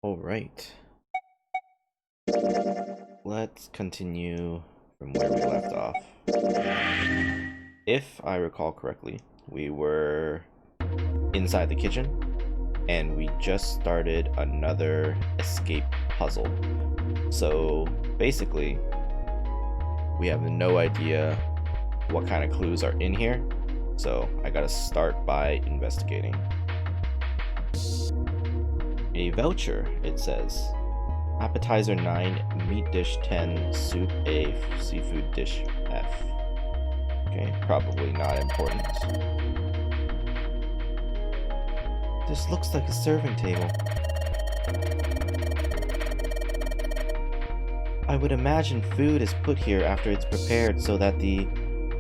Alright. Let's continue from where we left off. If I recall correctly, we were inside the kitchen, and we just started another escape puzzle. So basically, we have no idea what kind of clues are in here, so I gotta start by investigating. A voucher, it says. Appetizer 9, meat dish 10, soup A, seafood dish F. Okay, probably not important. This looks like a serving table. I would imagine food is put here after it's prepared so that the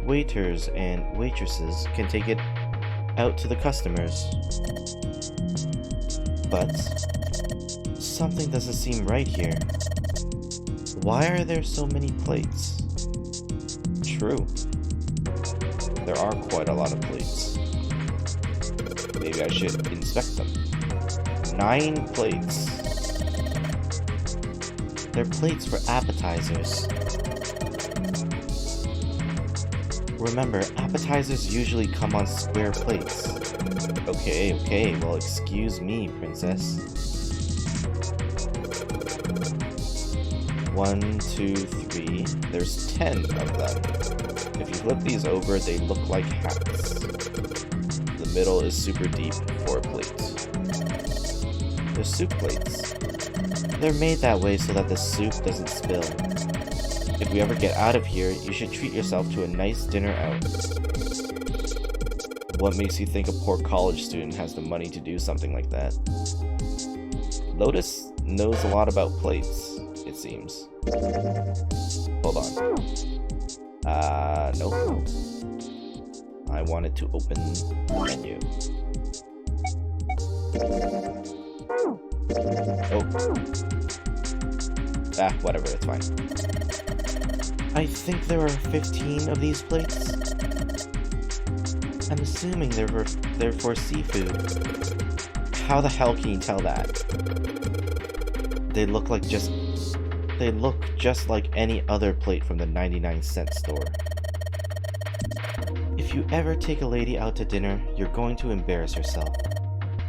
waiters and waitresses can take it out to the customers. But something doesn't seem right here. Why are there so many plates? True. There are quite a lot of plates. Maybe I should inspect them. 9 plates. They're plates for appetizers. Remember, appetizers usually come on square plates. Okay, well excuse me, princess. 1, 2, 3. There's 10 of them. If you flip these over, they look like hats. The middle is super deep for a plate. They're soup plates. They're made that way so that the soup doesn't spill. If we ever get out of here, you should treat yourself to a nice dinner out. What makes you think a poor college student has the money to do something like that? Lotus knows a lot about plates, it seems. Hold on. Nope. I wanted to open the menu. Oh. Whatever, it's fine. I think there are 15 of these plates. I'm assuming they're for seafood. How the hell can you tell that? They look just like any other plate from the 99-cent store. If you ever take a lady out to dinner, you're going to embarrass yourself.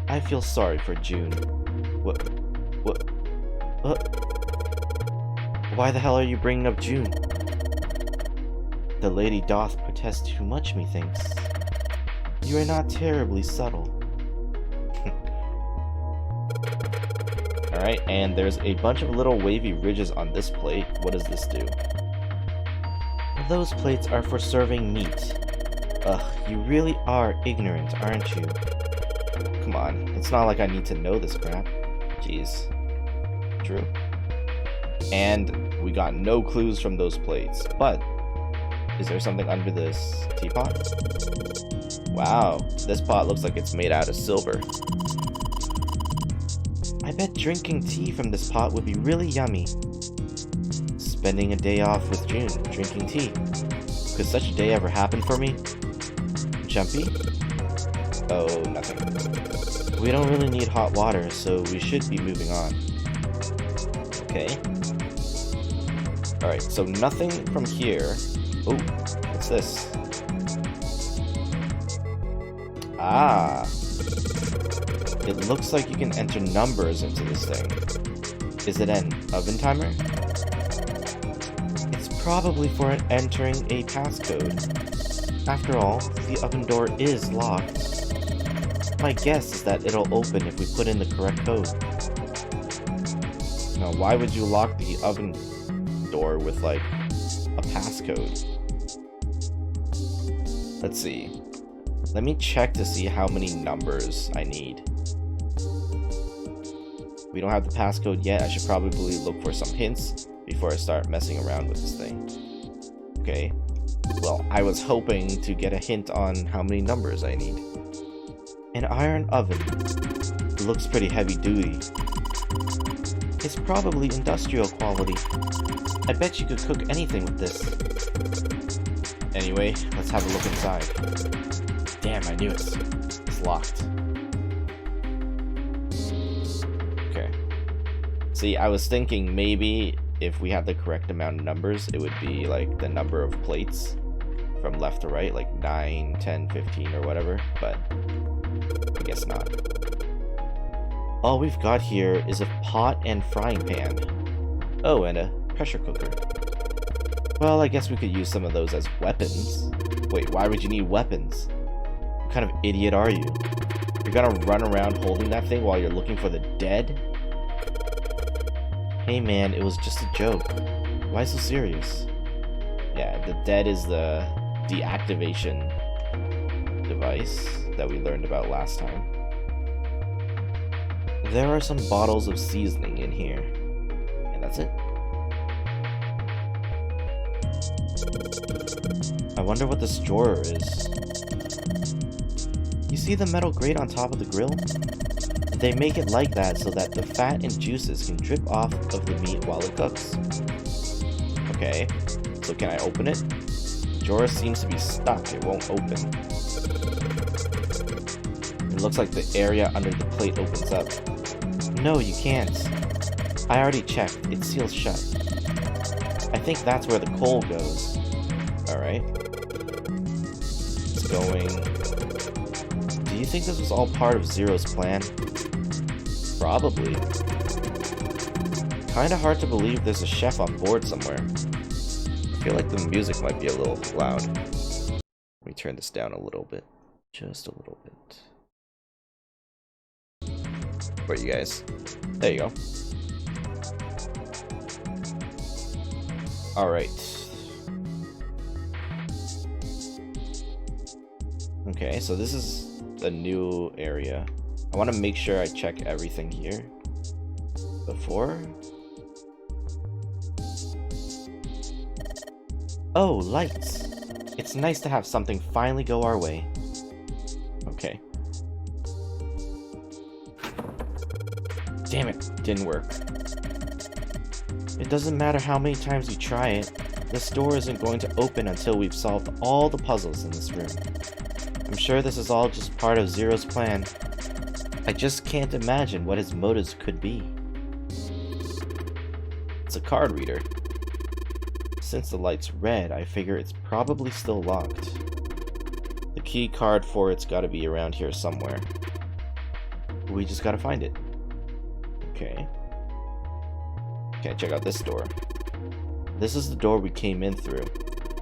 I feel sorry for June. What? Why the hell are you bringing up June? The lady doth protest too much, methinks. You are not terribly subtle. Alright, and there's a bunch of little wavy ridges on this plate. What does this do? Those plates are for serving meat. Ugh, you really are ignorant, aren't you? Come on, it's not like I need to know this crap. Jeez. True. And we got no clues from those plates, but is there something under this teapot? Wow, this pot looks like it's made out of silver. I bet drinking tea from this pot would be really yummy. Spending a day off with June, drinking tea. Could such a day ever happen for me? Jumpy? Oh, nothing. We don't really need hot water, so we should be moving on. Okay. Alright, so nothing from here. Oh, what's this? Ah. It looks like you can enter numbers into this thing. Is it an oven timer? It's probably for entering a passcode. After all, the oven door is locked. My guess is that it'll open if we put in the correct code. Now, why would you lock the oven door with, like, a passcode? Let's see. Let me check to see how many numbers I need. We don't have the passcode yet. I should probably look for some hints before I start messing around with this thing. Okay. Well, I was hoping to get a hint on how many numbers I need. An iron oven. It looks pretty heavy duty. It's probably industrial quality. I bet you could cook anything with this. Anyway, let's have a look inside. Damn, I knew it. It's locked. Okay. See, I was thinking maybe if we had the correct amount of numbers, it would be like the number of plates from left to right, like 9, 10, 15, or whatever, but I guess not. All we've got here is a pot and frying pan. Oh, and a pressure cooker. Well, I guess we could use some of those as weapons. Wait, why would you need weapons? What kind of idiot are you? You're gonna run around holding that thing while you're looking for the dead? Hey man, it was just a joke. Why so serious? Yeah, the dead is the deactivation device that we learned about last time. There are some bottles of seasoning in here. And that's it. I wonder what this drawer is. You see the metal grate on top of the grill? They make it like that so that the fat and juices can drip off of the meat while it cooks. Okay, so can I open it? The drawer seems to be stuck, it won't open. It looks like the area under the plate opens up. No, you can't. I already checked, it seals shut. I think that's where the coal goes. Alright. It's going... Do you think this was all part of Zero's plan? Probably. Kinda hard to believe there's a chef on board somewhere. I feel like the music might be a little loud. Let me turn this down a little bit. Just a little bit. Where are you guys? There you go. Alright. Okay, so this is a new area. I want to make sure I check everything here before. Oh, lights. It's nice to have something finally go our way. Okay. Damn it, didn't work. It doesn't matter how many times you try it, this door isn't going to open until we've solved all the puzzles in this room. I'm sure this is all just part of Zero's plan. I just can't imagine what his motives could be. It's a card reader. Since the light's red, I figure it's probably still locked. The key card for it's gotta be around here somewhere. We just gotta find it. Okay. Okay, check out this door. This is the door we came in through.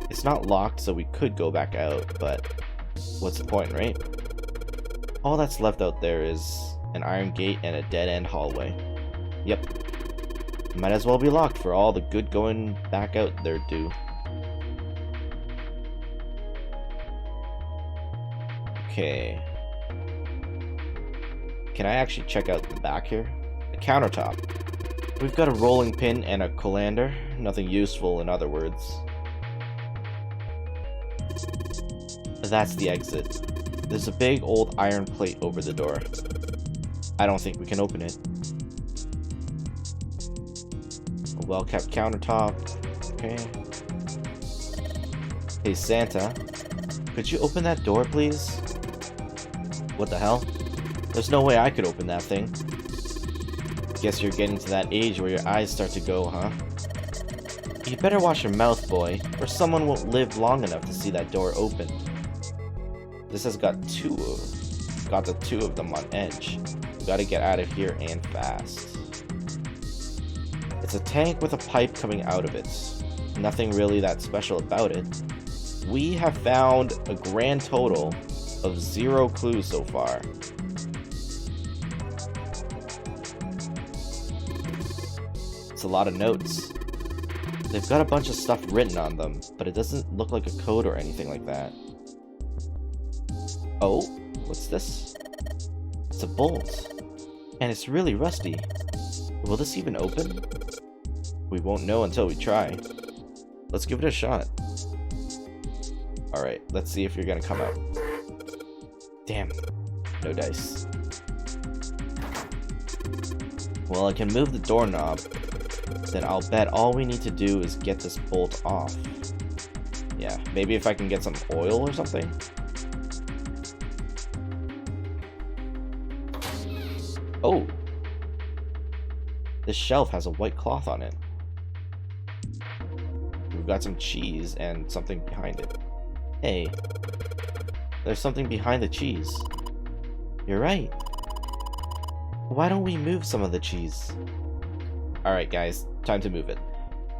It's not locked, so we could go back out, but what's the point, right? All that's left out there is an iron gate and a dead-end hallway. Yep. Might as well be locked for all the good going back out there do. Okay. Can I actually check out the back here? The countertop. We've got a rolling pin and a colander. Nothing useful, in other words. That's the exit. There's a big old iron plate over the door. I don't think we can open it. A well-kept countertop. Okay. Hey Santa, could you open that door, please? What the hell? There's no way I could open that thing. Guess you're getting to that age where your eyes start to go, huh? You better wash your mouth, boy, or someone won't live long enough to see that door open. This has got the two of them on edge. We gotta get out of here and fast. It's a tank with a pipe coming out of it. Nothing really that special about it. We have found a grand total of 0 clues so far. It's a lot of notes. They've got a bunch of stuff written on them, but it doesn't look like a code or anything like that. Oh, what's this? It's a bolt. And it's really rusty. Will this even open? We won't know until we try. Let's give it a shot. Alright, let's see if you're gonna come out. Damn. No dice. Well, I can move the doorknob. Then I'll bet all we need to do is get this bolt off. Yeah, maybe if I can get some oil or something? Oh. This shelf has a white cloth on it. We've got some cheese and something behind it. Hey, there's something behind the cheese. You're right. Why don't we move some of the cheese? Alright guys, time to move it.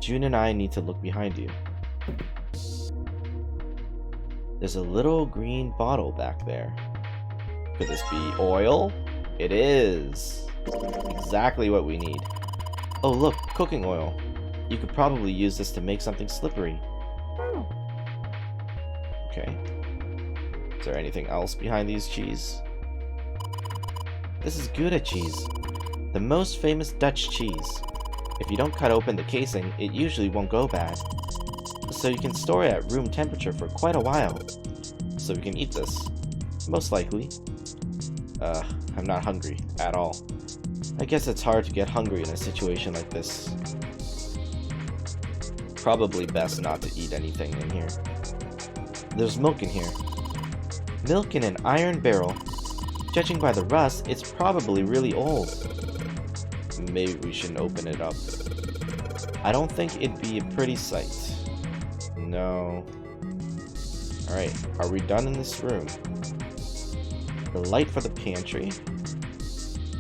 June and I need to look behind you. There's a little green bottle back there. Could this be oil? It is. Exactly what we need. Oh look, cooking oil. You could probably use this to make something slippery. Okay. Is there anything else behind these cheese? This is Gouda cheese. The most famous Dutch cheese. If you don't cut open the casing, it usually won't go bad. So you can store it at room temperature for quite a while. So we can eat this. Most likely. I'm not hungry at all. I guess it's hard to get hungry in a situation like this. Probably best not to eat anything in here. There's milk in here. Milk in an iron barrel. Judging by the rust, it's probably really old. Maybe we shouldn't open it up. I don't think it'd be a pretty sight. No. Alright, are we done in this room? The light for the pantry.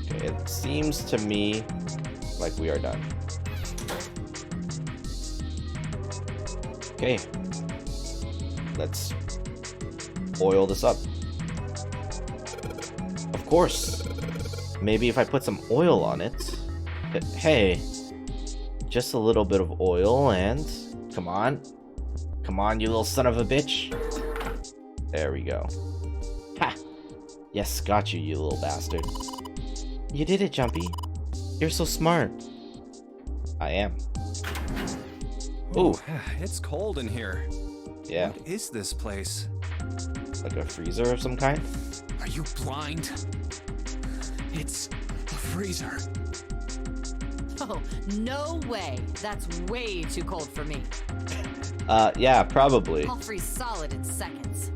Okay, it seems to me like we are done. Okay. Let's oil this up. Of course. Maybe if I put some oil on it. Hey. Just a little bit of oil and... Come on. Come on, you little son of a bitch. There we go. Ha! Yes, got you, you little bastard. You did it, Jumpy. You're so smart. I am. Ooh. It's cold in here. Yeah. What is this place? Like a freezer of some kind? Are you blind? It's a freezer. Oh, no way. That's way too cold for me. Yeah, probably. I'll freeze solid in seconds.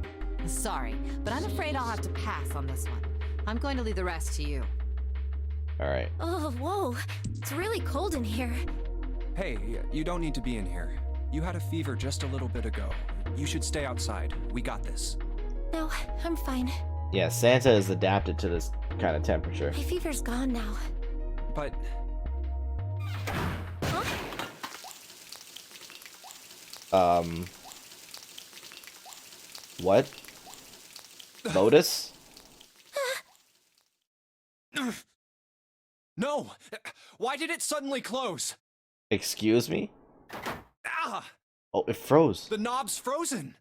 Sorry, but I'm afraid I'll have to pass on this one. I'm going to leave the rest to you. Alright. Oh, whoa. It's really cold in here. Hey, you don't need to be in here. You had a fever just a little bit ago. You should stay outside. We got this. No, I'm fine. Yeah, Santa is adapted to this kind of temperature. My fever's gone now. But... Huh? What? Lotus? No! Why did it suddenly close? Excuse me? Ah! Oh, it froze. The knob's frozen!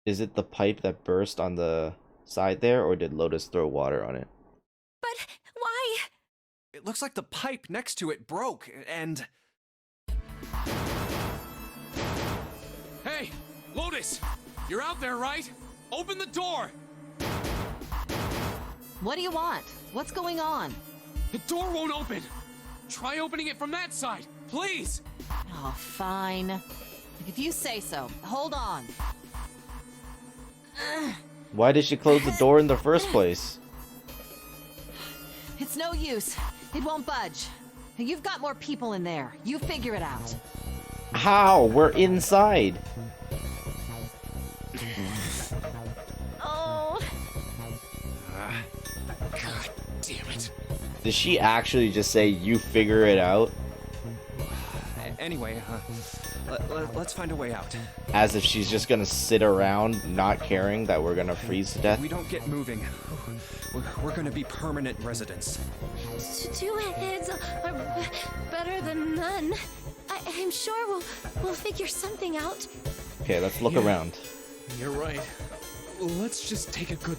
Is it the pipe that burst on the side there, or did Lotus throw water on it? But why? It looks like the pipe next to it broke, and... Hey! Lotus! You're out there, right? Open the door! What do you want? What's going on? The door won't open! Try opening it from that side, please! Oh, fine. If you say so. Hold on. Why did she close the door in the first place? It's no use. It won't budge. You've got more people in there. You figure it out. How? We're inside. Oh. God damn it. Did she actually just say, you figure it out? Anyway, let's find a way out. As if she's just gonna sit around not caring that we're gonna freeze to death? We don't get moving. We're gonna be permanent residents. Two heads are better than none. I'm sure we'll figure something out. Okay, let's look around. You're right. Let's just take a good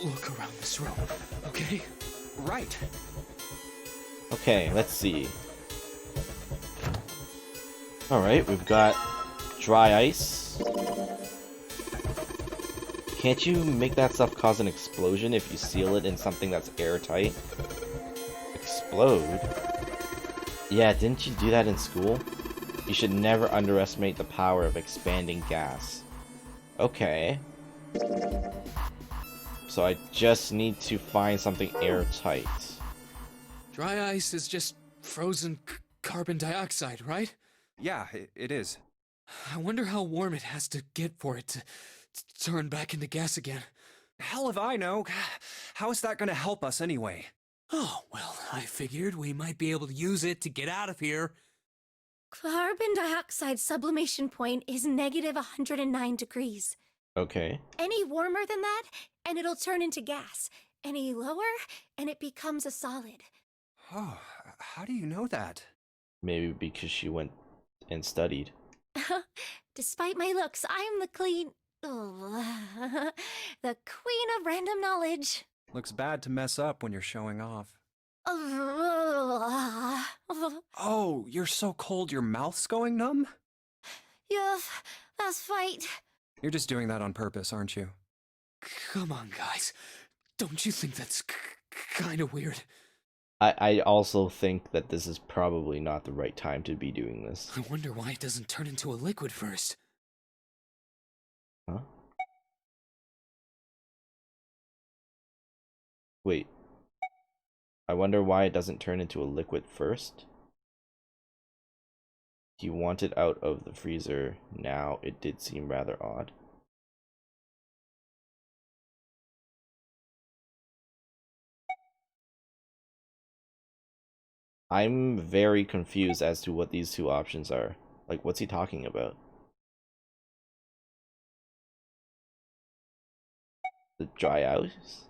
look around this room, okay? Right. Okay, let's see. Alright, we've got dry ice. Can't you make that stuff cause an explosion if you seal it in something that's airtight? Explode? Yeah, didn't you do that in school? You should never underestimate the power of expanding gas. Okay. So I just need to find something airtight. Dry ice is just frozen carbon dioxide, right? Yeah, it is. I wonder how warm it has to get for it to turn back into gas again. Hell if I know. How is that gonna help us anyway? Oh, well, I figured we might be able to use it to get out of here. Carbon dioxide sublimation point is negative 109 degrees. Okay. Any warmer than that, and it'll turn into gas. Any lower, and it becomes a solid. Oh, how do you know that? Maybe because she went and studied. Despite my looks, I'm the the queen of random knowledge. Looks bad to mess up when you're showing off. Oh, you're so cold your mouth's going numb? Yes, that's right. You're just doing that on purpose, aren't you? Come on, guys. Don't you think that's kind of weird? I also think that this is probably not the right time to be doing this. I wonder why it doesn't turn into a liquid first. Huh? Wait. I wonder why it doesn't turn into a liquid first? You want it out of the freezer now. It did seem rather odd. I'm very confused as to what these two options are. Like, what's he talking about? The dry ice?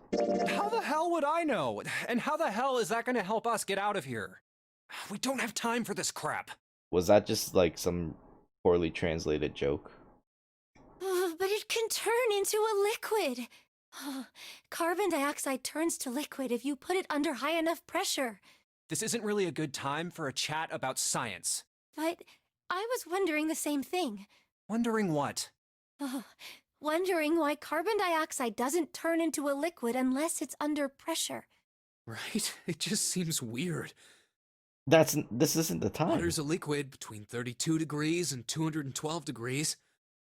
How the hell would I know? And how the hell is that gonna help us get out of here? We don't have time for this crap. Was that just like some poorly translated joke? But it can turn into a liquid. Carbon dioxide turns to liquid if you put it under high enough pressure. This isn't really a good time for a chat about science. But I was wondering the same thing. Wondering what? Wondering why carbon dioxide doesn't turn into a liquid unless it's under pressure. Right? It just seems weird. This isn't the time. Water's a liquid between 32 degrees and 212 degrees.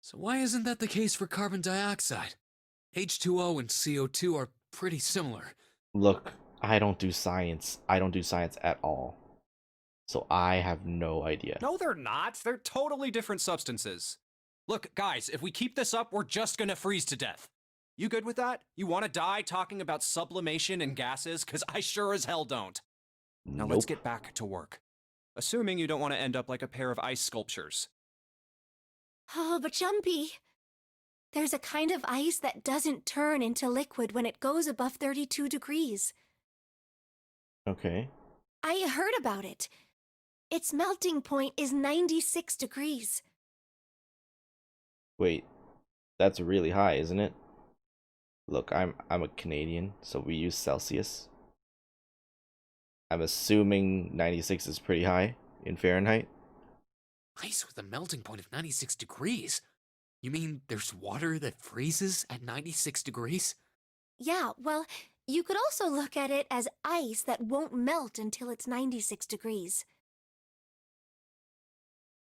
So why isn't that the case for carbon dioxide? H2O and CO2 are pretty similar. Look, I don't do science. I don't do science at all. So I have no idea. No, they're not. They're totally different substances. Look, guys, if we keep this up, we're just gonna freeze to death. You good with that? You wanna die talking about sublimation and gases? Cause I sure as hell don't. Now let's get back to work. Assuming you don't want to end up like a pair of ice sculptures. Oh, but Jumpy, there's a kind of ice that doesn't turn into liquid when it goes above 32 degrees. Okay. I heard about it. Its melting point is 96 degrees. Wait, that's really high, isn't it? Look, I'm a Canadian, so we use Celsius. I'm assuming 96 is pretty high in Fahrenheit. Ice with a melting point of 96 degrees? You mean there's water that freezes at 96 degrees? Yeah, well, you could also look at it as ice that won't melt until it's 96 degrees.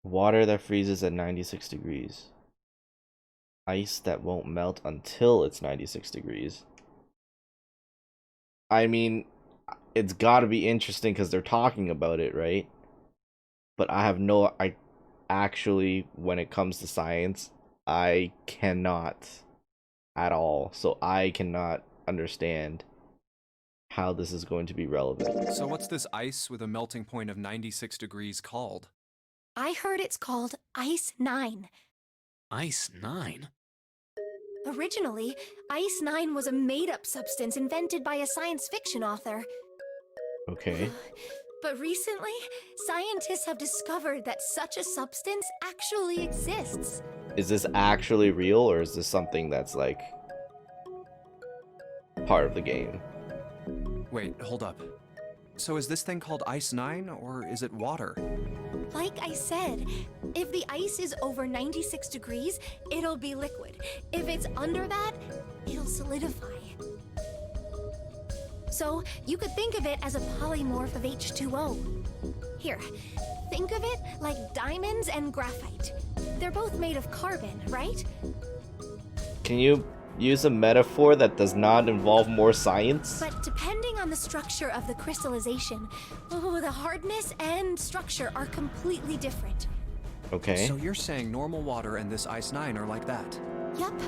Water that freezes at 96 degrees. Ice that won't melt until it's 96 degrees. I mean, it's gotta be interesting because they're talking about it, right? But I actually, when it comes to science, I cannot at all. So I cannot understand how this is going to be relevant. So what's this ice with a melting point of 96 degrees called? I heard it's called Ice 9. Ice 9? Originally, Ice 9 was a made-up substance invented by a science fiction author. Okay. But recently, scientists have discovered that such a substance actually exists. Is this actually real, or is this something that's like part of the game? Wait, hold up. So is this thing called Ice 9, or is it water? Like I said, if the ice is over 96 degrees, it'll be liquid. If it's under that, it'll solidify. So you could think of it as a polymorph of H2O. Here, think of it like diamonds and graphite. They're both made of carbon, right? Can you use a metaphor that does not involve more science? But depending on on the structure of the crystallization, oh, the hardness and structure are completely different. Okay. So you're saying normal water and this Ice 9 are like that? Yup.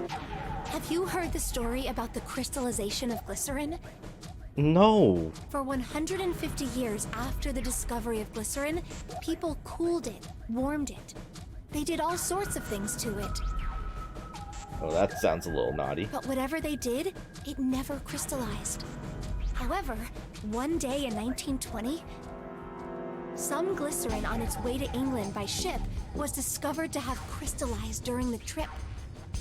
Have you heard the story about the crystallization of glycerin? No. For 150 years after the discovery of glycerin, people cooled it, warmed it. They did all sorts of things to it. Oh, that sounds a little naughty. But whatever they did, it never crystallized. However, one day in 1920, some glycerin on its way to England by ship was discovered to have crystallized during the trip.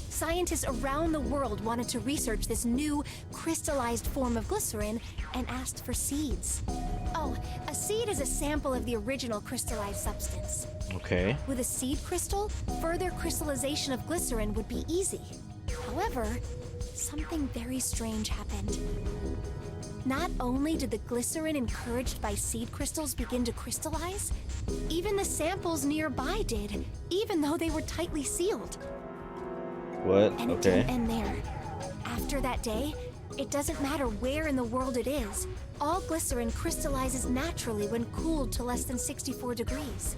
Scientists around the world wanted to research this new crystallized form of glycerin and asked for seeds. Oh, a seed is a sample of the original crystallized substance. Okay. With a seed crystal, further crystallization of glycerin would be easy. However, something very strange happened. Not only did the glycerin encouraged by seed crystals begin to crystallize, even the samples nearby did, even though they were tightly sealed. What? And it Okay. didn't end there. After that day, it doesn't matter where in the world it is, all glycerin crystallizes naturally when cooled to less than 64 degrees.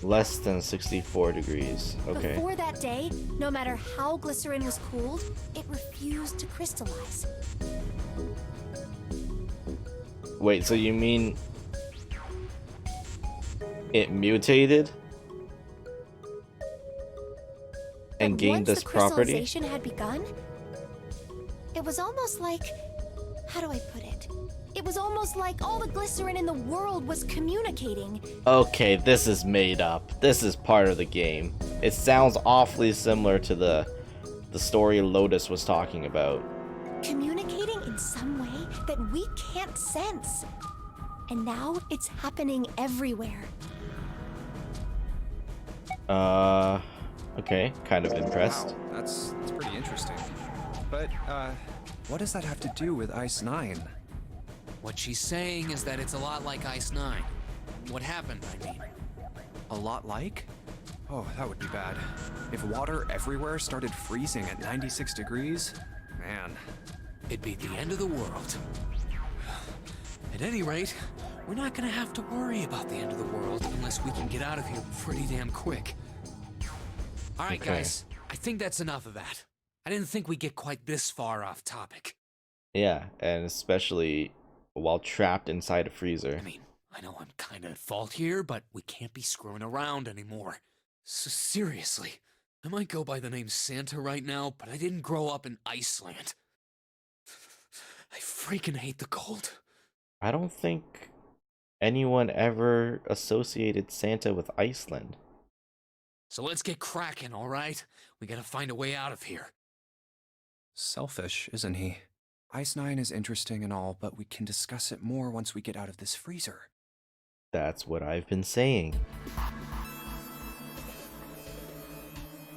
Less than 64 degrees. Okay. Before that day, no matter how glycerin was cooled, it refused to crystallize. Wait, so you mean it mutated and But gained this once the property? crystallization had begun, it was almost like, how do I put it? It was almost like all the glycerin in the world was communicating. Okay, this is made up. This is part of the game. It sounds awfully similar to the story Lotus was talking about. Communicating in some way that we can't sense. And now it's happening everywhere. Okay, kind of impressed. Wow, that's pretty interesting. But, what does that have to do with Ice 9? What she's saying is that it's a lot like Ice 9. What happened, I mean. A lot like? Oh, that would be bad. If water everywhere started freezing at 96 degrees, man. It'd be the end of the world. At any rate, we're not gonna have to worry about the end of the world unless we can get out of here pretty damn quick. Alright, Okay. guys, I think that's enough of that. I didn't think we'd get quite this far off topic. Yeah, and especially while trapped inside a freezer. I mean, I know I'm kinda at fault here, but we can't be screwing around anymore. So seriously, I might go by the name Santa right now, but I didn't grow up in Iceland. I freaking hate the cold. I don't think anyone ever associated Santa with Iceland. So let's get cracking, alright? We gotta find a way out of here. Selfish, isn't he? Ice 9 is interesting and all, but we can discuss it more once we get out of this freezer. That's what I've been saying.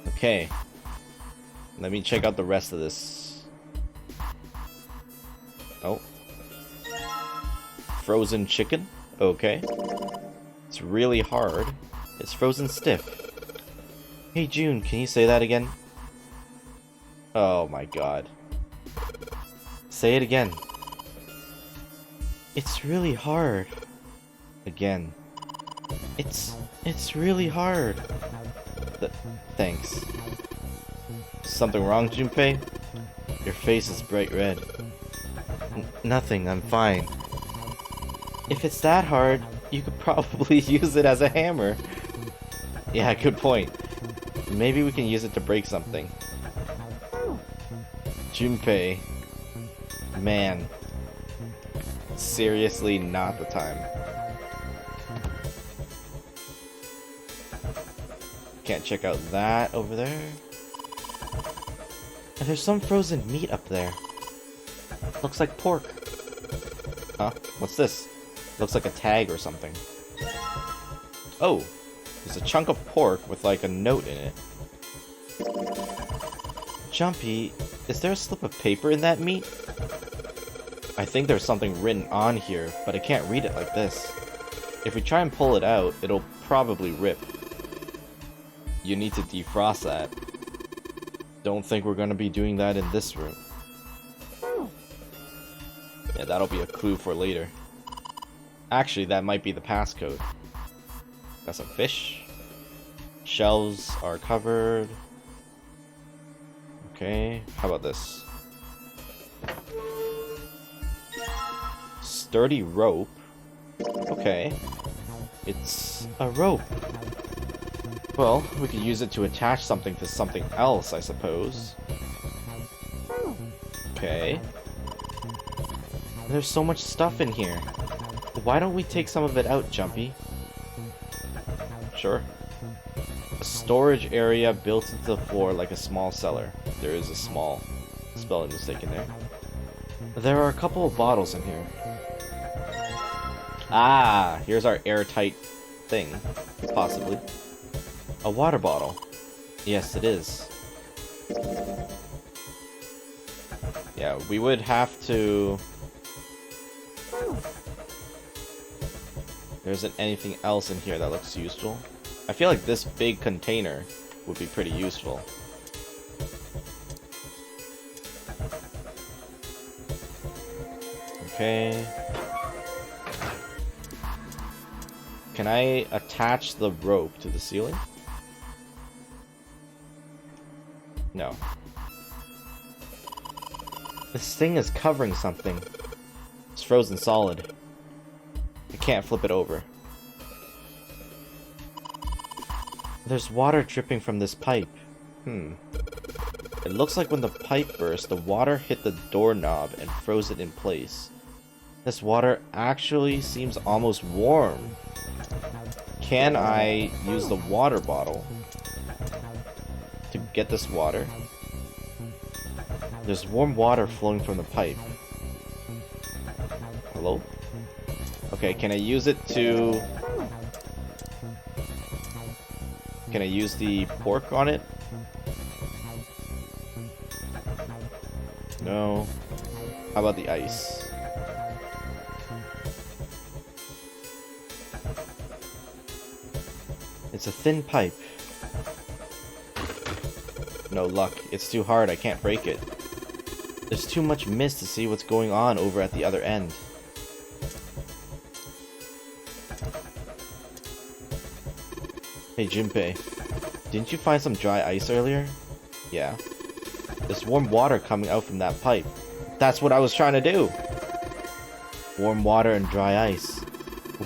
Okay. Let me check out the rest of this. Oh. Frozen chicken? Okay. It's really hard. It's frozen stiff. Hey June, can you say that again? Oh my god. Say it again. It's really hard. Again. It's really hard. Thanks. Something wrong, Junpei? Your face is bright red. Nothing, I'm fine. If it's that hard, you could probably use it as a hammer. Yeah, good point. Maybe we can use it to break something. Junpei. Man. Seriously, not the time. Can't check out that over there. And there's some frozen meat up there. Looks like pork. Huh? What's this? Looks like a tag or something. Oh! There's a chunk of pork with like a note in it. Jumpy, is there a slip of paper in that meat? I think there's something written on here, but I can't read it like this. If we try and pull it out, it'll probably rip. You need to defrost that. Don't think we're gonna be doing that in this room. Yeah, that'll be a clue for later. Actually, that might be the passcode. Got some fish. Shelves are covered. Okay, how about this? Sturdy rope. Okay. It's a rope. Well, we could use it to attach something to something else, I suppose. Okay. There's so much stuff in here. Why don't we take some of it out, Jumpy? Sure. A storage area built into the floor like a small cellar. There is a small spelling mistake in there. There are a couple of bottles in here. Ah, here's our airtight thing, possibly. A water bottle. Yes, it is. Yeah, we would have to... There isn't anything else in here that looks useful. I feel like this big container would be pretty useful. Okay. Can I attach the rope to the ceiling? No. This thing is covering something. It's frozen solid. I can't flip it over. There's water dripping from this pipe. It looks like when the pipe burst, the water hit the doorknob and froze it in place. This water actually seems almost warm. Can I use the water bottle to get this water? There's warm water flowing from the pipe. Hello? Okay, can I use it to... Can I use the pork on it? No. How about the ice? It's a thin pipe. No luck. It's too hard. I can't break it. There's too much mist to see what's going on over at the other end. Hey Junpei, didn't you find some dry ice earlier? Yeah. There's warm water coming out from that pipe. That's what I was trying to do! Warm water and dry ice.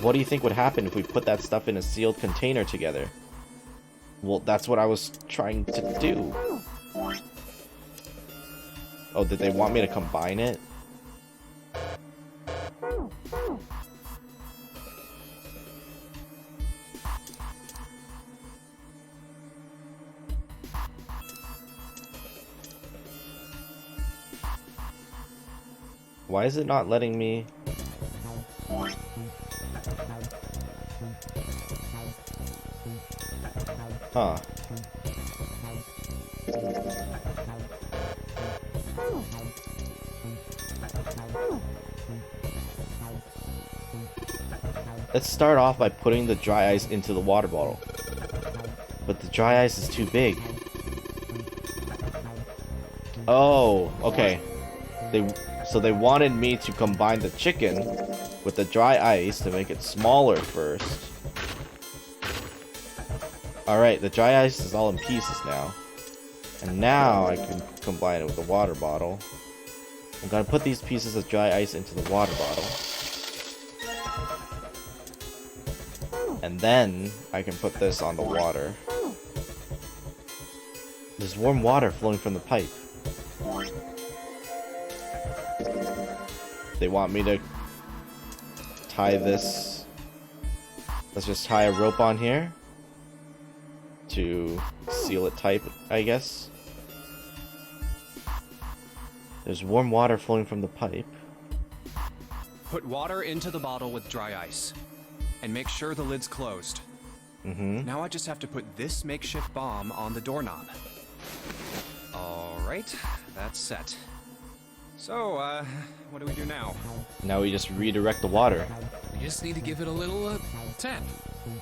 What do you think would happen if we put that stuff in a sealed container together? Well, that's what I was trying to do. Oh, did they want me to combine it? Why is it not letting me? Huh. Let's start off by putting the dry ice into the water bottle. But the dry ice is too big. Oh, okay. So they wanted me to combine the chicken with the dry ice to make it smaller first. Alright, the dry ice is all in pieces now. And now I can combine it with the water bottle. I'm gonna put these pieces of dry ice into the water bottle. And then I can put this on the water. There's warm water flowing from the pipe. They want me to tie this. Let's just tie a rope on here to seal it tight, I guess. There's warm water flowing from the pipe. Put water into the bottle with dry ice. And make sure the lid's closed. Now I just have to put this makeshift bomb on the doorknob. Alright, that's set. So, what do we do now? Now we just redirect the water. We just need to give it a little, tap.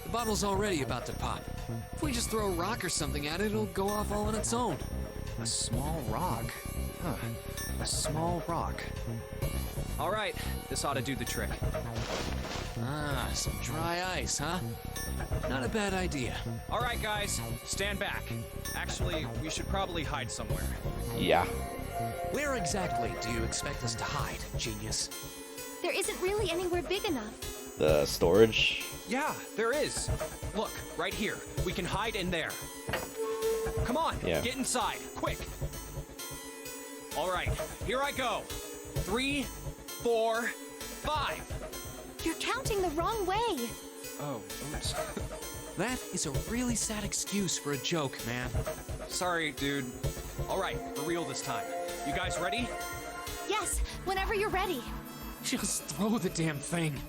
The bottle's already about to pop. If we just throw a rock or something at it, it'll go off all on its own. A small rock? Huh. A small rock. All right, this ought to do the trick. Ah, some dry ice, huh? Not a bad idea. All right, guys, stand back. Actually, we should probably hide somewhere. Yeah. Where exactly do you expect us to hide, genius? There isn't really anywhere big enough. The storage. Yeah, there is. Look, right here. We can hide in there. Come on, Yeah. get inside, quick. All right, here I go. 3, 4, 5. You're counting the wrong way. Oh, oops. That is a really sad excuse for a joke, man. Sorry, dude. All right, for real this time. You guys ready? Yes, whenever you're ready. Just throw the damn thing.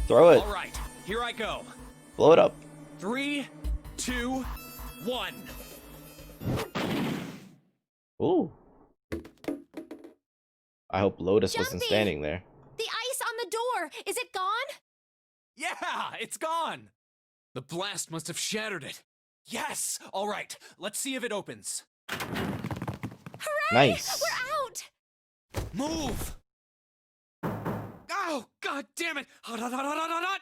Throw it. All right, here I go. Blow it up. 3, 2, 1. Ooh. I hope Lotus wasn't Jumpy! standing there. The ice on the door, is it gone? Yeah, it's gone. The blast must have shattered it. Yes. All right, let's see if it opens. Nice. We're out! Move! Oh, god damn it! Hot, hot, hot, hot, hot, hot, hot!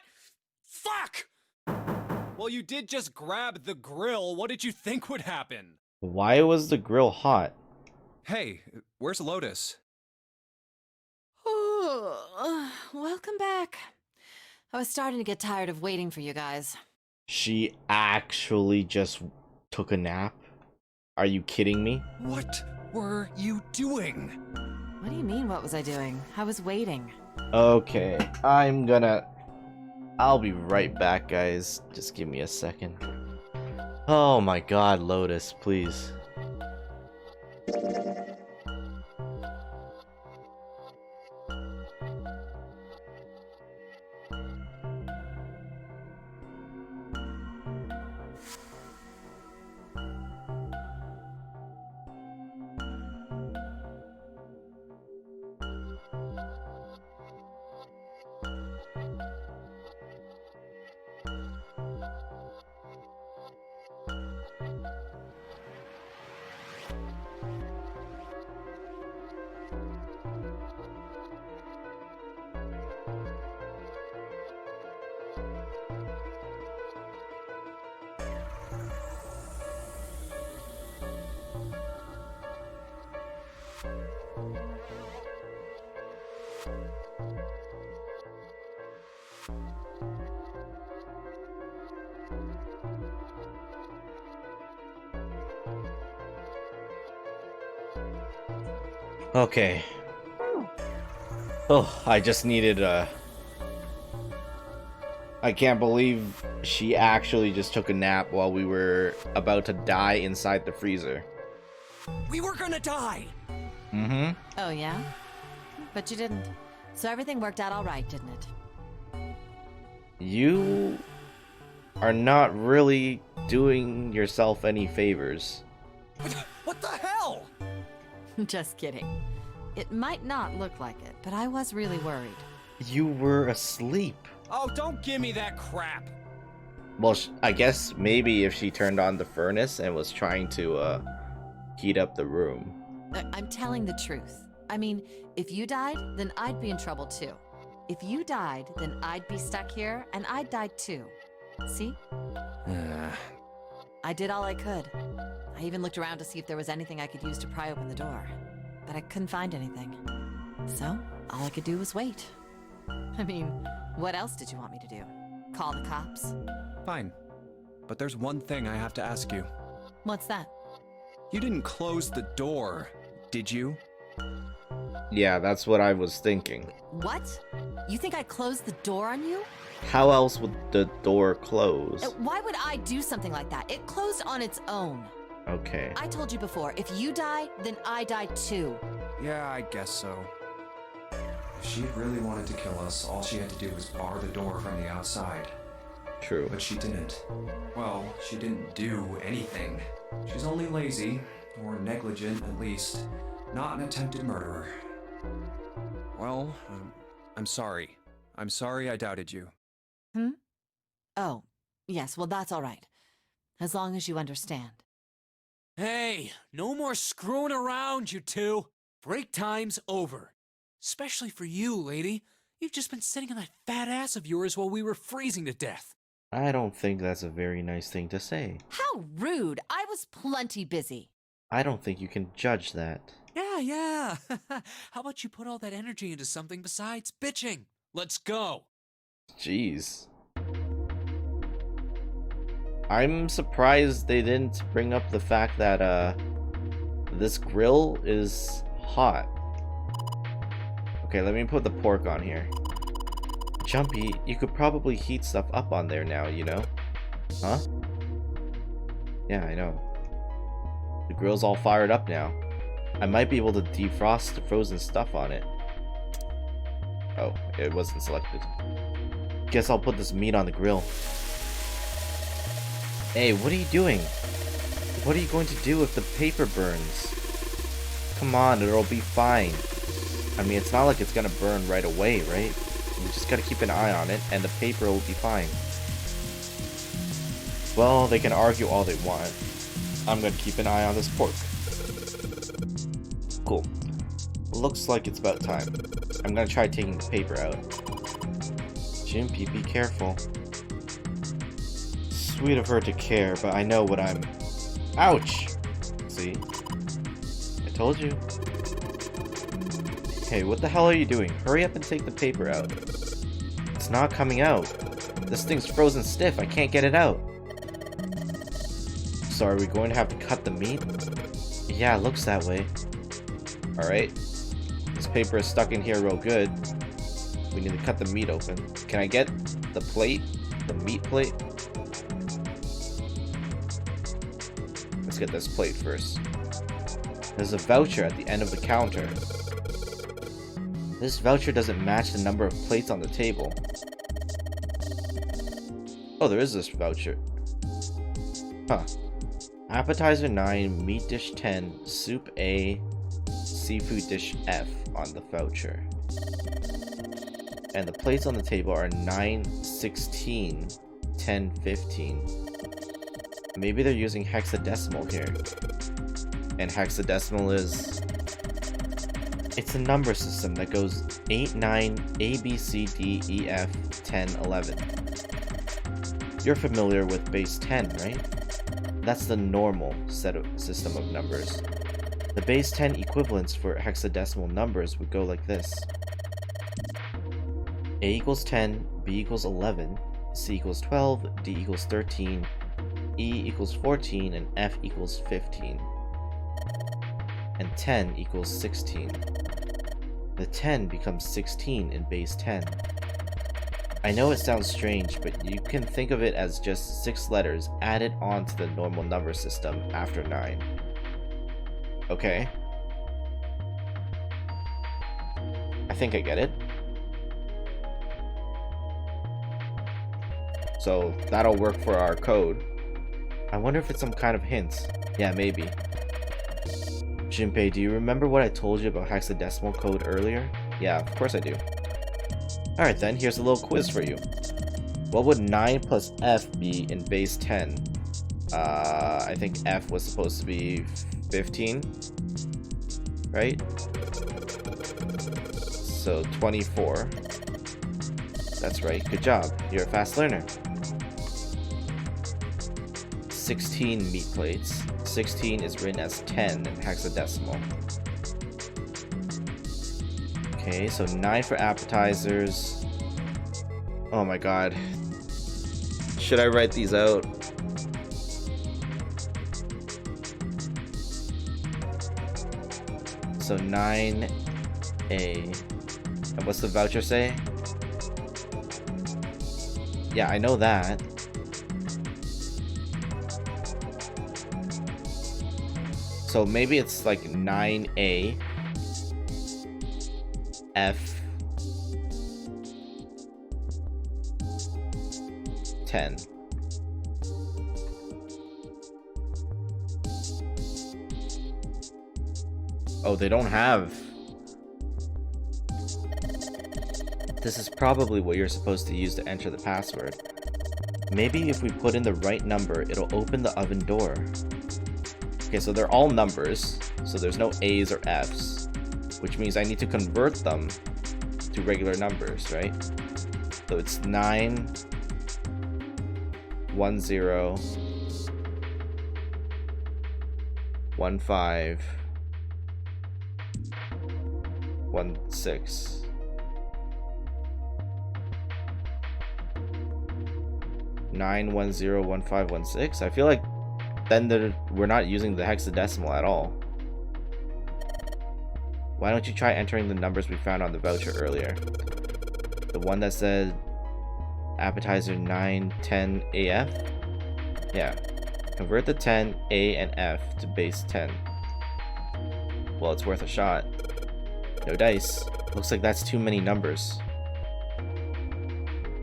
Fuck! Well, you did just grab the grill. What did you think would happen? Why was the grill hot? Hey, where's Lotus? Welcome back. I was starting to get tired of waiting for you guys. She actually just took a nap? Are you kidding me? What were you doing? What do you mean, what was I doing? I was waiting. Okay, I'll be right back, guys. Just give me a second. Oh my god, Lotus, please. Okay. Oh, I just needed I can't believe she actually just took a nap while we were about to die inside the freezer. We were gonna die. Mm-hmm. Oh, yeah? But you didn't. So everything worked out all right, didn't it? You are not really doing yourself any favors. What the hell? Just kidding. It might not look like it, but I was really worried. You were asleep. Oh, don't give me that crap. Well, I guess maybe if she turned on the furnace and was trying to heat up the room. I'm telling the truth. I mean, if you died, then I'd be in trouble too. If you died, then I'd be stuck here, and I'd die too. See? I did all I could. I even looked around to see if there was anything I could use to pry open the door. But I couldn't find anything. So, all I could do was wait. I mean, what else did you want me to do? Call the cops? Fine. But there's one thing I have to ask you. What's that? You didn't close the door, did you? Yeah, that's what I was thinking. What? You think I closed the door on you? How else would the door close? Why would I do something like that? It closed on its own. Okay. I told you before, if you die, then I die too. Yeah, I guess so. If she really wanted to kill us, all she had to do was bar the door from the outside. True. But she didn't. Well, she didn't do anything. She's only lazy, or negligent at least, not an attempted murderer. Well, I'm sorry. I'm sorry I doubted you. Oh, yes, well that's all right. As long as you understand. Hey, no more screwing around, you two. break time's over. Especially for you, lady. You've just been sitting on that fat ass of yours while we were freezing to death. I don't think that's a very nice thing to say. How rude! I was plenty busy. I don't think you can judge that. Yeah. How about you put all that energy into something besides bitching? Let's go. Jeez. I'm surprised they didn't bring up the fact that, this grill is hot. Okay, let me put the pork on here. Jumpy, you could probably heat stuff up on there now, you know? Huh? Yeah, I know. The grill's all fired up now. I might be able to defrost the frozen stuff on it. Oh, it wasn't selected. Guess I'll put this meat on the grill. Hey, what are you doing? What are you going to do if the paper burns? Come on, it'll be fine. I mean, it's not like it's gonna burn right away, right? You just gotta keep an eye on it, and the paper will be fine. Well, they can argue all they want. I'm gonna keep an eye on this pork. Cool. Looks like it's about time. I'm gonna try taking the paper out. Jimpy, be careful. Sweet of her to care, but I know what I'm... Ouch! See? I told you. Hey, what the hell are you doing? Hurry up and take the paper out. It's not coming out. This thing's frozen stiff. I can't get it out. So are we going to have to cut the meat? Yeah, it looks that way. Alright. This paper is stuck in here real good. We need to cut the meat open. Can I get the plate? The meat plate? Let's get this plate first. There's a voucher at the end of the counter. This voucher doesn't match the number of plates on the table. Oh, there is this voucher. Huh. Appetizer 9, meat dish 10, soup A, seafood dish F on the voucher. And the plates on the table are 9, 16, 10, 15. Maybe they're using hexadecimal here. And hexadecimal is... It's a number system that goes 8, 9, A, B, C, D, E, F, 10, 11. You're familiar with base 10, right? That's the normal system of numbers. The base 10 equivalents for hexadecimal numbers would go like this. A equals 10, B equals 11, C equals 12, D equals 13, E equals 14, and F equals 15. And 10 equals 16. The 10 becomes 16 in base 10. I know it sounds strange, but you can think of it as just 6 letters added onto the normal number system after 9. Okay. I think I get it. So that'll work for our code. I wonder if it's some kind of hint. Yeah, maybe. Junpei, do you remember what I told you about hexadecimal code earlier? Yeah, of course I do. Alright then, here's a little quiz for you. What would 9 plus F be in base 10? I think F was supposed to be 15, right? So 24. That's right, good job. You're a fast learner. 16 meat plates. 16 is written as 10 in hexadecimal. Okay, so 9 for appetizers. Oh my god. Should I write these out? So 9A. And what's the voucher say? Yeah, I know that. So maybe it's like 9A. F 10. Oh, they don't have. This is probably what you're supposed to use to enter the password. Maybe if we put in the right number, it'll open the oven door. Okay, so they're all numbers, so there's no A's or F's. which means I need to convert them to regular numbers, right? So it's 9, 1 0, 1 5, 1 6. 9 1 0 1 5 1 6. I feel like then we're not using the hexadecimal at all. Why don't you try entering the numbers we found on the voucher earlier? The one that said appetizer 9 10 AF? Yeah. Convert the 10 A and F to base 10. Well, it's worth a shot. No dice. Looks like that's too many numbers.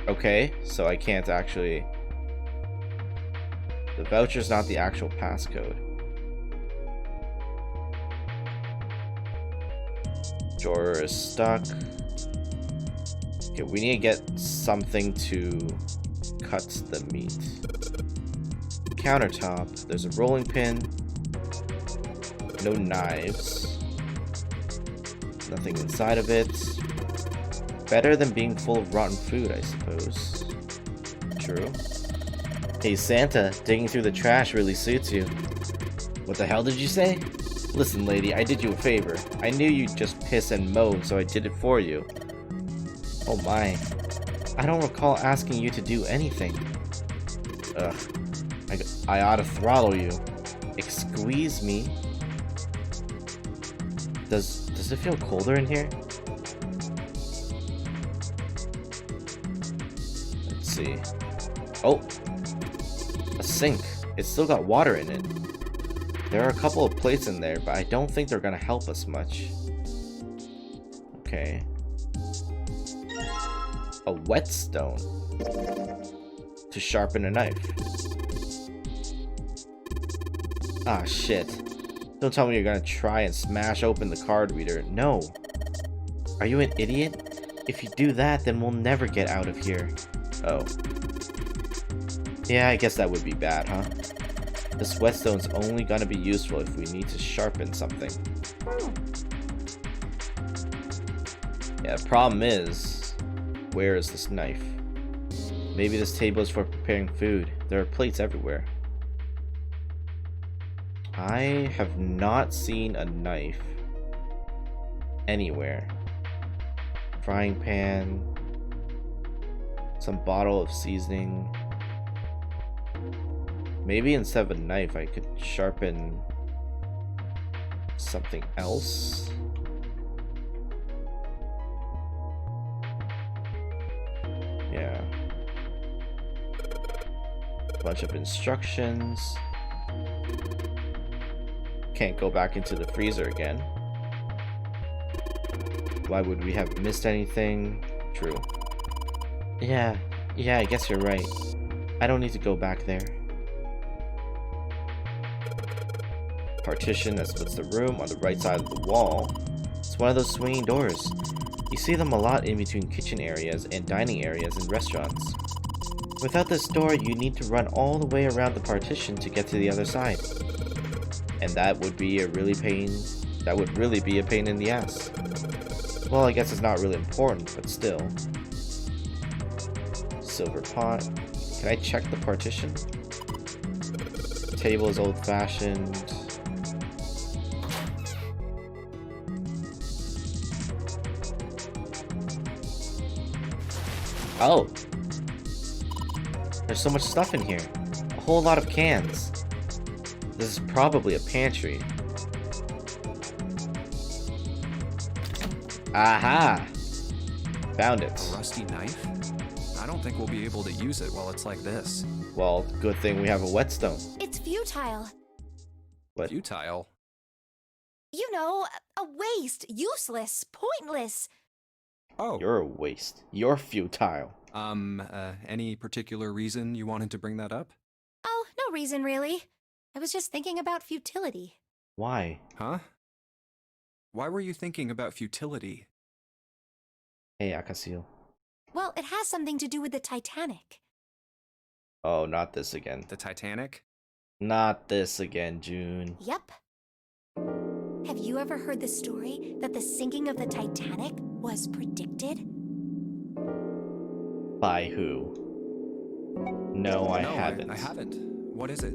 Okay, so I can't actually... The voucher's not the actual passcode. Drawer is stuck. Okay, we need to get something to cut the meat. Countertop, there's a rolling pin. No knives. Nothing inside of it. Better than being full of rotten food, I suppose. True. Hey Santa, digging through the trash really suits you. What the hell did you say? Listen lady, I did you a favor. I knew you'd just piss and moan, so I did it for you. Oh my. I don't recall asking you to do anything. Ugh. I ought to throttle you. Excuse me. Does it feel colder in here? Let's see. Oh! A sink. It's still got water in it. There are a couple of plates in there, but I don't think they're gonna help us much. Okay. A whetstone. To sharpen a knife. Ah, shit. Don't tell me you're gonna try and smash open the card reader. No. Are you an idiot? If you do that, then we'll never get out of here. Oh. Yeah, I guess that would be bad, huh? This whetstone's only gonna be useful if we need to sharpen something. Yeah, the problem is, where is this knife? Maybe this table is for preparing food. There are plates everywhere. I have not seen a knife anywhere. Frying pan, some bottle of seasoning. Maybe instead of a knife, I could sharpen something else. Yeah. Bunch of instructions. Can't go back into the freezer again. Why would we have missed anything? True. Yeah, I guess you're right. I don't need to go back there. Partition that splits the room on the right side of the wall. It's one of those swinging doors. You see them a lot in between kitchen areas and dining areas in restaurants. Without this door, you need to run all the way around the partition to get to the other side. And that would be a really pain in the ass. Well, I guess it's not really important, but still. Silver pot. Can I check the partition? The table is old-fashioned. Oh! There's so much stuff in here. A whole lot of cans. This is probably a pantry. Aha! Found it. A rusty knife? I don't think we'll be able to use it while it's like this. Well, good thing we have a whetstone. It's futile. What? Futile? You know, a waste, useless, pointless. Oh. You're a waste. You're futile. Any particular reason you wanted to bring that up? Oh, no reason really. I was just thinking about futility. Why? Huh? Why were you thinking about futility? Hey, Akasil. Well, it has something to do with the Titanic. Oh, not this again. The Titanic? Not this again, June. Yep. Have you ever heard the story that the sinking of the Titanic was predicted? By who? No, I haven't. I haven't. What is it?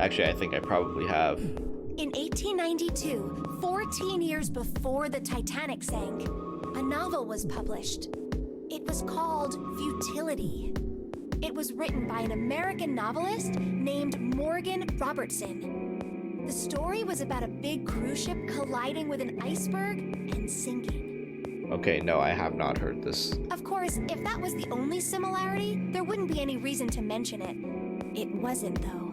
Actually, I think I probably have. In 1892, 14 years before the Titanic sank, a novel was published. It was called Futility. It was written by an American novelist named Morgan Robertson. The story was about a big cruise ship colliding with an iceberg and sinking. Okay, no, I have not heard this. Of course, if that was the only similarity, there wouldn't be any reason to mention it. It wasn't, though.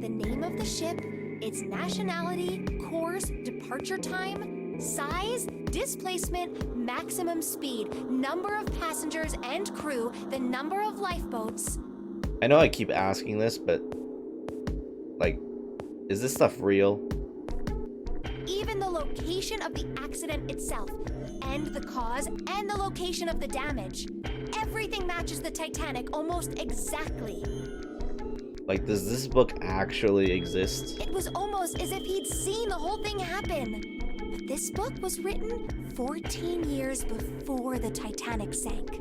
The name of the ship, its nationality, course, departure time, size, displacement, maximum speed, number of passengers and crew, the number of lifeboats. I know I keep asking this, but like, is this stuff real? Even the location of the accident itself, and the cause, and the location of the damage. Everything matches the Titanic almost exactly. Like, does this book actually exist? It was almost as if he'd seen the whole thing happen. But this book was written 14 years before the Titanic sank.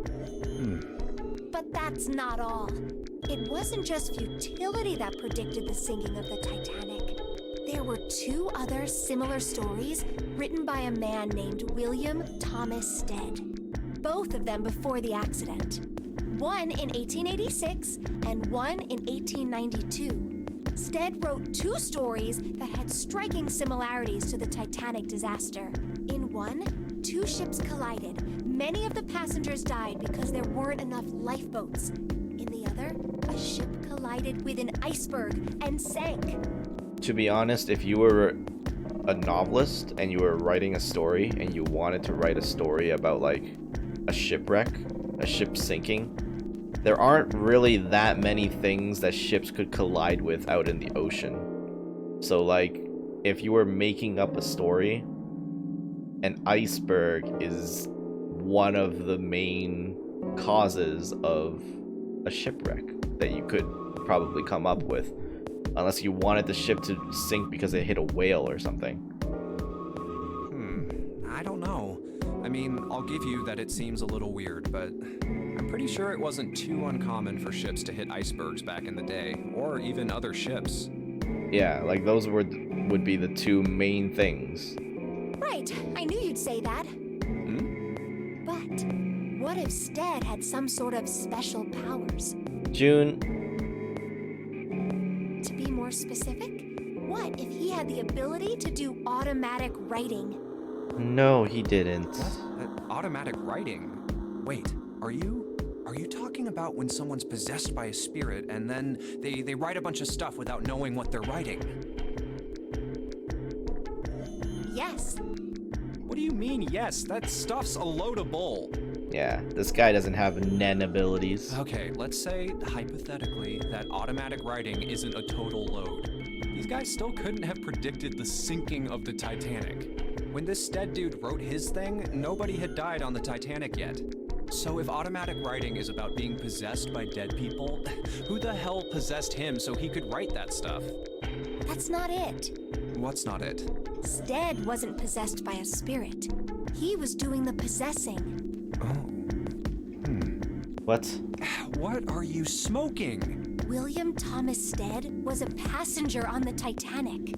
But that's not all. It wasn't just futility that predicted the sinking of the Titanic. There were two other similar stories written by a man named William Thomas Stead. Both of them before the accident. One in 1886 and one in 1892. Stead wrote two stories that had striking similarities to the Titanic disaster. In one, two ships collided. Many of the passengers died because there weren't enough lifeboats. In the other, a ship collided with an iceberg and sank. To be honest, if you were a novelist and you were writing a story and you wanted to write a story about like a shipwreck, a ship sinking, there aren't really that many things that ships could collide with out in the ocean. So like, if you were making up a story, an iceberg is one of the main causes of a shipwreck that you could probably come up with. Unless you wanted the ship to sink because it hit a whale or something. I don't know. I mean, I'll give you that it seems a little weird, but I'm pretty sure it wasn't too uncommon for ships to hit icebergs back in the day, or even other ships. Yeah, like those would be the two main things. Right, I knew you'd say that. But what if Stead had some sort of special powers? June. To be more specific, what if he had the ability to do automatic writing? No, he didn't. What? Automatic writing? Wait, are you talking about when someone's possessed by a spirit and then they write a bunch of stuff without knowing what they're writing? Yes. What do you mean, yes? That stuff's a load of bull. Yeah, this guy doesn't have Nen abilities. Okay, let's say, hypothetically, that automatic writing isn't a total load. These guys still couldn't have predicted the sinking of the Titanic. When this Stead dude wrote his thing, nobody had died on the Titanic yet. So if automatic writing is about being possessed by dead people, who the hell possessed him so he could write that stuff? That's not it. What's not it? Stead wasn't possessed by a spirit. He was doing the possessing. What? What are you smoking? William Thomas Stead was a passenger on the Titanic.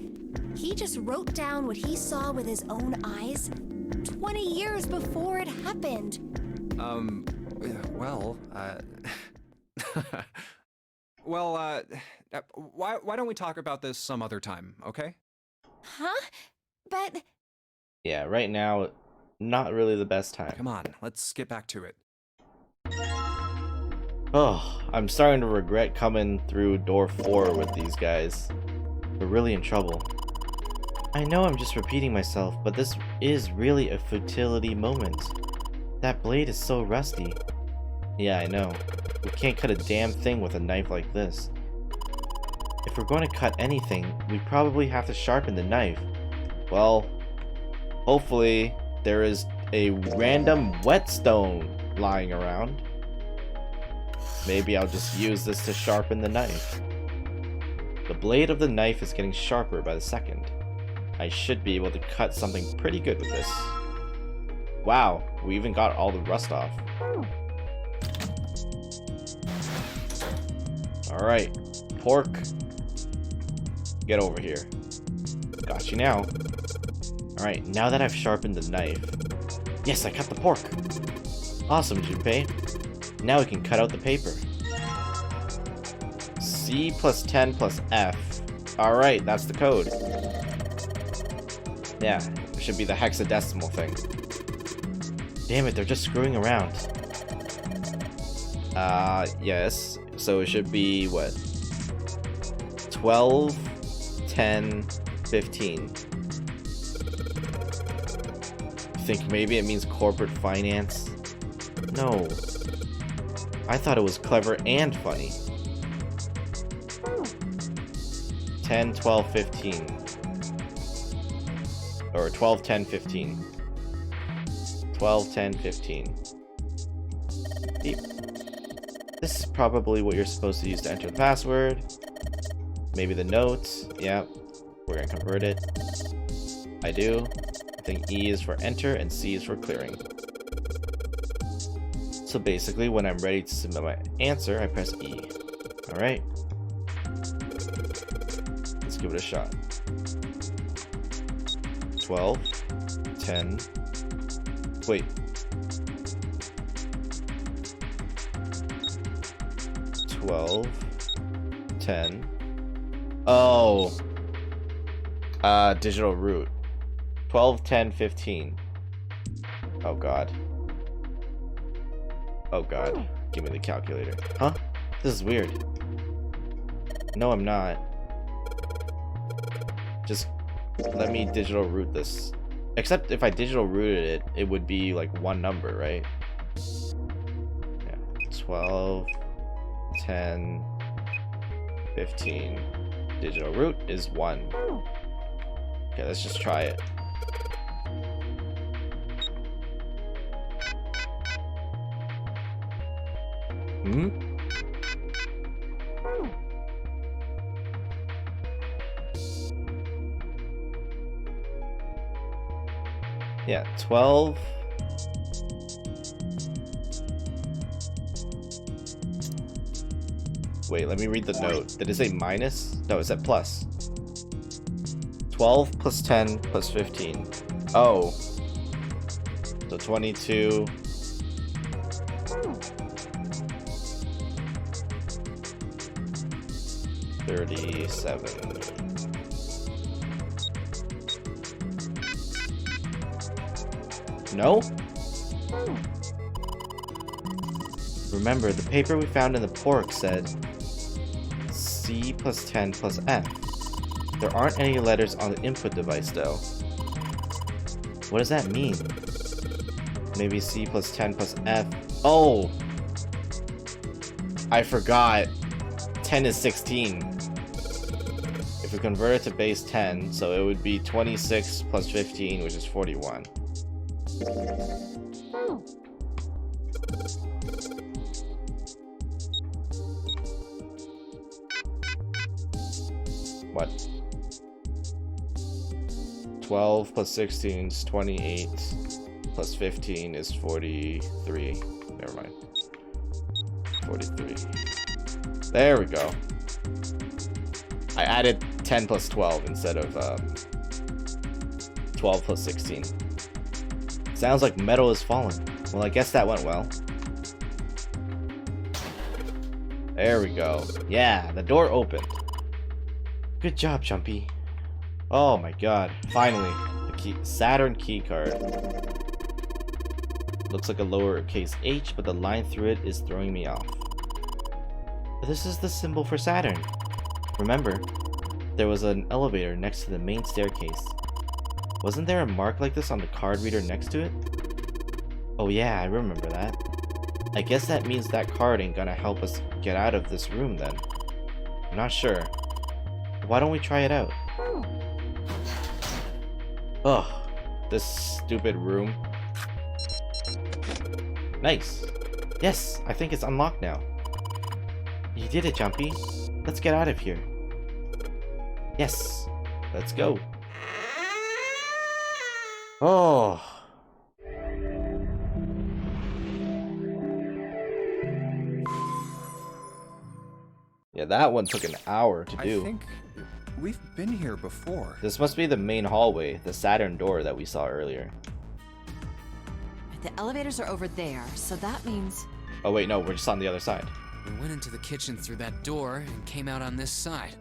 He just wrote down what he saw with his own eyes 20 years before it happened. Why don't we talk about this some other time, okay? Huh? But... Yeah, right now, not really the best time. Come on, let's get back to it. Oh, I'm starting to regret coming through door 4 with these guys. We're really in trouble. I know I'm just repeating myself, but this is really a futility moment. That blade is so rusty. Yeah, I know. We can't cut a damn thing with a knife like this. If we're going to cut anything, we probably have to sharpen the knife. Well, hopefully there is a random whetstone lying around. Maybe I'll just use this to sharpen the knife. The blade of the knife is getting sharper by the second. I should be able to cut something pretty good with this. Wow, we even got all the rust off. Alright, pork. Get over here. Got you now. Alright, now that I've sharpened the knife. Yes, I cut the pork. Awesome, Junpei. Now we can cut out the paper. C plus 10 plus F. Alright, that's the code. Yeah, it should be the hexadecimal thing. Damn it, they're just screwing around. Yes. So it should be, what? 12, 10, 15. Think maybe it means corporate finance? No. I thought it was clever and funny. 10, 12, 15. Or 12, 10, 15. 12, 10, 15. Beep. This is probably what you're supposed to use to enter the password. Maybe the notes. Yeah, we're gonna convert it. I do. I think E is for enter and C is for clearing. So basically, when I'm ready to submit my answer, I press E. Alright. Let's give it a shot. 12, 10. Wait. 12, 10. Oh. Digital root. 12, 10, 15. Oh god. Oh god. Give me the calculator. Huh? This is weird. No, I'm not. Just let me digital root this. Except if I digital rooted it, it would be like one number, right? Yeah. 12, 10, 15. Digital root is 1. Okay, let's just try it. Hmm? Yeah, 12. Wait, let me read the note. Did it say minus? No, it said plus. 12 plus 10 plus 15. Oh. So 22. $37. No? Remember, the paper we found in the pork said C plus 10 plus F. There aren't any letters on the input device, though. What does that mean? Maybe C plus 10 plus F. Oh! I forgot. 10 is 16. If we convert it to base 10, so it would be 26 plus 15, which is 41. What? 12 plus 16 is 28, plus 15 is 43. Never mind. 43. There we go. I added 10 plus 12 instead of 12 plus 16. Sounds like metal is falling. Well, I guess that went well. There we go. Yeah, the door opened. Good job, Chumpy. Oh my god. Finally. The key, Saturn key card. Looks like a lowercase h, but the line through it is throwing me off. This is the symbol for Saturn. Remember, there was an elevator next to the main staircase. Wasn't there a mark like this on the card reader next to it? Oh yeah, I remember that. I guess that means that card ain't gonna help us get out of this room then. I'm not sure. Why don't we try it out? Ugh, this stupid room. Nice. Yes, I think it's unlocked now. You did it, Jumpy. Let's get out of here. Yes, let's go. Oh. Yeah, that one took an hour to do. I think we've been here before. This must be the main hallway, the Saturn door that we saw earlier. The elevators are over there, so that means... Oh wait, no, we're just on the other side. We went into the kitchen through that door and came out on this side.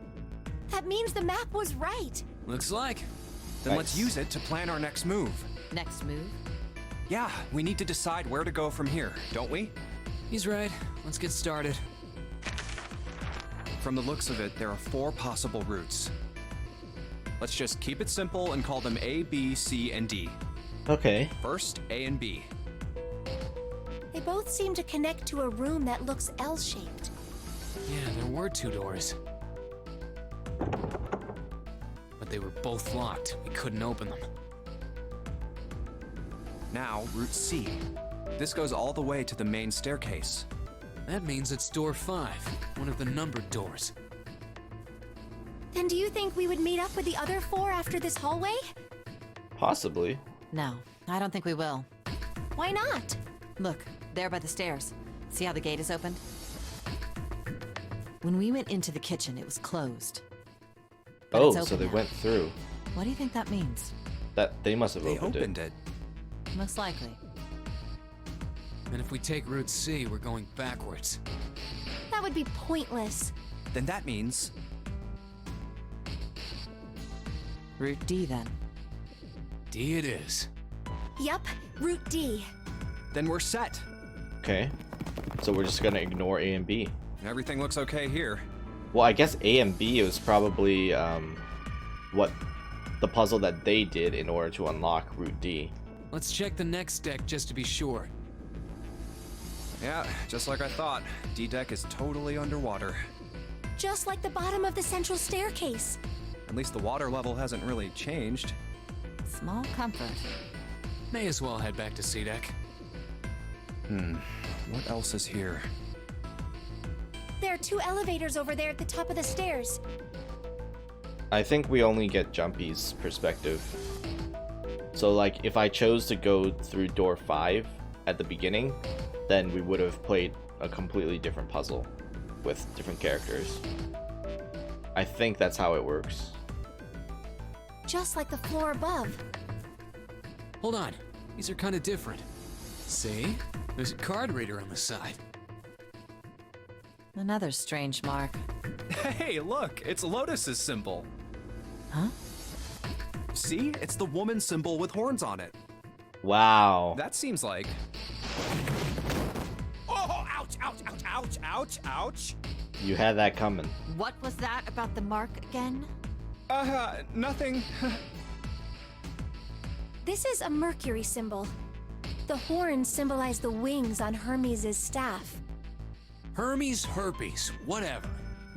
That means the map was right. Looks like. Then Nice. let's use it to plan our next move. Next move? Yeah, we need to decide where to go from here, don't we? He's right. Let's get started. From the looks of it, there are 4 possible routes. Let's just keep it simple and call them A, B, C, and D. Okay. First, A and B. They both seem to connect to a room that looks L-shaped. Yeah, there were 2 doors. But they were both locked. We couldn't open them. Now, Route C. This goes all the way to the main staircase. That means it's door 5, one of the numbered doors. Then do you think we would meet up with the other 4 after this hallway? Possibly. No, I don't think we will. Why not? Look, there by the stairs. See how the gate is opened? When we went into the kitchen, it was closed. But Oh, it's so open they now. went through. What do you think that means? That they must have They opened, opened it. Most likely. And if we take Route C, we're going backwards. That would be pointless. Then that means Route D, then. D it is. Yup, Route D. then we're set. Okay. So we're just gonna ignore A and B. Everything looks okay here. Well, I guess A and B was probably what the puzzle that they did in order to unlock Route D. Let's check the next deck just to be sure. Yeah, just like I thought. D-Deck is totally underwater. Just like the bottom of the central staircase. At least the water level hasn't really changed. Small comfort. May as well head back to C deck. What else is here? There are 2 elevators over there at the top of the stairs. I think we only get Jumpy's perspective. So like if I chose to go through door 5 at the beginning, then we would have played a completely different puzzle with different characters. I think that's how it works. Just like the floor above. Hold on. These are kind of different. See? There's a card reader on the side. Another strange mark. Hey, look! It's Lotus's symbol. Huh? See? It's the woman symbol with horns on it. Wow. That seems like... Oh, ouch, ouch, ouch, ouch, ouch, ouch! You had that coming. What was that about the mark again? Nothing. This is a Mercury symbol. The horns symbolize the wings on Hermes' staff. Hermes, herpes, whatever.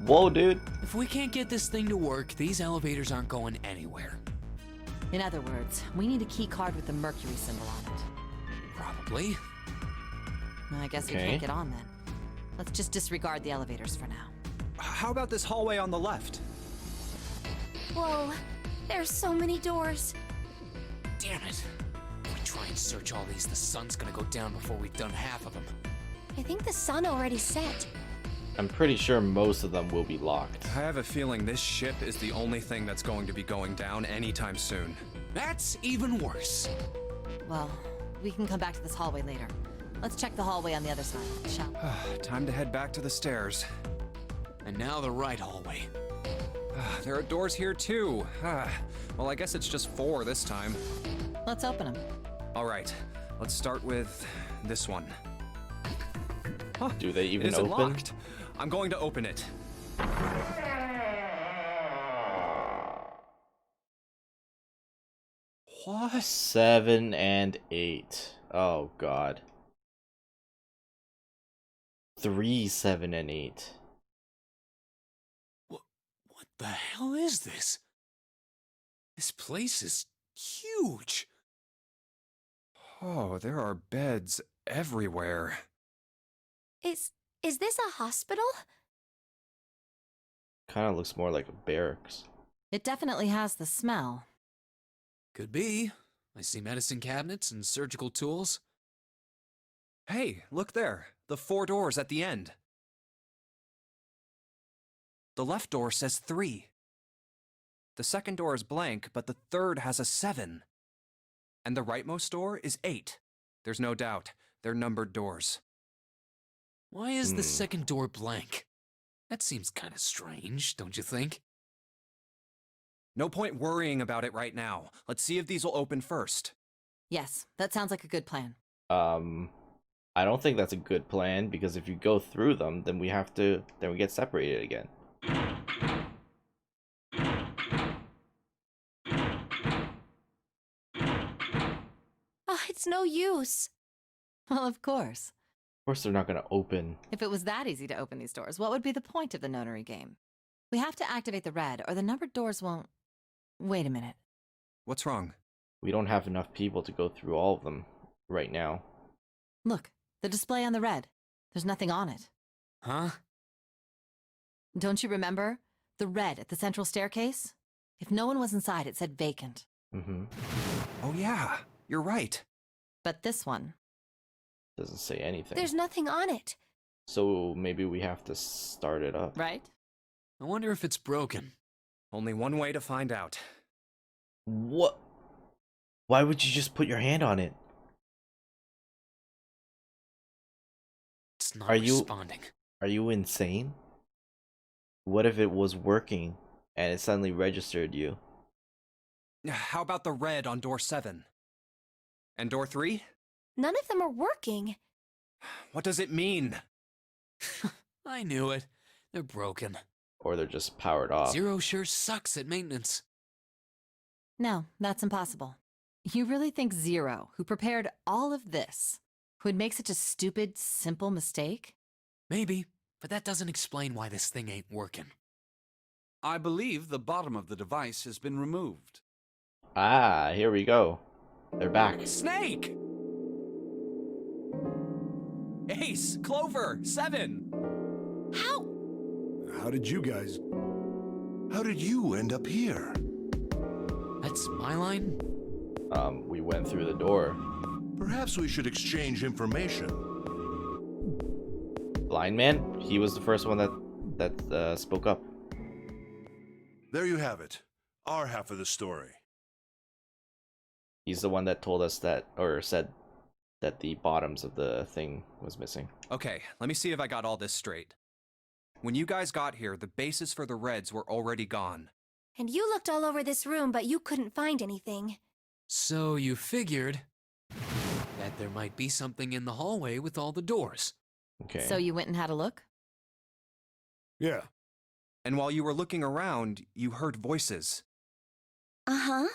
Whoa, dude. If we can't get this thing to work, these elevators aren't going anywhere. In other words, we need a key card with the Mercury symbol on it. Probably. I guess we Okay. can't get on then. Let's just disregard the elevators for now. How about this hallway on the left? Whoa, there's so many doors. Damn it. If we try and search all these, the sun's gonna go down before we've done half of them. I think the sun already set. I'm pretty sure most of them will be locked. I have a feeling this ship is the only thing that's going to be going down anytime soon. That's even worse. Well, we can come back to this hallway later. Let's check the hallway on the other side, shall we? Time to head back to the stairs. And now the right hallway. There are doors here too. Well, I guess it's just 4 this time. Let's open them. All right, let's start with this one. Huh, Do they it even isn't open? locked. I'm going to open it. What? 7 and 8. Oh god. 3, 7, and 8. What the hell is this? This place is huge. Oh, there are beds everywhere. Is this a hospital? Kind of looks more like a barracks. It definitely has the smell. Could be. I see medicine cabinets and surgical tools. Hey, look there. The 4 doors at the end. The left door says 3. The second door is blank, but the third has a 7. And the rightmost door is 8. There's no doubt. They're numbered doors. Why is the second door blank? That seems kind of strange, don't you think? No point worrying about it right now. Let's see if these will open first. Yes, that sounds like a good plan. I don't think that's a good plan, because if you go through them, then we get separated again. Oh, it's no use. Well, of course. Of course they're not gonna open. If it was that easy to open these doors, what would be the point of the Nonary game? We have to activate the red, or the numbered doors won't... Wait a minute. What's wrong? We don't have enough people to go through all of them right now. Look, the display on the red. There's nothing on it. Huh? Don't you remember? The red at the central staircase? If no one was inside, it said vacant. Oh yeah, you're right. But this one... Doesn't say anything. There's nothing on it. So maybe we have to start it up. Right? I wonder if it's broken. Only one way to find out. What? Why would you just put your hand on it? It's not Are you- responding. Are you insane? What if it was working and it suddenly registered you? How about the red on door 7? And door 3? None of them are working. What does it mean? I knew it. They're broken. Or they're just powered off? Zero sure sucks at maintenance. No, that's impossible. You really think Zero, who prepared all of this, would make such a stupid, simple mistake? Maybe, but that doesn't explain why this thing ain't working. I believe the bottom of the device has been removed. Ah, here we go. They're back. Snake! Ace! Clover! 7! How? How did you end up here? That's my line? We went through the door. Perhaps we should exchange information. Blind man? He was the first one that spoke up. There you have it. Our half of the story. He's the one that told us that, or said that the bottoms of the thing was missing. Okay, let me see if I got all this straight. When you guys got here, the bases for the reds were already gone. And you looked all over this room, but you couldn't find anything. So you figured that there might be something in the hallway with all the doors. Okay. So you went and had a look? Yeah. And while you were looking around, you heard voices. Uh-huh.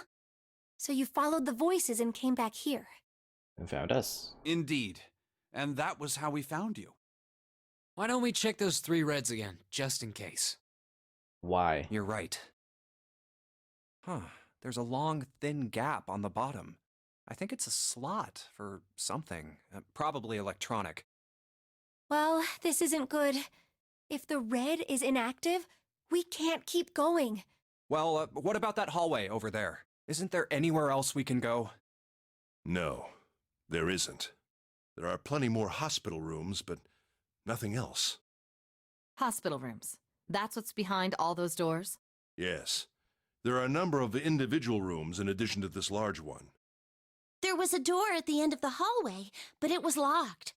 So you followed the voices and came back here. And found us. Indeed. And that was how we found you. Why don't we check those 3 reds again, just in case? Why? You're right. Huh. There's a long, thin gap on the bottom. I think it's a slot for something. Probably electronic. Well, this isn't good. If the red is inactive, we can't keep going. Well, what about that hallway over there? Isn't there anywhere else we can go? No, there isn't. There are plenty more hospital rooms, but nothing else. Hospital rooms. That's what's behind all those doors? Yes. There are a number of individual rooms in addition to this large one. There was a door at the end of the hallway, but it was locked.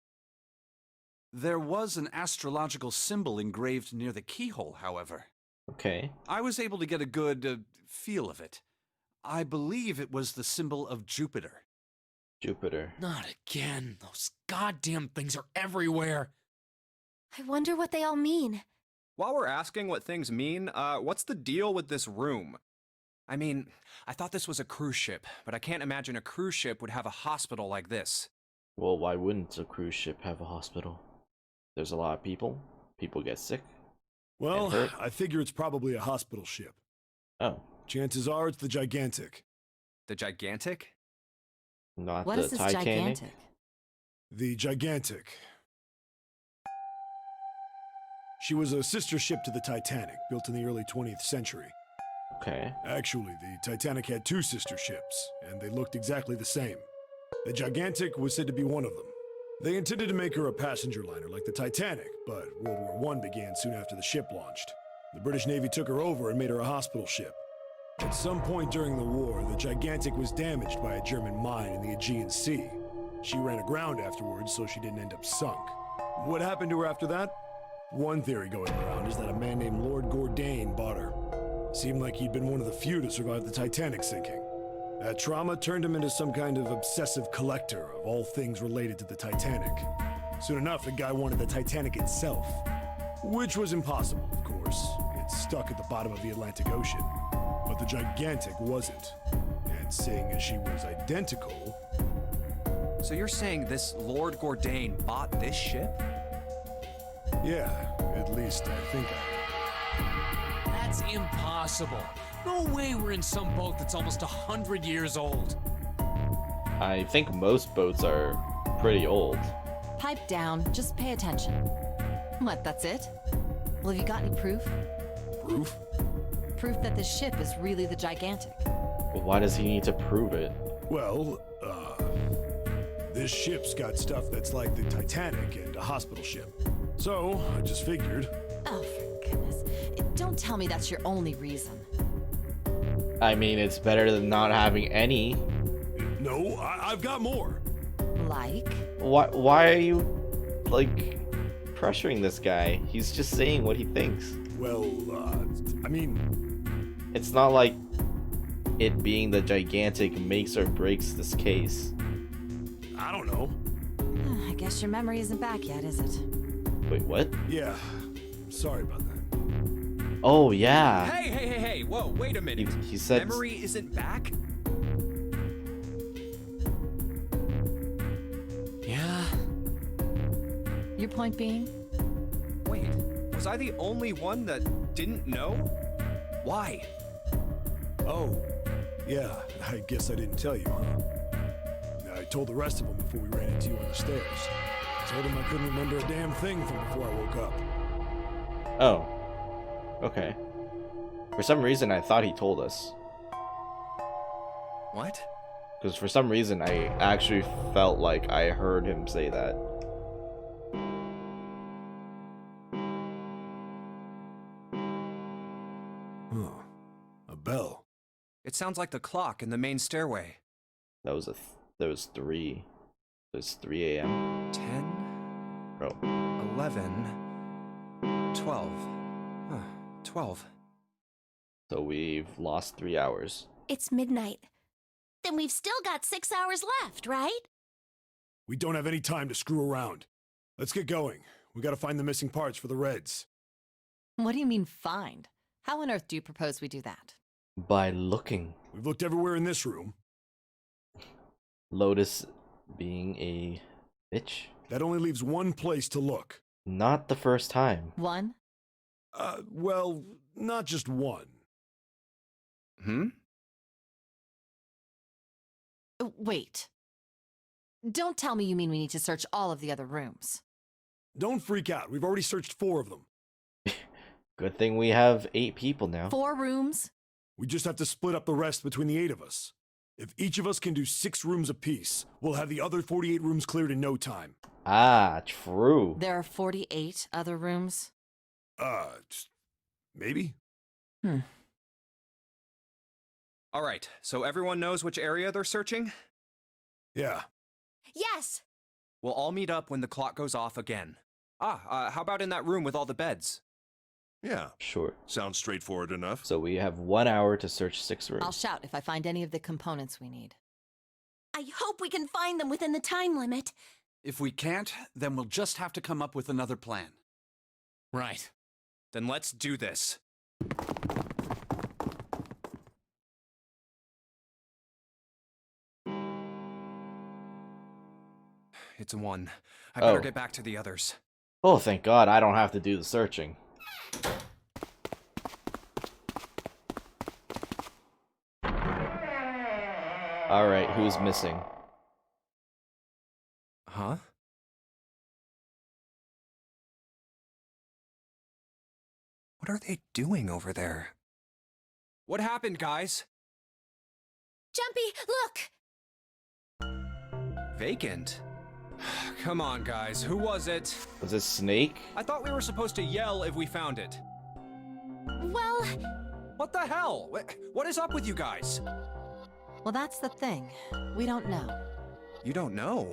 There was an astrological symbol engraved near the keyhole, however. Okay. I was able to get a good feel of it. I believe it was the symbol of Jupiter. Jupiter. Not again. Those goddamn things are everywhere. I wonder what they all mean. While we're asking what things mean, what's the deal with this room? I mean, I thought this was a cruise ship, but I can't imagine a cruise ship would have a hospital like this. Well, why wouldn't a cruise ship have a hospital? There's a lot of people. People get sick. Well, And hurt. I figure it's probably a hospital ship. Oh, Chances are it's the Gigantic. The Gigantic? not What the is this Titanic. gigantic? The Gigantic. She was a sister ship to the Titanic, built in the early 20th century. Okay. Actually, the Titanic had two sister ships, and they looked exactly the same. The Gigantic was said to be one of them. They intended to make her a passenger liner like the Titanic, but World War I began soon after the ship launched. The British Navy took her over and made her a hospital ship. At some point during the war, the Gigantic was damaged by a German mine in the Aegean Sea. She ran aground afterwards, so she didn't end up sunk. What happened to her after that? One theory going around is that a man named Lord Gourdane bought her. Seemed like he'd been one of the few to survive the Titanic sinking. That trauma turned him into some kind of obsessive collector of all things related to the Titanic. Soon enough, the guy wanted the Titanic itself. Which was impossible, of course. It's stuck at the bottom of the Atlantic Ocean. But the Gigantic wasn't. And seeing as she was identical... So you're saying this Lord Gourdane bought this ship? Yeah, at least I think I... That's impossible. No way we're in some boat that's almost 100 years old. I think most boats are pretty old. Pipe down, just pay attention. What, that's it? Well, have you got any proof? Proof? Proof that this ship is really the Gigantic. Well, why does he need to prove it? Well, this ship's got stuff that's like the Titanic and a hospital ship. So, I just figured... Oh, for goodness. Don't tell me that's your only reason. I mean, it's better than not having any. No, I've got more. Like? Why are you, like, pressuring this guy? He's just saying what he thinks. Well, I mean... It's not like it being the Gigantic makes or breaks this case. I don't know. I guess your memory isn't back yet, is it? Wait, what? Yeah, sorry about that. Oh, yeah. Hey, whoa, wait a minute. He said... Memory isn't back? Yeah. Your point being? Wait, was I the only one that didn't know? Why? Oh, yeah, I guess I didn't tell you, huh? I told the rest of them before we ran into you on the stairs. Told them I couldn't remember a damn thing from before I woke up. Oh. Okay. For some reason, I thought he told us. What? Because for some reason, I actually felt like I heard him say that. Huh. A bell. It sounds like the clock in the main stairway. That was that was 3. It was 3 a.m. 10, Bro. 11, 12. Huh, 12. So we've lost 3 hours. It's midnight. Then we've still got 6 hours left, right? We don't have any time to screw around. Let's get going. We gotta find the missing parts for the Reds. What do you mean, find? How on earth do you propose we do that? By looking. We've looked everywhere in this room. Lotus being a bitch? That only leaves one place to look. Not the first time. One? Well, not just one. Wait. Don't tell me you mean we need to search all of the other rooms. Don't freak out. We've already searched 4 of them. Good thing we have 8 people now. 4 rooms? We just have to split up the rest between the 8 of us. If each of us can do 6 rooms apiece, we'll have the other 48 rooms cleared in no time. Ah, true. There are 48 other rooms? Maybe? All right, so everyone knows which area they're searching? Yeah. Yes! We'll all meet up when the clock goes off again. How about in that room with all the beds? Yeah, Sure. sounds straightforward enough. So we have 1 hour to search 6 rooms. I'll shout if I find any of the components we need. I hope we can find them within the time limit. If we can't, then we'll just have to come up with another plan. Right. Then let's do this. It's a 1. I better Oh. get back to the others. Oh, thank God, I don't have to do the searching. Alright, who's missing? Huh? What are they doing over there? What happened, guys? Jumpy, look! Vacant? Come on, guys. Who was it? Was it Snake? I thought we were supposed to yell if we found it. Well, What the hell? What is up with you guys? Well, that's the thing. We don't know. You don't know?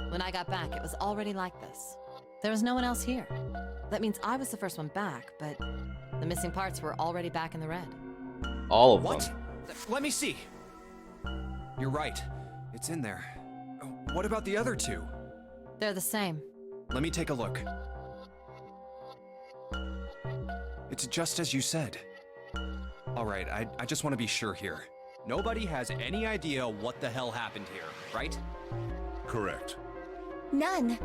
When I got back, it was already like this. There was no one else here. That means I was the first one back, but the missing parts were already back in the red. All of What? them. Let me see. You're right. It's in there. What about the other two? They're the same. Let me take a look. It's just as you said. All right, I just want to be sure here. Nobody has any idea what the hell happened here, right? Correct. none.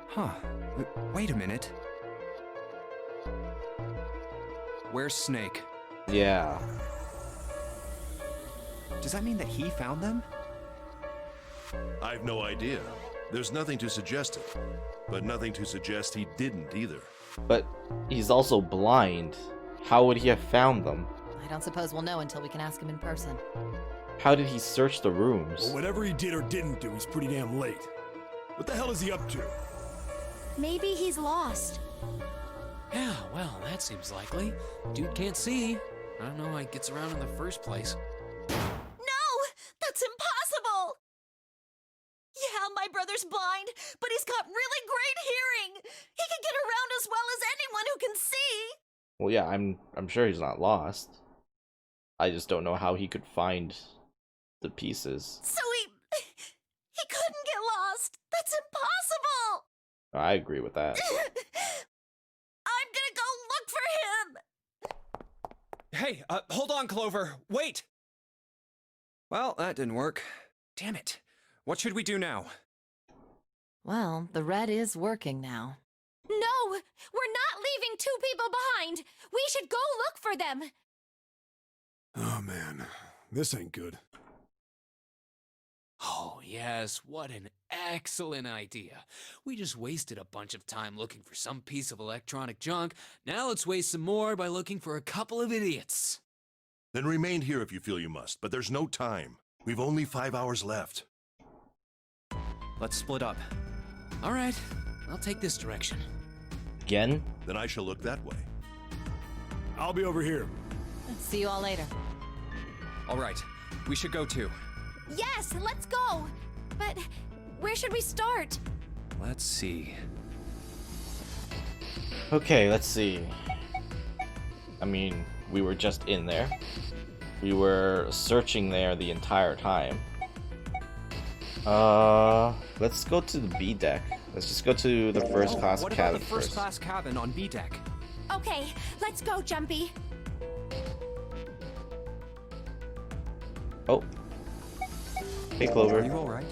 Huh. Wait a minute. Where's Snake? Yeah. Does that mean that he found them? I've no idea. There's nothing to suggest it, but nothing to suggest he didn't either. But he's also blind. How would he have found them? I don't suppose we'll know until we can ask him in person. How did he search the rooms? Well, whatever he did or didn't do, he's pretty damn late. What the hell is he up to? Maybe he's lost. Yeah, well, that seems likely. Dude can't see. I don't know how he gets around in the first place. No! That's impossible! Yeah, my brother's blind, but he's got really great hearing. He can get around as well as anyone who can see. Well, yeah, I'm sure he's not lost. I just don't know how he could find the pieces. So he couldn't get lost. That's impossible. I agree with that. I'm gonna go look for him. Hey, hold on, Clover. Wait! Well, that didn't work. Damn it. What should we do now? Well, the red is working now. No! We're not leaving two people behind! We should go look for them! Oh man, this ain't good. Oh, yes, what an excellent idea. We just wasted a bunch of time looking for some piece of electronic junk. Now let's waste some more by looking for a couple of idiots. Then remain here if you feel you must, but there's no time. We've only 5 hours left. Let's split up. All right, I'll take this direction. Again? Then I shall look that way. I'll be over here. See you all later. All right, we should go too. Yes, let's go! But where should we start? Let's see. Okay, let's see. I mean, we were just in there. We were searching there the entire time. Let's go to the B deck. Let's just go to the first class What about cabin the first class cabin on B deck? Okay, let's go, Jumpy. Oh. Hey, Are Clover. you all right?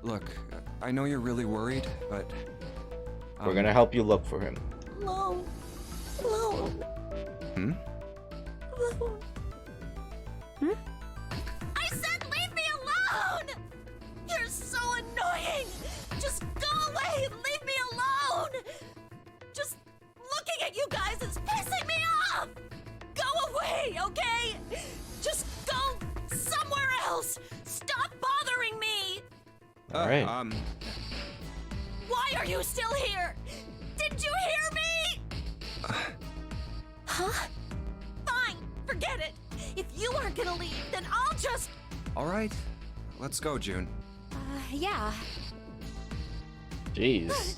Look, I know you're really worried, but We're gonna help you look for him. Alone. Alone. Hmm? Alone. I said leave me alone! You're so annoying! Just go away and leave me alone! Just looking at you guys is pissing me off! Go away, okay? Just go somewhere else! Stop bothering me! All right. Why are you still here? Did you hear me? Huh? Fine, forget it. If you aren't gonna leave, then I'll just... all right. Let's go, June. Yeah. Jeez.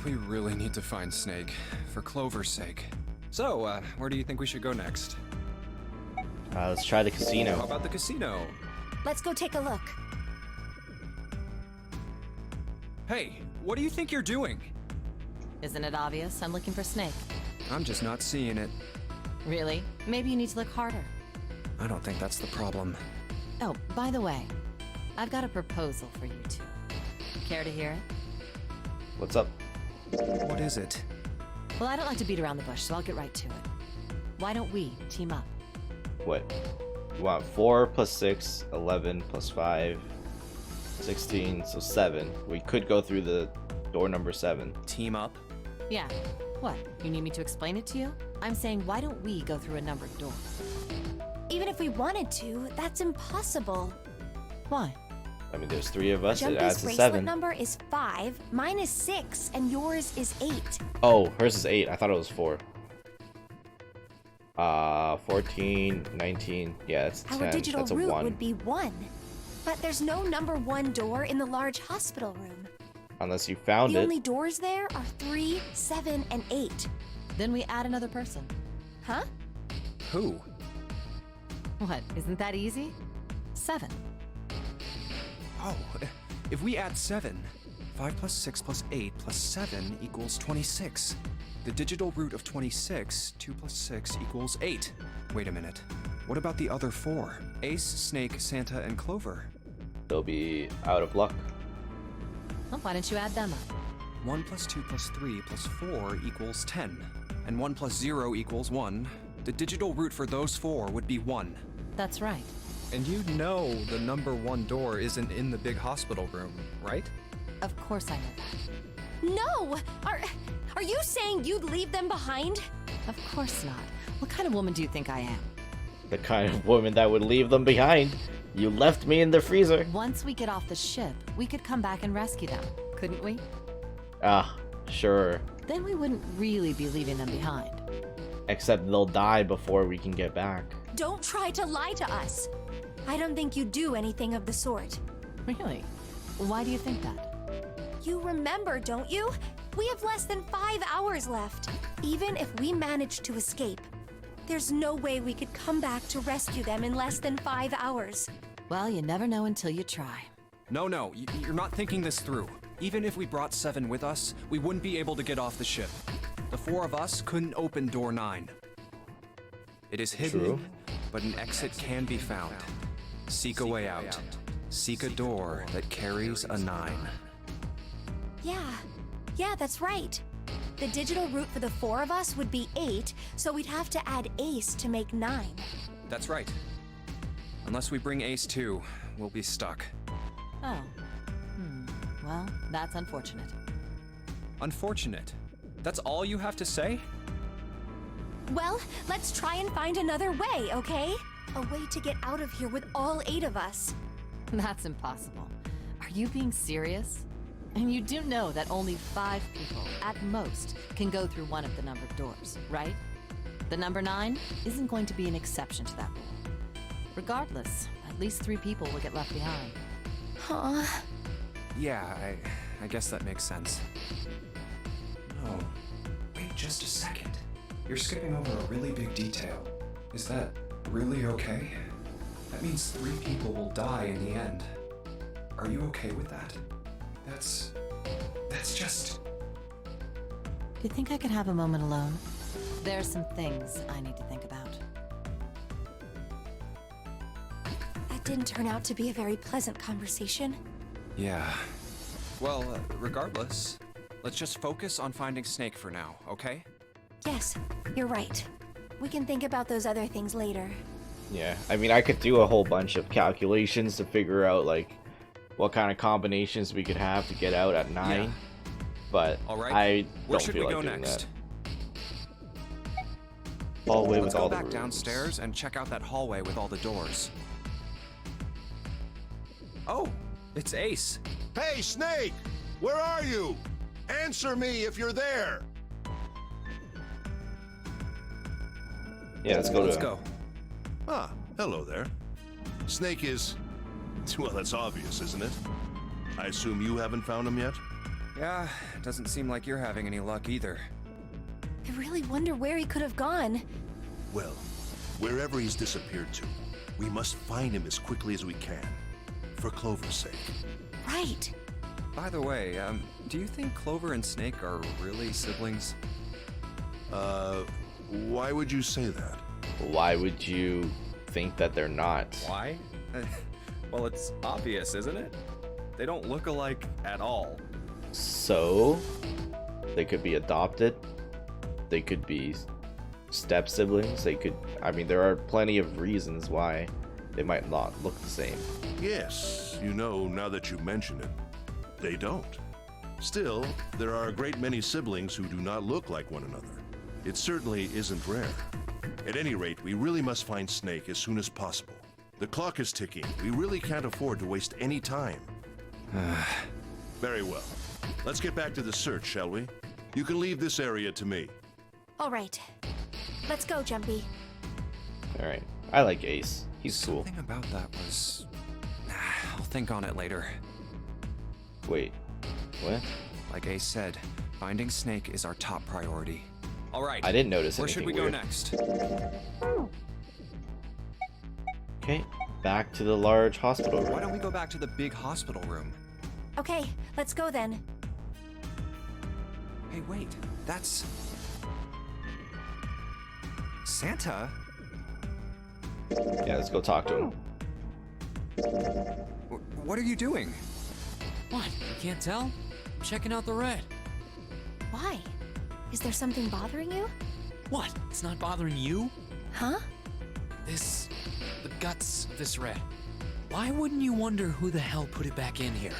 We really need to find Snake, for Clover's sake. So, where do you think we should go next? Let's try the How casino. about the casino? Let's go take a look. Hey, what do you think you're doing? Isn't it obvious? I'm looking for Snake. I'm just not seeing it. Really? Maybe you need to look harder. I don't think that's the problem. Oh, by the way, I've got a proposal for you two. Care to hear it? What's up? What is it? Well, I don't like to beat around the bush, so I'll get right to it. Why don't we team up? What? You want 4 plus 6, 11 plus 5, 16, so 7. We could go through the door number 7. Team up? Yeah. What? You need me to explain it to you? I'm saying, why don't we go through a numbered door? Even if we wanted to, that's impossible. Why? I mean, there's 3 of us. It Jumpy's adds to bracelet 7. number is 5, mine is 6, and yours is 8. Oh, hers is 8. I thought it was 4. 14, 19. Yeah, that's 10. Our digital That's a route 1. would be 1. But there's no number 1 door in the large hospital room. Unless you found The it. only doors there are 3, 7, and 8. Then we add another person. Huh? Who? What? Isn't that easy? 7. Oh, if we add 7, 5 plus 6 plus 8 plus 7 equals 26. The digital root of 26, 2 plus 6 equals 8. Wait a minute. What about the other 4? Ace, Snake, Santa, and Clover. They'll be out of luck. Well, why don't you add them up? 1 plus 2 plus 3 plus 4 equals 10. And 1 plus 0 equals 1. The digital root for those 4 would be 1. That's right. And you know the number 1 door isn't in the big hospital room, right? Of course I know that. No! Are you saying you'd leave them behind? Of course not. What kind of woman do you think I am? The kind of woman that would leave them behind. You left me in the freezer. Once we get off the ship, we could come back and rescue them, couldn't we? Ah, sure. Then we wouldn't really be leaving them behind. Except they'll die before we can get back. Don't try to lie to us. I don't think you do anything of the sort. Really? Why do you think that? You remember, don't you? We have less than 5 hours left. Even if we manage to escape, there's no way we could come back to rescue them in less than 5 hours. Well, you never know until you try. No, you're not thinking this through. Even if we brought 7 with us, we wouldn't be able to get off the ship. The 4 of us couldn't open door 9. It is hidden, True. but an exit can be found. Seek a way out. Seek a door that carries a 9. Yeah, that's right. The digital root for the 4 of us would be 8, so we'd have to add Ace to make 9. That's right. Unless we bring Ace too, we'll be stuck. Oh. Well, that's unfortunate. Unfortunate. That's all you have to say? Well, let's try and find another way, okay? A way to get out of here with all 8 of us. That's impossible. Are you being serious? And you do know that only 5 people, at most, can go through one of the numbered doors, right? The number 9 isn't going to be an exception to that rule. Regardless, at least 3 people will get left behind. Huh. Yeah, I guess that makes sense. Oh, wait just a second. You're skipping over a really big detail. Is that really okay? That means 3 people will die in the end. Are you okay with that? That's just... Do you think I could have a moment alone? There are some things I need to think about. That didn't turn out to be a very pleasant conversation. Yeah. Well, regardless, let's just focus on finding Snake for now, okay? Yes, you're right. We can think about those other things later. Yeah, I mean, I could do a whole bunch of calculations to figure out, like, what kind of combinations we could have to get out at 9. Yeah. But All right. I Where don't should feel we like go doing next? that. Hallway Let's with all go the back rooms. downstairs and check out that hallway with all the doors. Oh, it's Ace. Hey, Snake! Where are you? Answer me if you're there! Yeah, let's go. Let's go. Ah, hello there. Snake is... well, that's obvious, isn't it? I assume you haven't found him yet? Yeah, doesn't seem like you're having any luck either. I really wonder where he could have gone. Well, wherever he's disappeared to, we must find him as quickly as we can. For Clover's sake. Right. By the way, do you think Clover and Snake are really siblings? Why would you say that? Why would you think that they're not? Why? Well, it's obvious, isn't it? They don't look alike at all. So, they could be adopted. They could be step siblings. They could, I mean, there are plenty of reasons why they might not look the same. Yes, you know, now that you mention it, they don't. Still, there are a great many siblings who do not look like one another. It certainly isn't rare. At any rate, we really must find Snake as soon as possible. The clock is ticking. We really can't afford to waste any time. Very well. Let's get back to the search, shall we? You can leave this area to me. All right. Let's go, Jumpy. Alright. I like Ace. He's cool. Something about that was... I'll think on it later. Wait. What? Like Ace said, finding Snake is our top priority. All right. I didn't notice Where anything should we weird. go next? Okay. Back to the large hospital Why room. don't we go back to the big hospital room? Okay, let's go then. Hey, wait. That's... Santa? Yeah, let's go talk to him. What are you doing? What? You can't tell? I'm checking out the red. Why? Is there something bothering you? What? It's not bothering you? Huh? The guts of this red. Why wouldn't you wonder who the hell put it back in here?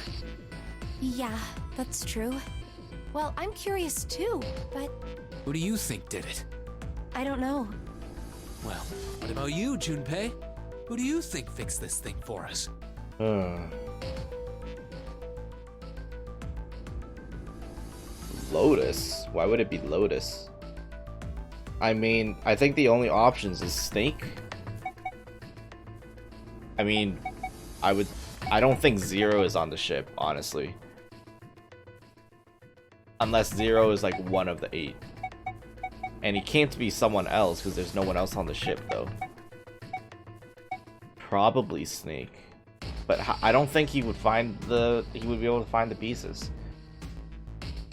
Yeah, that's true. Well, I'm curious too, but Who do you think did it? I don't know. Well, what about you, Junpei? Who do you think fixed this thing for us? Lotus? Why would it be Lotus? I mean, I think the only options is Snake. I mean, I don't think Zero is on the ship, honestly. Unless Zero is like one of the 8. And he can't be someone else because there's no one else on the ship though. Probably Snake. But I don't think he would be able to find the pieces.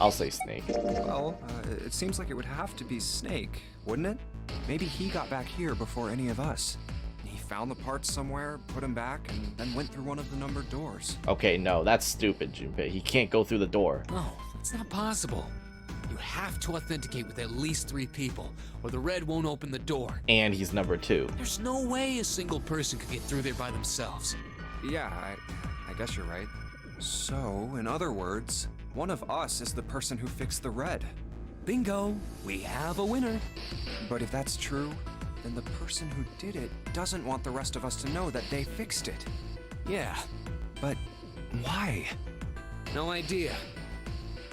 I'll say Snake. Well, it seems like it would have to be Snake, wouldn't it? Maybe he got back here before any of us. He found the parts somewhere, put them back, and then went through one of the numbered doors. Okay, no, that's stupid, Junpei. He can't go through the door. No, it's not possible. You have to authenticate with at least 3 people, or the red won't open the door. And he's number 2. There's no way a single person could get through there by themselves. Yeah, I guess you're right. So, in other words, one of us is the person who fixed the red. Bingo! We have a winner. But if that's true, then the person who did it doesn't want the rest of us to know that they fixed it. Yeah, But why? no idea.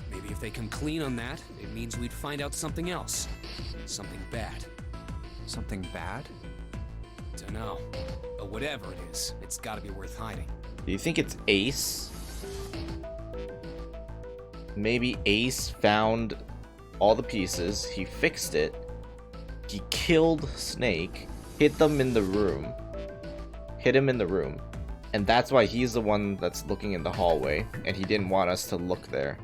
Maybe if they come clean on that, it means we'd find out something else. Something bad. Something bad? Dunno. But whatever it is, it's gotta be worth hiding. Do you think it's Ace? Maybe Ace found all the pieces, he fixed it, he killed Snake, hid him in the room, and that's why he's the one that's looking in the hallway, and he didn't want us to look there.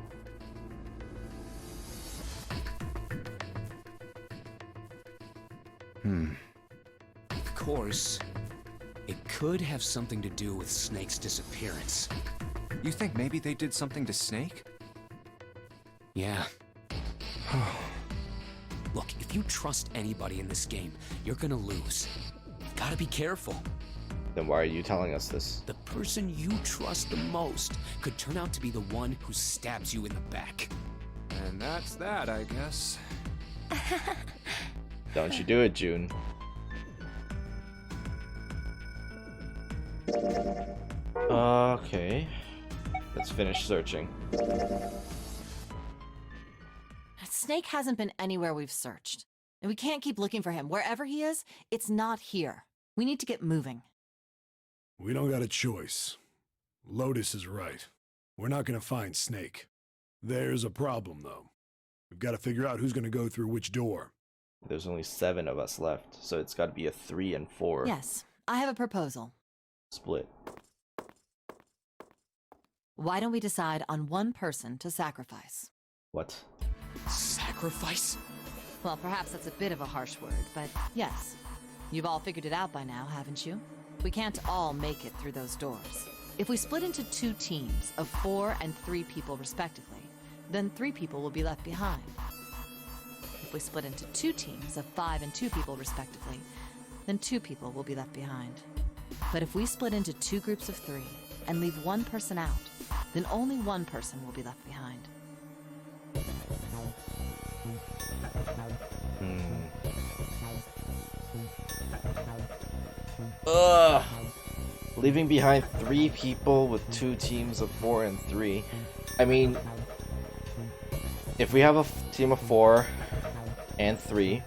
Of course, it could have something to do with Snake's disappearance. You think maybe they did something to Snake? Yeah. Look, if you trust anybody in this game, you're gonna lose. You've gotta be careful. Then why are you telling us this? The person you trust the most could turn out to be the one who stabs you in the back. And that's that, I guess. Don't you do it, June. Okay. Let's finish searching. Snake hasn't been anywhere we've searched. And we can't keep looking for him. Wherever he is, it's not here. We need to get moving. We don't got a choice. Lotus is right. We're not gonna find Snake. There's a problem, though. We've got to figure out who's gonna go through which door. There's only 7 of us left, so it's got to be a 3 and 4 Yes, I have a proposal. split. Why don't we decide on one person to sacrifice? What? Sacrifice? Well, perhaps that's a bit of a harsh word, but yes. You've all figured it out by now, haven't you? We can't all make it through those doors. If we split into 2 teams of 4 and 3 people respectively, then 3 people will be left behind. If we split into 2 teams of 5 and 2 people respectively, then 2 people will be left behind. But if we split into 2 groups of 3 and leave 1 person out, then only 1 person will be left behind. Ugh. Leaving behind 3 people with 2 teams of 4 and 3. I mean, if we have a team of 4 and 3,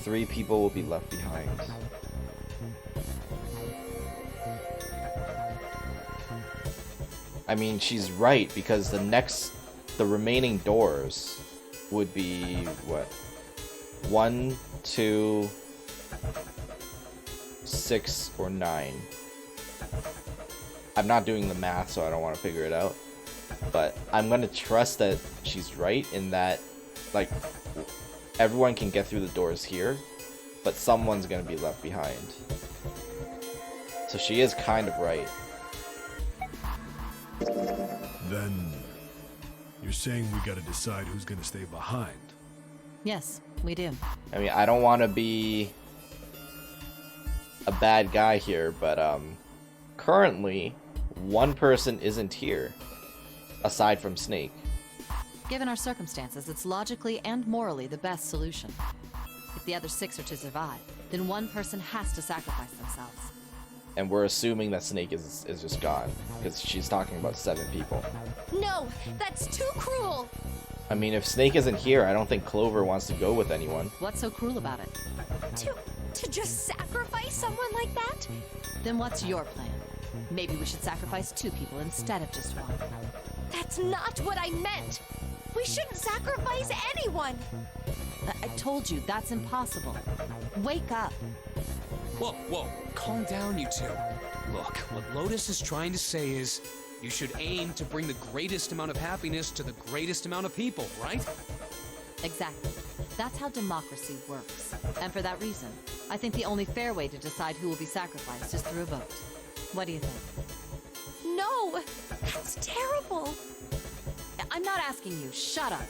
3 people will be left behind. I mean, she's right, because the remaining doors would be, what? 1, 2, 6, or 9. I'm not doing the math, so I don't want to figure it out. But I'm gonna trust that she's right in that, like, everyone can get through the doors here, but someone's gonna be left behind. So she is kind of right. Then you're saying we gotta decide who's gonna stay behind. Yes, we do. I mean, I don't want to be a bad guy here, but currently, one person isn't here, aside from Snake. Given our circumstances, it's logically and morally the best solution. If the other 6 are to survive, then one person has to sacrifice themselves. And we're assuming that Snake is just gone, because she's talking about 7 people. No, that's too cruel. I mean, if Snake isn't here, I don't think Clover wants to go with anyone. What's so cruel about it? To just sacrifice someone like that? Then what's your plan? Maybe we should sacrifice 2 people instead of just 1. That's not what I meant. We shouldn't sacrifice anyone. I told you, that's impossible. Wake up. Whoa, whoa, calm down, you two. Look, what Lotus is trying to say is, you should aim to bring the greatest amount of happiness to the greatest amount of people, right? Exactly. That's how democracy works. And for that reason, I think the only fair way to decide who will be sacrificed is through a vote. What do you think? No, that's terrible. I'm not asking you. Shut up.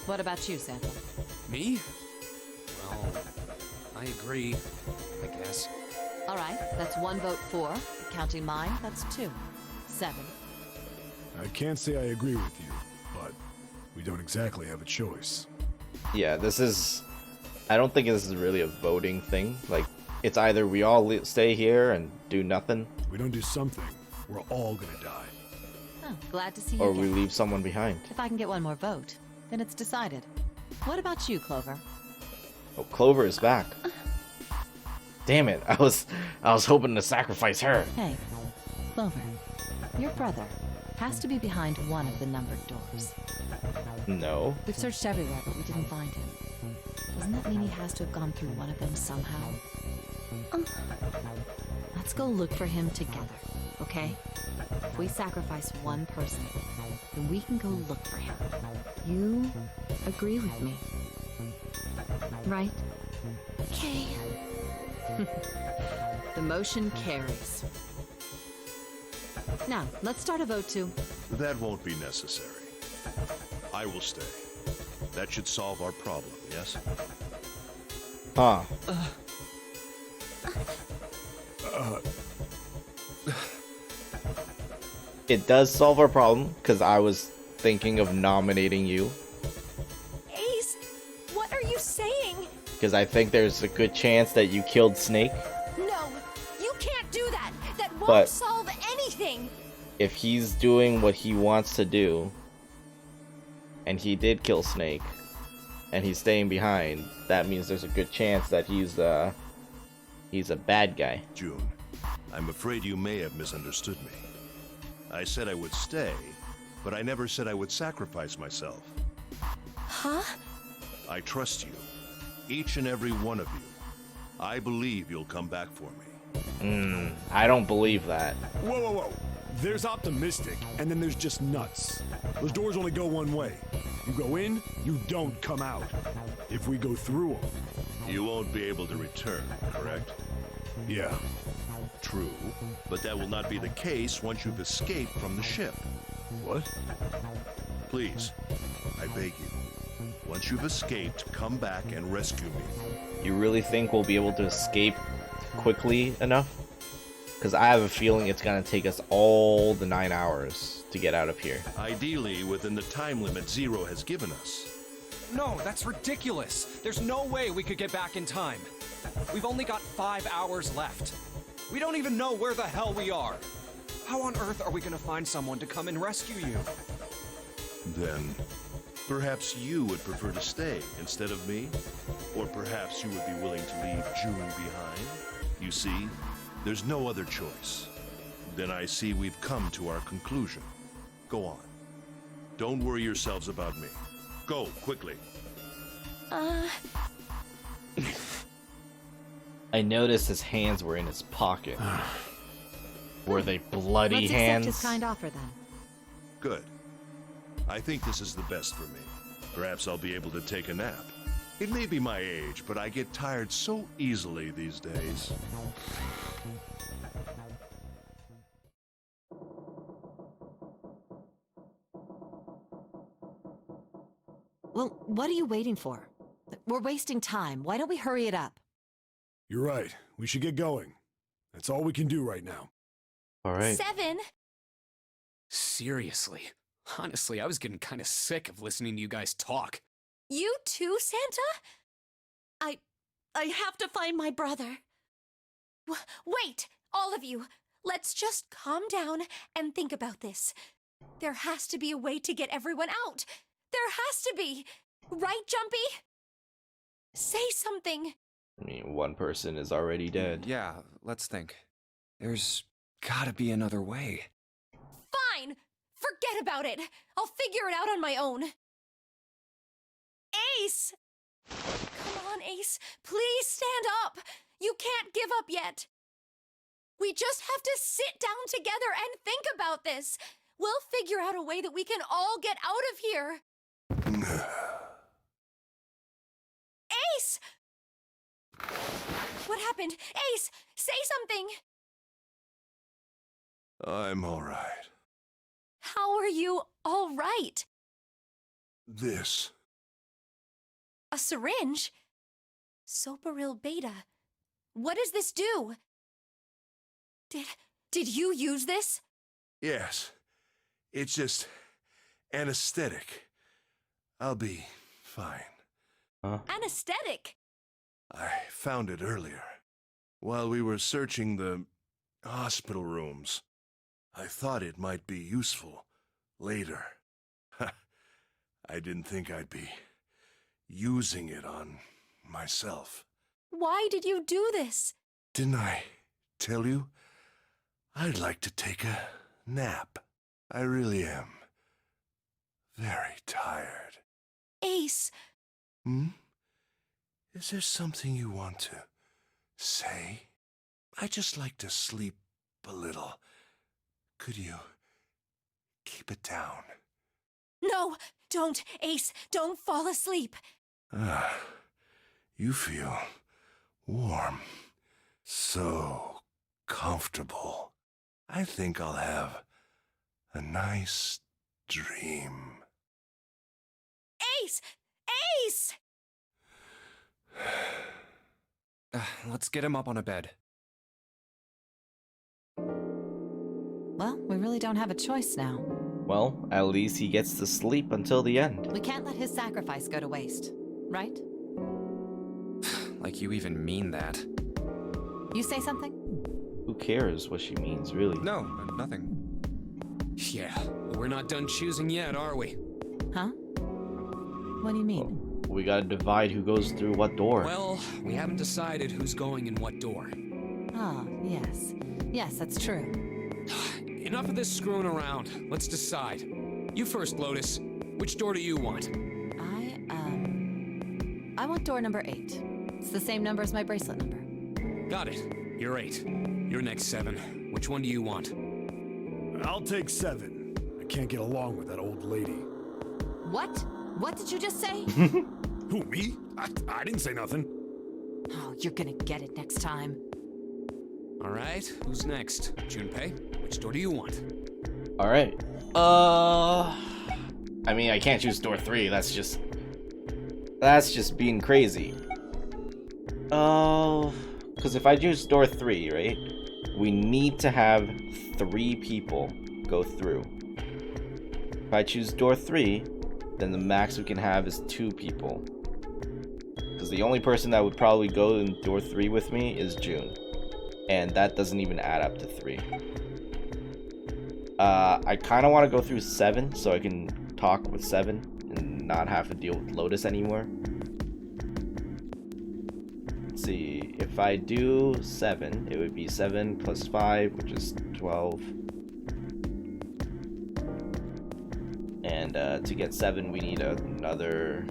What about you, Santa? Me? Well, I agree, I guess. All right, that's 1 vote for. Counting mine, that's 2. 7. I can't say I agree with you, but we don't exactly have a choice. Yeah, I don't think this is really a voting thing. Like, it's either we all stay here and do nothing, If we don't do something, we're all gonna die. Oh, glad to see you or again. we leave someone behind. If I can get 1 more vote, then it's decided. What about you, Clover? Oh, Clover is back. Damn it, I was hoping to sacrifice her. Hey, Clover, your brother has to be behind one of the numbered doors. No. We've searched everywhere, but we didn't find him. Doesn't that mean he has to have gone through one of them somehow? Let's go look for him together, okay? If we sacrifice one person, then we can go look for him. You agree with me, right? Okay. The motion carries. Now, let's start a vote to... That won't be necessary. I will stay. That should solve our problem, yes? Huh. It does solve our problem, because I was thinking of nominating you, Ace, what are you saying? because I think there's a good chance that you killed Snake. No, you can't do that. That won't But- solve anything. If he's doing what he wants to do, and he did kill Snake, and he's staying behind, that means there's a good chance that he's a bad guy. June, I'm afraid you may have misunderstood me. I said I would stay, but I never said I would sacrifice myself. Huh? I trust you, each and every one of you. I believe you'll come back for me. I don't believe that. Whoa, whoa, whoa. There's optimistic, and then there's just nuts. Those doors only go one way. You go in, you don't come out. If we go through them, You won't be able to return, correct? yeah. True, but that will not be the case once you've escaped from the ship. What? Please, I beg you. Once you've escaped, come back and rescue me. You really think we'll be able to escape quickly enough? Because I have a feeling it's going to take us all the 9 hours to get out of here. Ideally, within the time limit Zero has given us. No, that's ridiculous. There's no way we could get back in time. We've only got 5 hours left. We don't even know where the hell we are. How on earth are we gonna find someone to come and rescue you? Then, perhaps you would prefer to stay instead of me? Or perhaps you would be willing to leave June behind? You see, there's no other choice. Then I see we've come to our conclusion. Go on. Don't worry yourselves about me. Go, quickly. I noticed his hands were in his pocket. Were they bloody Let's hands? accept his kind offer then. Good. I think this is the best for me. Perhaps I'll be able to take a nap. It may be my age, but I get tired so easily these days. Well, what are you waiting for? We're wasting time. Why don't we hurry it up? You're right. We should get going. That's all we can do right now. All right. 7. Seriously. Honestly, I was getting kind of sick of listening to you guys talk. You too, Santa? I have to find my brother. Wait, all of you. Let's just calm down and think about this. There has to be a way to get everyone out. There has to be. Right, Jumpy? Say something. I mean, one person is already dead. Yeah, let's think. There's gotta be another way. Fine. Forget about it. I'll figure it out on my own. Ace! Come on, Ace. Please stand up. You can't give up yet. We just have to sit down together and think about this. We'll figure out a way that we can all get out of here. Ace! What happened? Ace, say something. I'm all right. How are you all right? This. A syringe? Soparil beta. What does this do? Did you use this? Yes. It's just anesthetic. I'll be fine. Anesthetic? I found it earlier. While we were searching the hospital rooms. I thought it might be useful later. I didn't think I'd be using it on myself. Why did you do this? Didn't I tell you? I'd like to take a nap. I really am. Very tired. Ace. Is there something you want to say? I just like to sleep a little. Could you keep it down? No, don't, Ace. Don't fall asleep. You feel warm. So comfortable. I think I'll have a nice dream. Ace! Ace! Let's get him up on a bed. Well, we really don't have a choice now. Well, at least he gets to sleep until the end. We can't let his sacrifice go to waste, right? Like you even mean that. You say something? Who cares what she means, really? No, nothing. Yeah, we're not done choosing yet, are we? Huh? What do you mean? We gotta divide who goes through what door. Well, we haven't decided who's going in what door. Ah, yes. Yes, that's true. Enough of this screwing around. Let's decide. You first, Lotus. Which door do you want? I want door number 8. It's the same number as my bracelet number. Got it. You're 8. You're next, 7. Which one do you want? I'll take 7. I can't get along with that old lady. What? What did you just say? Who, me? I didn't say nothing. Oh, you're gonna get it next time. All right, who's next? Junpei, which door do you want? All right. I mean, I can't choose door 3. That's just being crazy. Because if I choose door 3, right, we need to have 3 people go through. If I choose door 3, then the max we can have is 2 people. Because the only person that would probably go in door 3 with me is June. And that doesn't even add up to 3. I kind of want to go through 7 so I can talk with 7 and not have to deal with Lotus anymore. Let's see, if I do 7, it would be 7 plus 5, which is 12. And to get 7, we need another...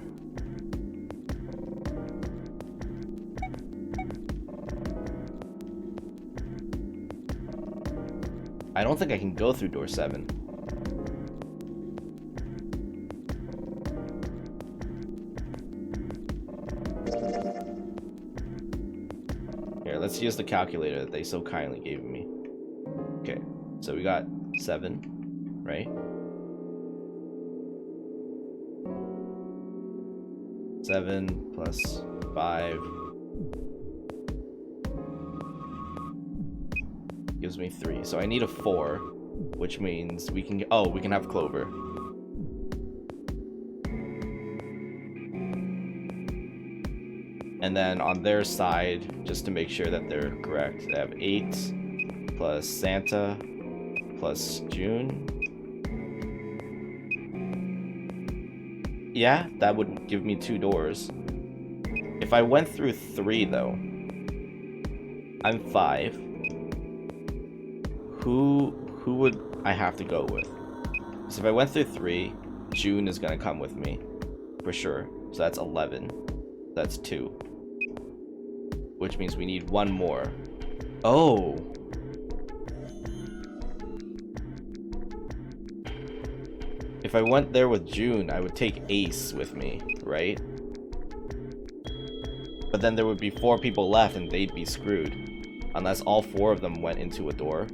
I don't think I can go through door 7. Here, let's use the calculator that they so kindly gave me. Okay, so we got 7, right? 7 plus 5 gives me 3. So I need a 4, which means we can we can have Clover. And then on their side, just to make sure that they're correct, they have 8 plus Santa plus June. Yeah, that would give me 2 doors. If I went through 3 though, I'm 5. Who would I have to go with? So if I went through 3, June is gonna come with me for sure. So that's 11. That's 2. Which means we need 1 more. Oh. If I went there with June, I would take Ace with me, right? But then there would be 4 people left and they'd be screwed. Unless all 4 of them went into a door.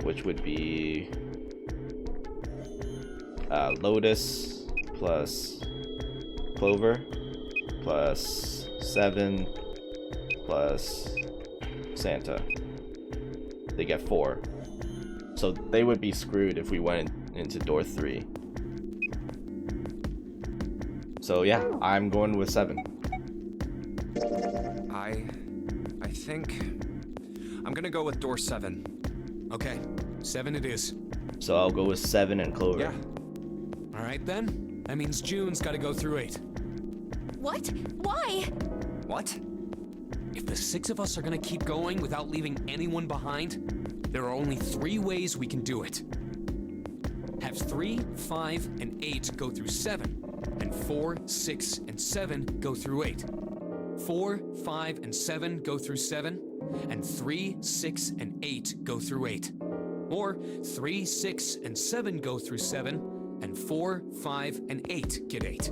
Which would be Lotus plus Clover plus 7 plus Santa. They get 4. So they would be screwed if we went into door 3. So yeah, I'm going with 7. I think I'm gonna go with door 7. Okay, 7 it is. So I'll go with 7 and Clover. Yeah. All right then. That means June's got to go through 8. What? Why? What? If the 6 of us are gonna keep going without leaving anyone behind, there are only 3 ways we can do it. Have 3, 5, and 8 go through 7, and 4, 6, and 7 go through 8. 4, 5, and 7 go through 7, and 3, 6, and 8 go through 8. Or 3, 6, and 7 go through 7, and 4, 5, and 8 get 8.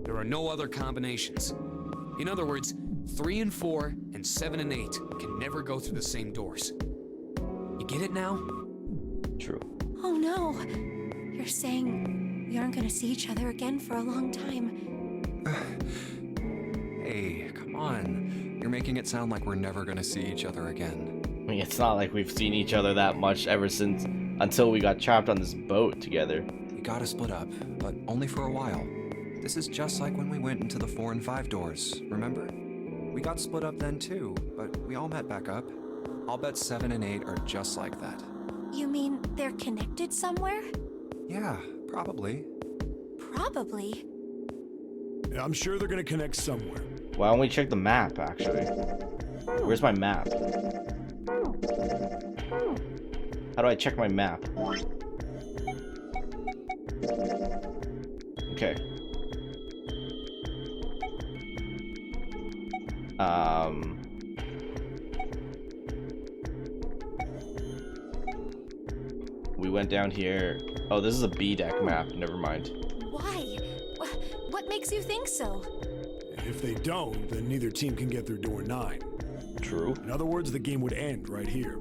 There are no other combinations. In other words, 3 and 4 and 7 and 8 can never go through the same doors. You get it now? True. Oh no. You're saying we aren't gonna see each other again for a long time. Hey, come on. You're making it sound like we're never gonna see each other again. I mean, it's not like we've seen each other that much ever since until we got trapped on this boat together. We gotta split up, but only for a while. This is just like when we went into the 4 and 5 doors, remember? We got split up then too, but we all met back up. I'll bet 7 and 8 are just like that. You mean they're connected somewhere? Yeah, probably. Probably. Yeah, I'm sure they're gonna connect somewhere. Why don't we check the map, actually? Where's my map? How do I check my map? Okay. We went down here. Oh, this is a B deck map. Never mind. Why? What makes you think so? If they don't, then neither team can get through door 9. True. In other words, the game would end right here.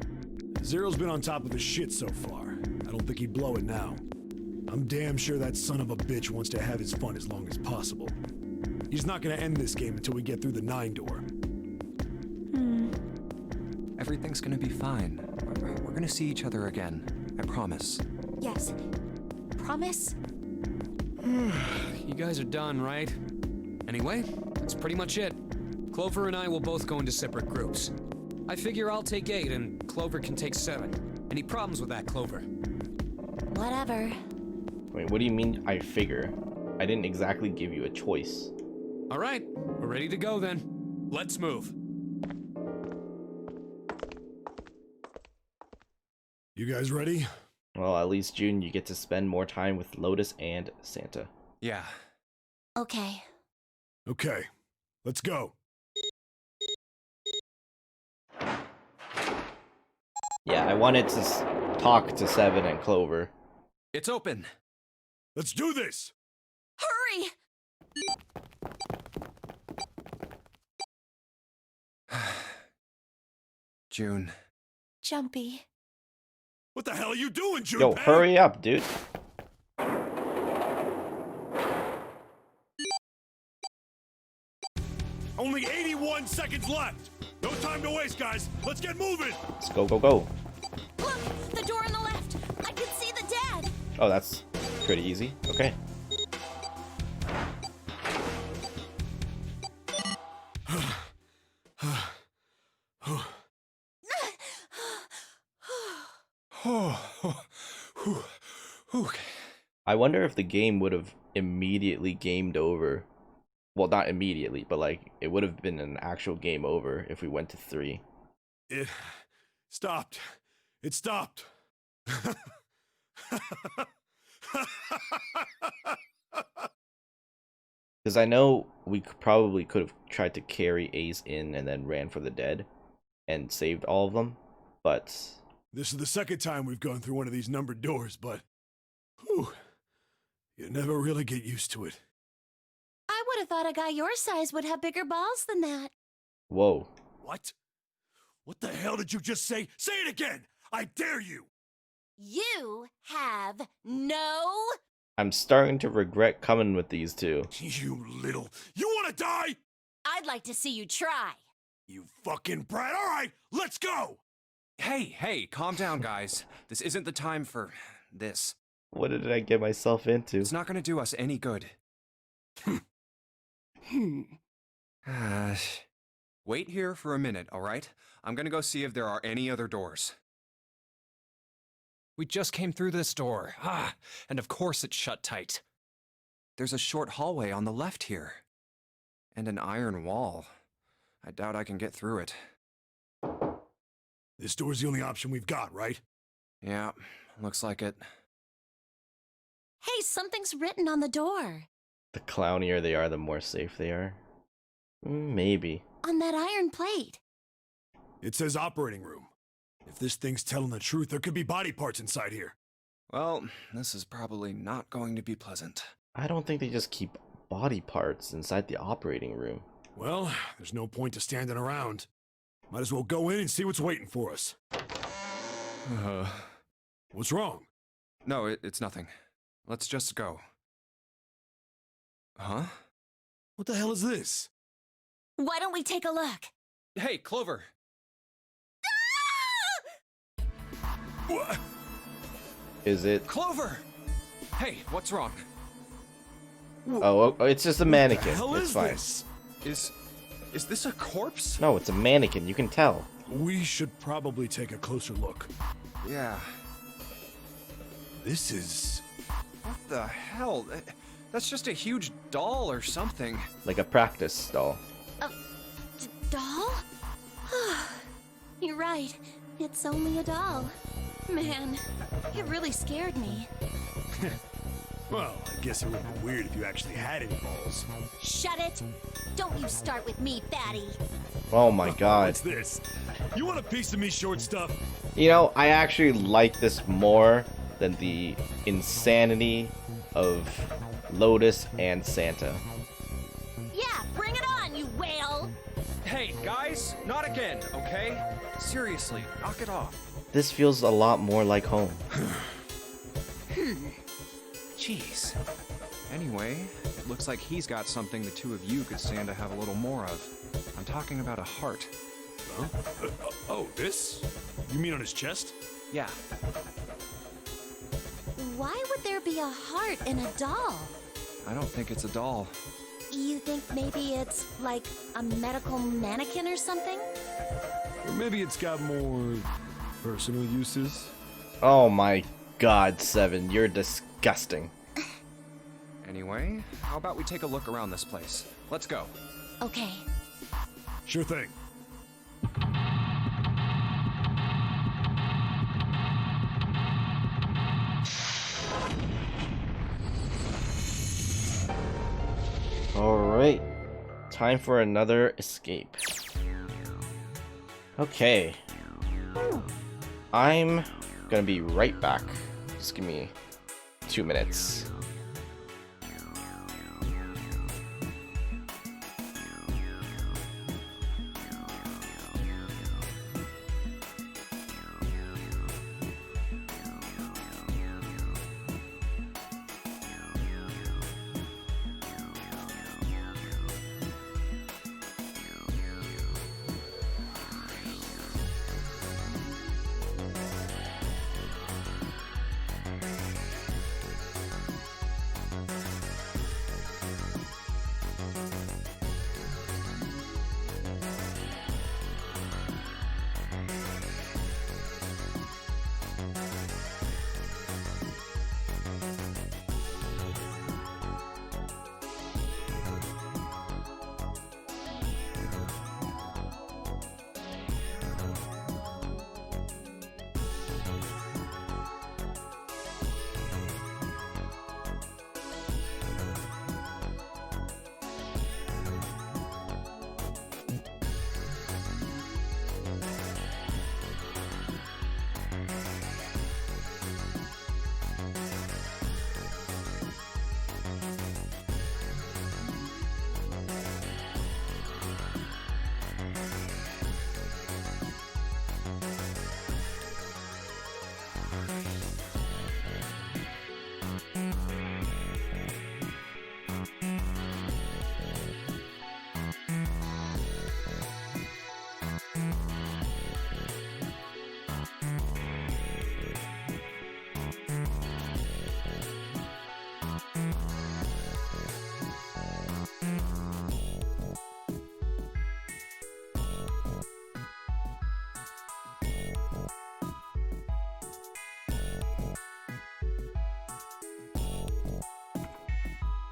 Zero's been on top of his shit so far. I don't think he'd blow it now. I'm damn sure that son of a bitch wants to have his fun as long as possible. He's not gonna end this game until we get through the 9 door. Everything's gonna be fine. We're gonna see each other again. I promise. Yes. Promise? You guys are done, right? Anyway, that's pretty much it. Clover and I will both go into separate groups. I figure I'll take 8 and Clover can take 7. Any problems with that, Clover? Whatever. Wait, what do you mean, I figure? I didn't exactly give you a choice. All right, we're ready to go then. Let's move. You guys ready? Well, at least, June, you get to spend more time with Lotus and Santa. Yeah. Okay. Okay, let's go. Yeah, I wanted to talk to Seven and Clover. It's open. Let's do this! Hurry! June. Jumpy. What the hell are you doing, Junpei? Yo, hurry up, dude. Only 81 seconds left! No time to waste, guys! Let's get moving! Let's go, go, go. Look! The door on the left! I can see the dead! Oh, that's pretty easy. Okay. I wonder if the game would have immediately gamed over. Well, not immediately, but like it would have been an actual game over if we went to 3. It stopped. It stopped. Because I know we probably could have tried to carry Ace in and then ran for the dead and saved all of them, but This is the second time we've gone through one of these numbered doors, but whew, you never really get used to it. I would have thought a guy your size would have bigger balls than that. whoa. What? What the hell did you just say? Say it again! I dare you! You have no... I'm starting to regret coming with these two. You little... You wanna die? I'd like to see you try. You fucking brat! Alright, let's go! Hey, calm down, guys. This isn't the time for this. What did I get myself into? It's not gonna do us any good. Wait here for a minute, alright? I'm gonna go see if there are any other doors. We just came through this door. And of course it's shut tight. There's a short hallway on the left here. And an iron wall. I doubt I can get through it. This door's the only option we've got, right? Yeah, looks like it. Hey, something's written on the door. The clownier they are, the more safe they are. Maybe. On that iron plate. It says operating room. If this thing's telling the truth, there could be body parts inside here. Well, this is probably not going to be pleasant. I don't think they just keep body parts inside the operating room. Well, there's no point to standing around. Might as well go in and see what's waiting for us. What's wrong? No, it's nothing. Let's just go. Huh? What the hell is this? Why don't we take a look? Hey, Clover! What? Is it? Clover! Hey, what's wrong? Oh, it's just a mannequin. What the hell It's is fine. this? Is this a corpse? No, it's a mannequin. You can tell. We should probably take a closer look. Yeah. This is... What the hell? That's just a huge doll or something. Like a practice doll. Doll? You're right. It's only a doll. Man, it really scared me. Well, I guess it would be weird if you actually had any balls. Shut it! Don't you start with me, fatty. Oh my god. What's this? You want a piece of me, short stuff? You know, I actually like this more than the insanity of Lotus and Santa. Yeah, bring it on, you whale! Hey, guys, not again, okay? Seriously, knock it off. This feels a lot more like home. Jeez. Anyway, it looks like he's got something the two of you could stand to have a little more of. I'm talking about a heart. Huh? Oh, this? You mean on his chest? Yeah. Why would there be a heart in a doll? I don't think it's a doll. You think maybe it's like a medical mannequin or something? Or maybe it's got more personal uses. Oh my god, Seven, you're disgusting. Anyway, how about we take a look around this place? Let's go. Okay. Sure thing. Alright, time for another escape. Okay. I'm gonna be right back. Just give me 2 minutes.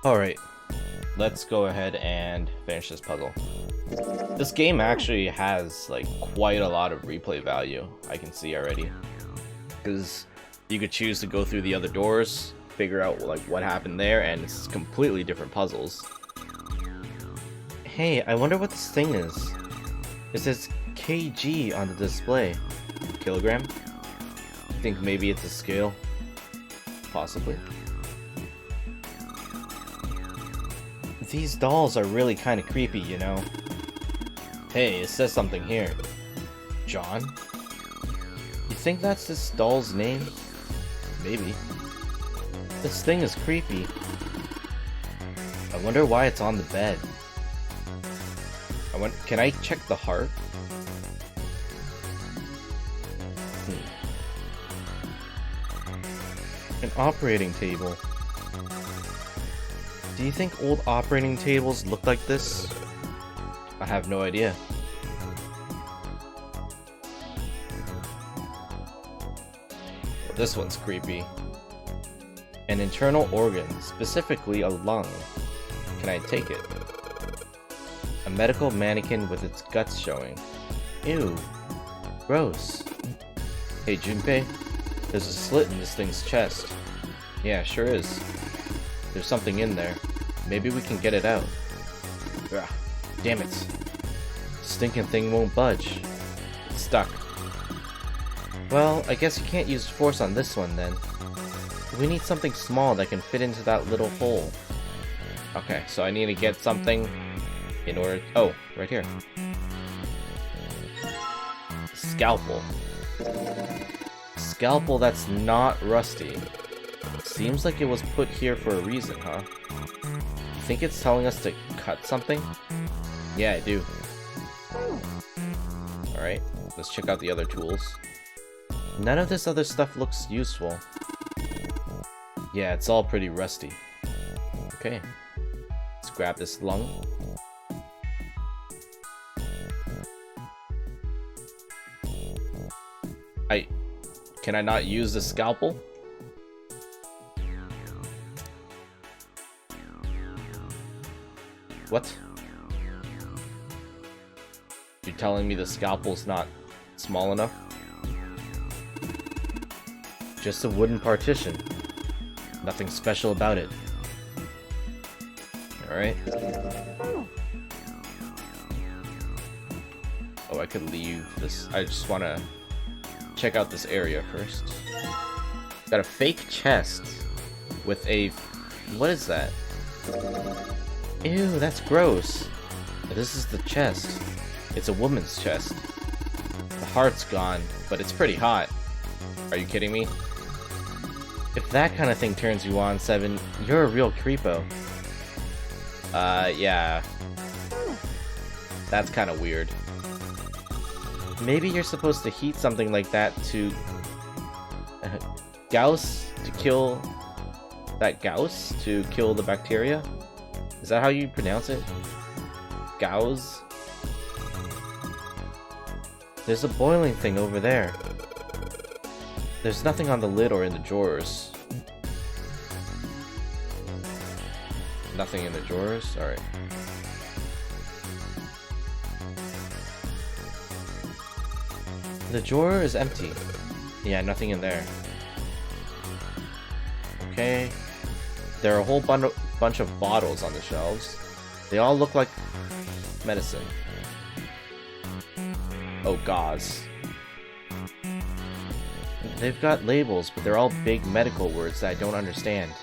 Alright, let's go ahead and finish this puzzle. This game actually has like quite a lot of replay value, I can see already. Because you could choose to go through the other doors, figure out like what happened there, and it's completely different puzzles. Hey, I wonder what this thing is. It says kg on the display. Kilogram? Think maybe it's a scale? Possibly. These dolls are really kind of creepy, you know. Hey, it says something here. John? You think that's this doll's name? Maybe. This thing is creepy. I wonder why it's on the bed. Can I check the heart? An operating table. Do you think old operating tables look like this? I have no idea. Well, this one's creepy. An internal organ, specifically a lung. Can I take it? A medical mannequin with its guts showing. Ew. Gross. Hey Junpei, there's a slit in this thing's chest. Yeah, sure is. There's something in there. Maybe we can get it out. Ugh, damn it. Stinking thing won't budge. It's stuck. Well, I guess you can't use force on this one then. We need something small that can fit into that little hole. Okay, so I need to get something in order... Oh, right here. Scalpel. Scalpel that's not rusty. Seems like it was put here for a reason, huh? You think it's telling us to cut something? Yeah, I do. Alright, let's check out the other tools. None of this other stuff looks useful. Yeah, it's all pretty rusty. Okay. Let's grab this lung. Can I not use the scalpel? What? You're telling me the scalpel's not small enough? Just a wooden partition. Nothing special about it. Alright. Oh, I could leave this. I just want to check out this area first. Got a fake chest with a... What is that? Ew, that's gross. This is the chest. It's a woman's chest. The heart's gone, but it's pretty hot. Are you kidding me? If that kind of thing turns you on, Seven, you're a real creepo. Yeah. That's kind of weird. Maybe you're supposed to heat something like that to... Gauss to kill... That Gauss to kill the bacteria? Is that how you pronounce it? Gauss? There's a boiling thing over there. There's nothing on the lid or in the drawers. Nothing in the drawers? Alright. The drawer is empty. Yeah, nothing in there. Okay. There are a whole bunch of bottles on the shelves. They all look like medicine. Oh, gauze. They've got labels, but they're all big medical words that I don't understand.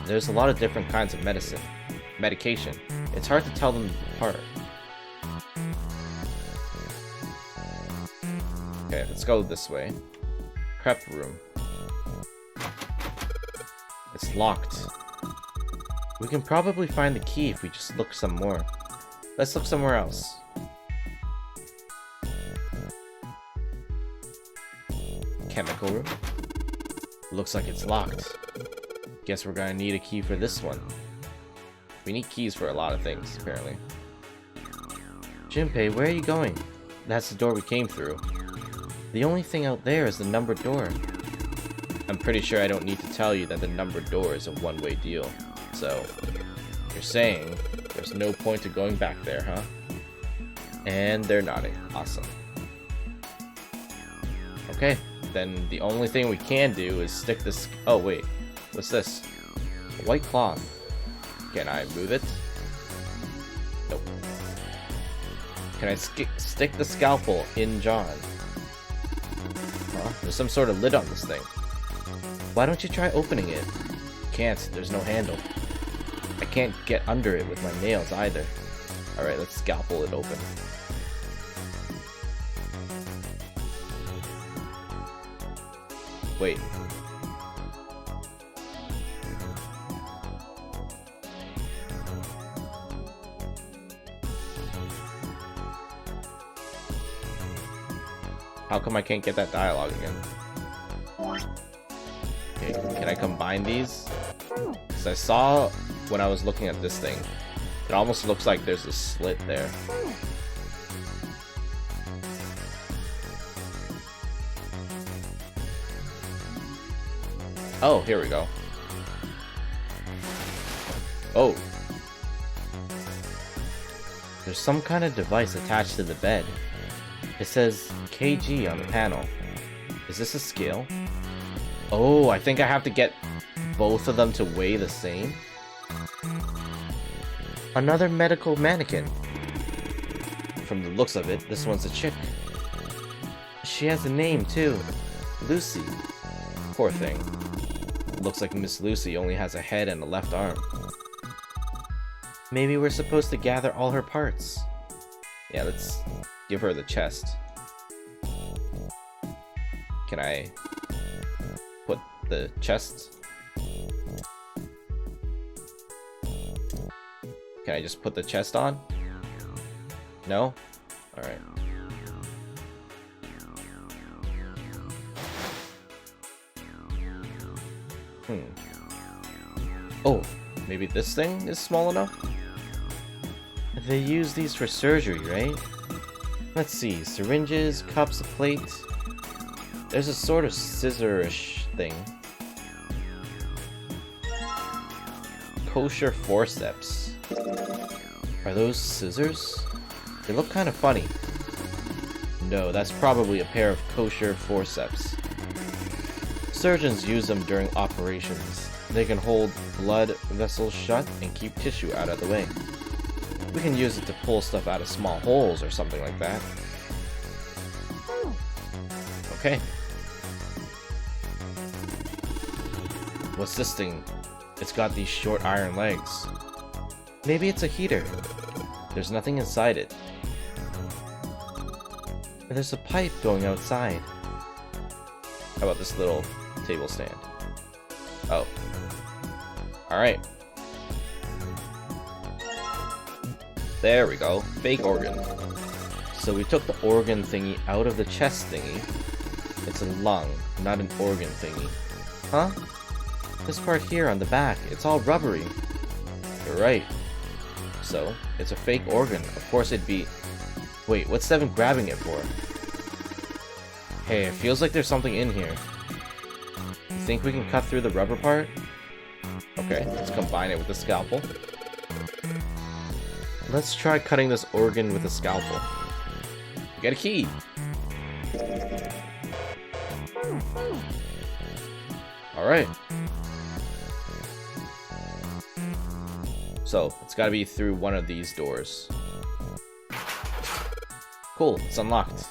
There's a lot of different kinds of medication. It's hard to tell them apart. Okay, let's go this way. Prep room. It's locked. We can probably find the key if we just look some more. Let's look somewhere else. Chemical room. Looks like it's locked. Guess we're gonna need a key for this one. We need keys for a lot of things, apparently. Junpei, where are you going? That's the door we came through. The only thing out there is the numbered door. I'm pretty sure I don't need to tell you that the numbered door is a one-way deal. So, you're saying there's no point to going back there, huh? And they're nodding. Awesome. Okay, then the only thing we can do is stick this... Oh, wait. What's this? A white cloth. Can I move it? Nope. Can I stick the scalpel in John? Huh? There's some sort of lid on this thing. Why don't you try opening it? Can't. There's no handle. I can't get under it with my nails either. Alright, let's scalpel it open. Wait. How come I can't get that dialogue again? Okay, can I combine these? Because I saw when I was looking at this thing, it almost looks like there's a slit there. Oh, here we go. Oh. There's some kind of device attached to the bed. It says kg on the panel. Is this a scale? Oh, I think I have to get both of them to weigh the same. Another medical mannequin. From the looks of it, this one's a chick. She has a name too. Lucy. Poor thing. Looks like Miss Lucy only has a head and a left arm. Maybe we're supposed to gather all her parts. Yeah, let's give her the chest. Can I put the chest? Can I just put the chest on? No? Alright. Oh, maybe this thing is small enough? They use these for surgery, right? Let's see, syringes, cups, a plate. There's a sort of scissor-ish thing. Kosher forceps. Are those scissors? They look kind of funny. No, that's probably a pair of kosher forceps. Surgeons use them during operations. They can hold blood vessels shut and keep tissue out of the way. We can use it to pull stuff out of small holes or something like that. Okay. What's this thing? It's got these short iron legs. Maybe it's a heater. There's nothing inside it. There's a pipe going outside. How about this little table stand? Oh. Alright. There we go. Fake organ. So we took the organ thingy out of the chest thingy. It's a lung, not an organ thingy. Huh? This part here on the back, it's all rubbery. You're right. So, it's a fake organ. Of course it'd be... Wait, what's Devin grabbing it for? Hey, it feels like there's something in here. You think we can cut through the rubber part? Okay, let's combine it with the scalpel. Let's try cutting this organ with a scalpel. Get a key! Alright. So, it's gotta be through one of these doors. Cool, it's unlocked.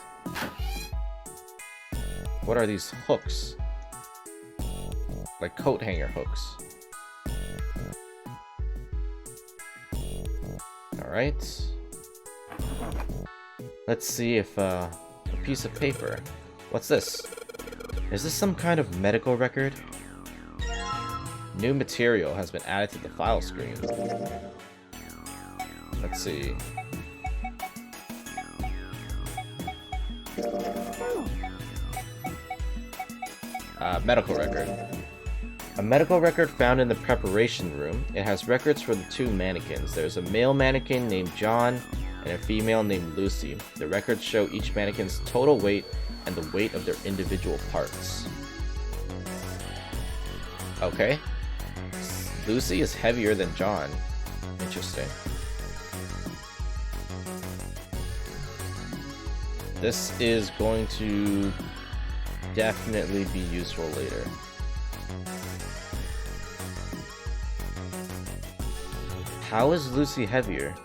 What are these hooks? Like coat hanger hooks. Alright. Let's see if, a piece of paper. What's this? Is this some kind of medical record? New material has been added to the file screen. Let's see. Medical record. A medical record found in the preparation room. It has records for the two mannequins. There's a male mannequin named John and a female named Lucy. The records show each mannequin's total weight and the weight of their individual parts. Okay. Lucy is heavier than John. Interesting. This is going to definitely be useful later. How is Lucy heavier?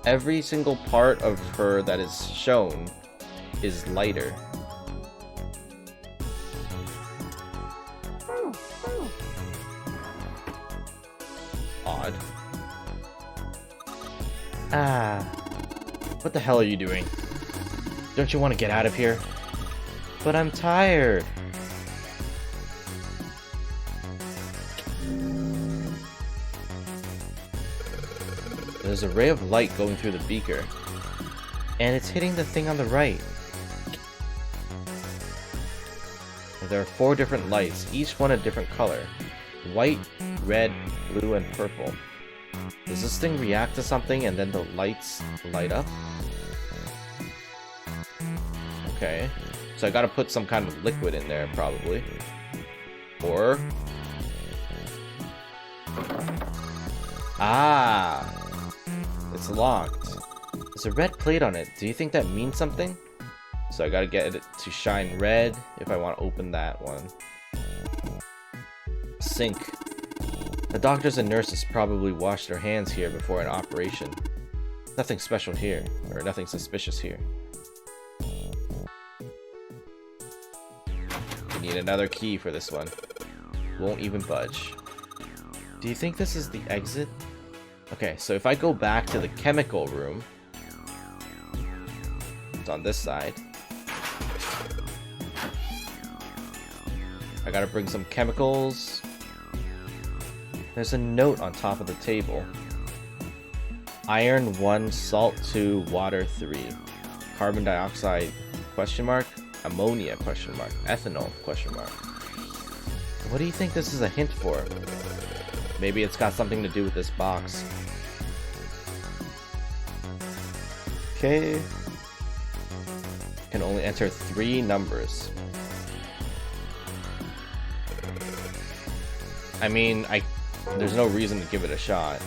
Every single part of her that is shown is lighter. Odd. Ah. What the hell are you doing? Don't you want to get out of here? But I'm tired. There's a ray of light going through the beaker. And it's hitting the thing on the right. There are 4 different lights, each one a different color. White, red, blue, and purple. Does this thing react to something and then the lights light up? Okay. So I gotta put some kind of liquid in there, probably. Or... Ah! It's locked. There's a red plate on it. Do you think that means something? So I gotta get it to shine red if I want to open that one. Sink. The doctors and nurses probably washed their hands here before an operation. Nothing special here, or nothing suspicious here. We need another key for this one. Won't even budge. Do you think this is the exit? Okay, so if I go back to the chemical room, it's on this side. I gotta bring some chemicals. There's a note on top of the table. Iron 1, salt 2, water 3. Carbon dioxide, question mark. Ammonia, question mark. Ethanol, question mark. What do you think this is a hint for? Maybe it's got something to do with this box. Okay. Can only enter 3 numbers. I mean, there's no reason to give it a shot.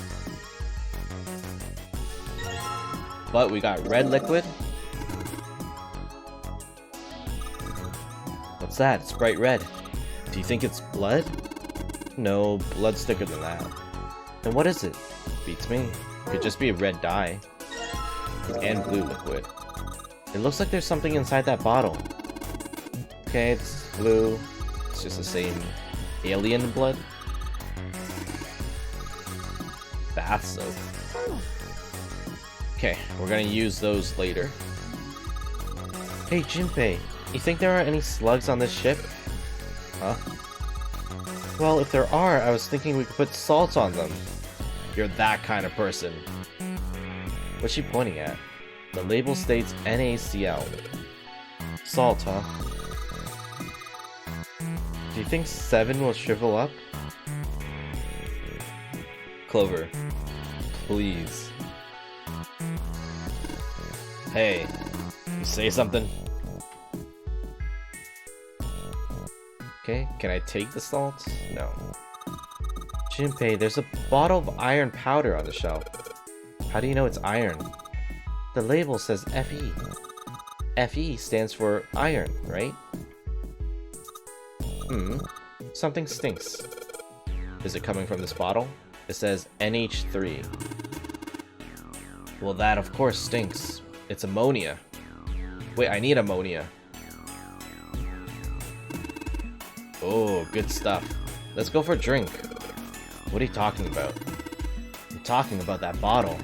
But we got red liquid. What's that? It's bright red. Do you think it's blood? No, blood's thicker than that. Then what is it? Beats me. Could just be a red dye. And blue liquid. It looks like there's something inside that bottle. Okay, it's blue. It's just the same alien blood. Bath soap. Okay, we're gonna use those later. Hey, Jinpei, you think there are any slugs on this ship? Huh? Well, if there are, I was thinking we could put salt on them. You're that kind of person. What's she pointing at? The label states NaCl. Salt, huh? Do you think 7 will shrivel up? Clover, please. Hey, you say something? Okay, can I take the salt? No. Jinpei, there's a bottle of iron powder on the shelf. How do you know it's iron? The label says Fe. Fe stands for iron, right? Something stinks. Is it coming from this bottle? It says NH3. Well, that of course stinks. It's ammonia. Wait, I need ammonia. Oh, good stuff. Let's go for a drink. What are you talking about? I'm talking about that bottle.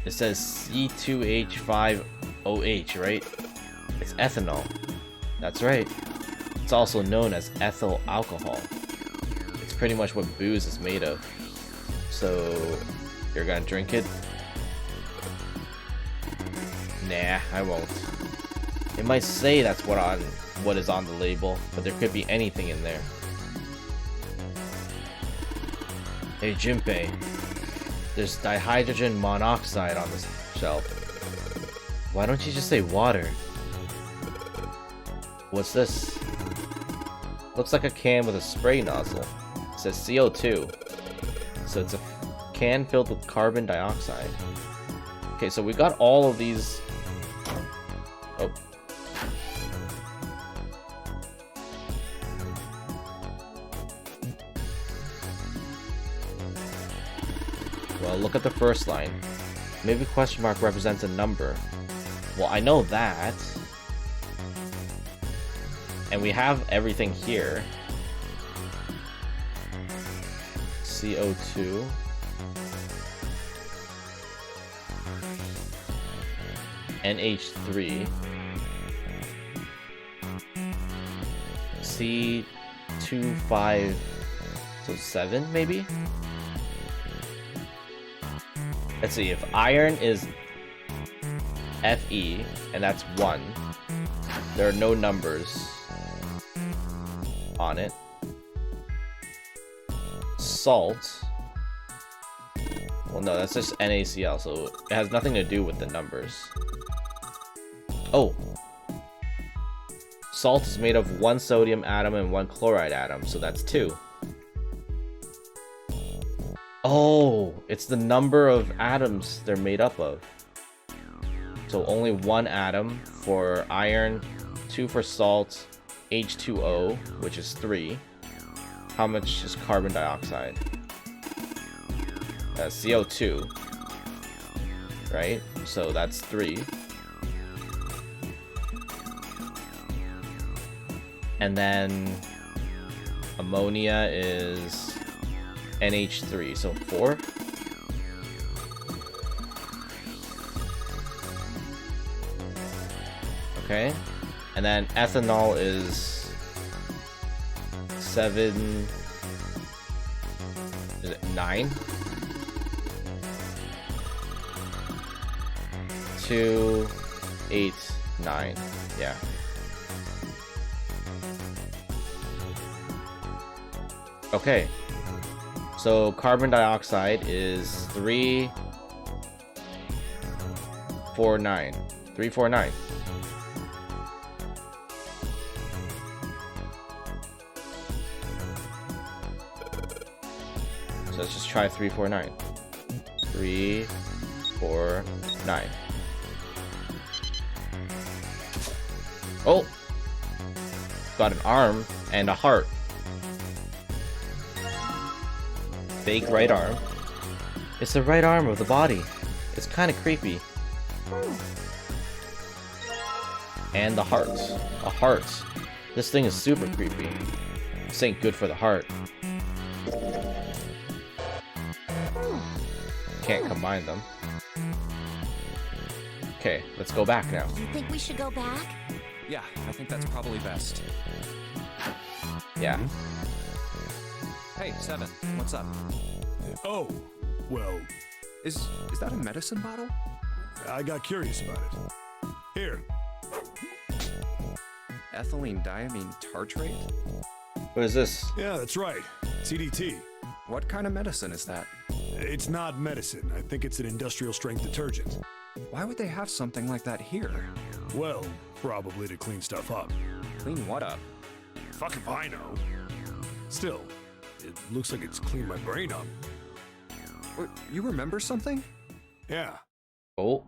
It says C2H5OH, right? It's ethanol. That's right. It's also known as ethyl alcohol. It's pretty much what booze is made of. So, you're gonna drink it? Nah, I won't. It might say that's what is on the label, but there could be anything in there. Hey Jinpei, there's dihydrogen monoxide on this shelf. Why don't you just say water? What's this? Looks like a can with a spray nozzle. It says CO2. So it's a can filled with carbon dioxide. Okay, so we got all of these. Oh. Well, look at the first line. Maybe question mark represents a number. Well, I know that. And we have everything here. CO2. NH3. C25. So 7 maybe? Let's see, if iron is Fe, and that's 1, there are no numbers on it. Salt. Well, no, that's just NaCl, so it has nothing to do with the numbers. Oh. Salt is made of 1 sodium atom and 1 chloride atom, so that's 2. Oh, it's the number of atoms they're made up of. So only 1 atom for iron, 2 for salt, H2O, which is 3. How much is carbon dioxide? CO2, right? So that's 3. And then ammonia is NH3, so 4. Okay, and then ethanol is 7. Is it 9? 2, 8, 9. Yeah. Okay. So carbon dioxide is 349. 349. So let's just try 349. 349. Oh! Got an arm and a heart. Fake right arm. It's the right arm of the body. It's kind of creepy. And the hearts. A heart. This thing is super creepy. This ain't good for the heart. Can't combine them. Okay, let's go back now. You think we should go back? Yeah, I think that's probably best. Yeah. Hey, Seven, what's up? Oh, well, Is that a medicine bottle? I got curious about it. Here, Ethylene diamine tartrate? What is this? yeah, that's right. CDT. What kind of medicine is that? It's not medicine. I think it's an industrial strength detergent. Why would they have something like that here? Well, probably to clean stuff up. Clean what up? Fuck if I know. Still, it looks like it's cleaned my brain up. You remember something? Yeah. Oh,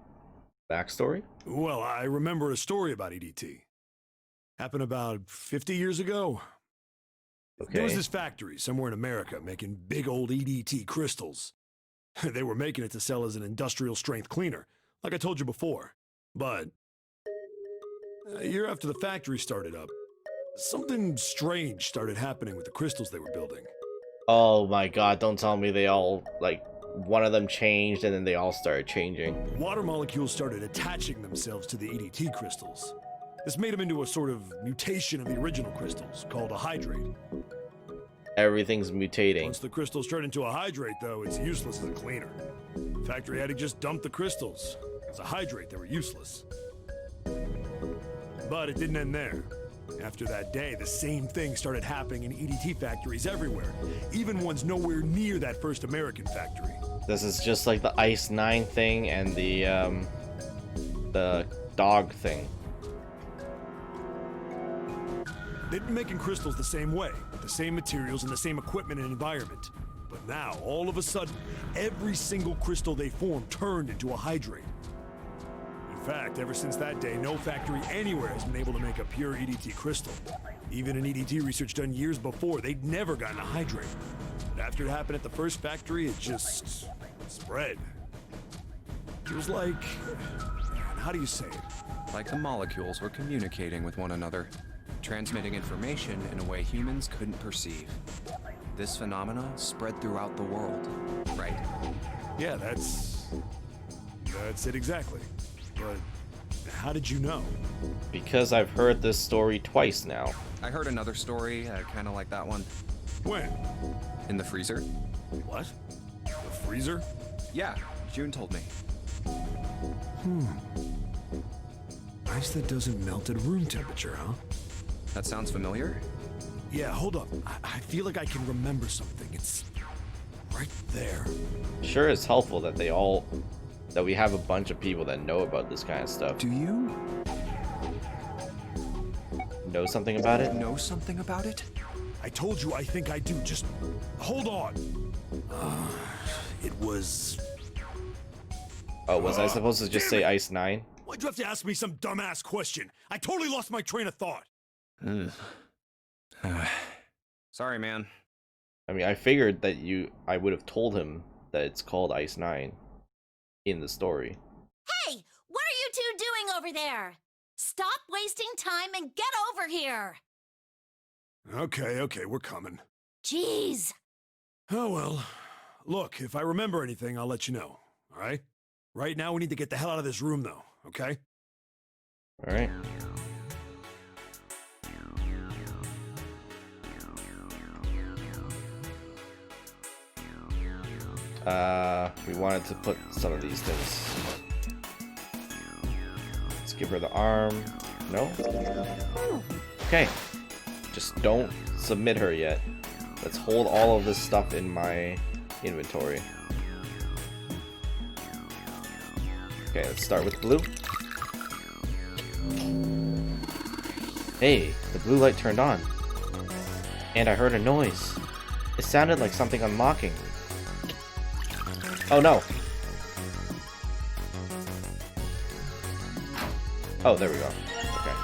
backstory? Well, I remember a story about EDT. Happened about 50 years ago. There was Okay. this factory somewhere in America making big old EDT crystals. They were making it to sell as an industrial strength cleaner, like I told you before. But a year after the factory started up, something strange started happening with the crystals they were building. Oh my god, don't tell me they all, like, one of them changed and then they all started changing. Water molecules started attaching themselves to the EDT crystals. This made them into a sort of mutation of the original crystals, called a hydrate. Everything's mutating. Once the crystals turn into a hydrate, though, it's useless as a cleaner. The factory had to just dump the crystals. As a hydrate, they were useless. But it didn't end there. After that day, the same thing started happening in EDT factories everywhere, even ones nowhere near that first American factory. This is just like the Ice 9 thing and the dog thing. They'd been making crystals the same way, with the same materials and the same equipment and environment. But now, all of a sudden, every single crystal they formed turned into a hydrate. In fact, ever since that day, no factory anywhere has been able to make a pure EDT crystal. Even in EDT research done years before, they'd never gotten a hydrate. But after it happened at the first factory, it just spread. It was like... man, how do you say it? Like the molecules were communicating with one another, transmitting information in a way humans couldn't perceive. This phenomena spread throughout the world, right? Yeah, that's it exactly. But how did you know? Because I've heard this story twice now. I heard another story, kind of like that one, When? in the freezer. What? The freezer? Yeah, June told me. Ice that doesn't melt at room temperature, huh? That sounds familiar? Yeah, hold up. I feel like I can remember something. It's right there. Sure, it's helpful that that we have a bunch of people that know about this kind of stuff. Do you Know something about it? know something about it? I told you I think I do. Just hold on. It was... Oh, was I supposed to just damn say it. Ice 9? Why'd you have to ask me some dumbass question? I totally lost my train of thought. Sorry, man. I mean, I figured that I would have told him that it's called Ice 9 in the story. Hey, what are you two doing over there? Stop wasting time and get over here! Okay, we're coming. Jeez. Oh well. Look, if I remember anything, I'll let you know. All right? Right now, we need to get the hell out of this room, though. Okay? Alright. We wanted to put some of these things. Let's give her the arm. No? Okay. Just don't submit her yet. Let's hold all of this stuff in my inventory. Okay, let's start with blue. Hey, the blue light turned on. And I heard a noise. It sounded like something unlocking. Oh no! Oh, there we go. Okay.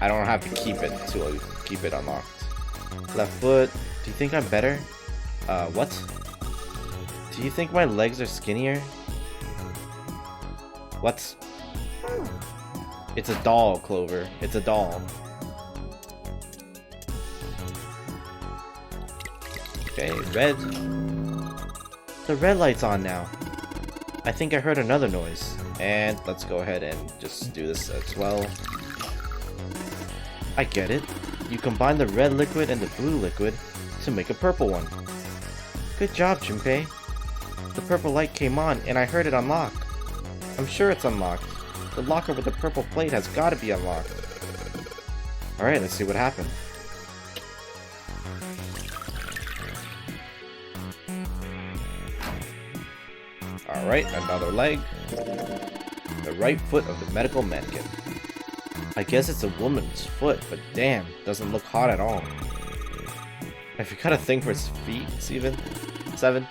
I don't have to keep it to keep it unlocked. Left foot. Do you think I'm better? What? Do you think my legs are skinnier? What? It's a doll, Clover. It's a doll. Okay, red. The red light's on now. I think I heard another noise. And let's go ahead and just do this as well. I get it. You combine the red liquid and the blue liquid to make a purple one. Good job, Junpei. The purple light came on and I heard it unlock. I'm sure it's unlocked. The locker with the purple plate has got to be unlocked. Alright, let's see what happened. Alright, another leg. The right foot of the medical mannequin. I guess it's a woman's foot, but damn, doesn't look hot at all. If you got a thing for its feet, Steven? 7?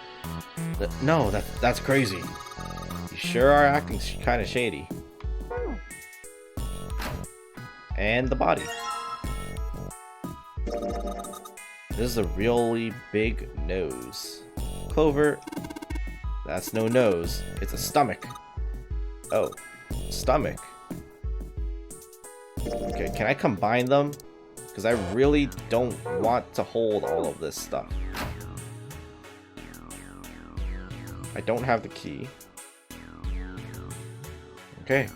No, that's crazy. You sure are acting kind of shady. And the body. This is a really big nose. Clover, that's no nose, it's a stomach. Oh, stomach. Okay, can I combine them? Because I really don't want to hold all of this stuff. I don't have the key. Okay.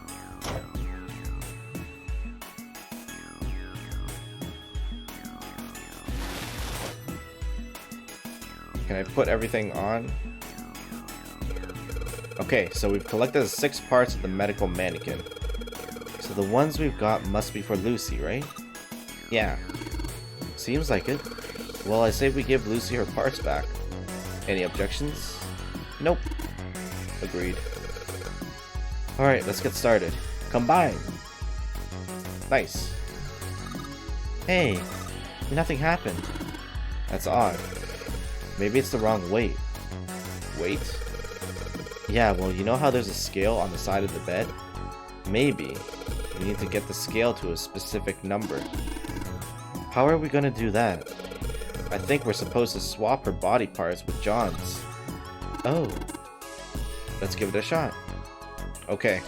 Can I put everything on? Okay, so we've collected 6 parts of the medical mannequin. So the ones we've got must be for Lucy, right? Yeah. Seems like it. Well, I say we give Lucy her parts back. Any objections? Nope. Agreed. Alright, let's get started. Combine! Nice. Hey, nothing happened. That's odd. Maybe it's the wrong weight. Weight? Yeah, well, you know how there's a scale on the side of the bed? Maybe we need to get the scale to a specific number. How are we gonna do that? I think we're supposed to swap her body parts with John's. Oh. Let's give it a shot. Okay.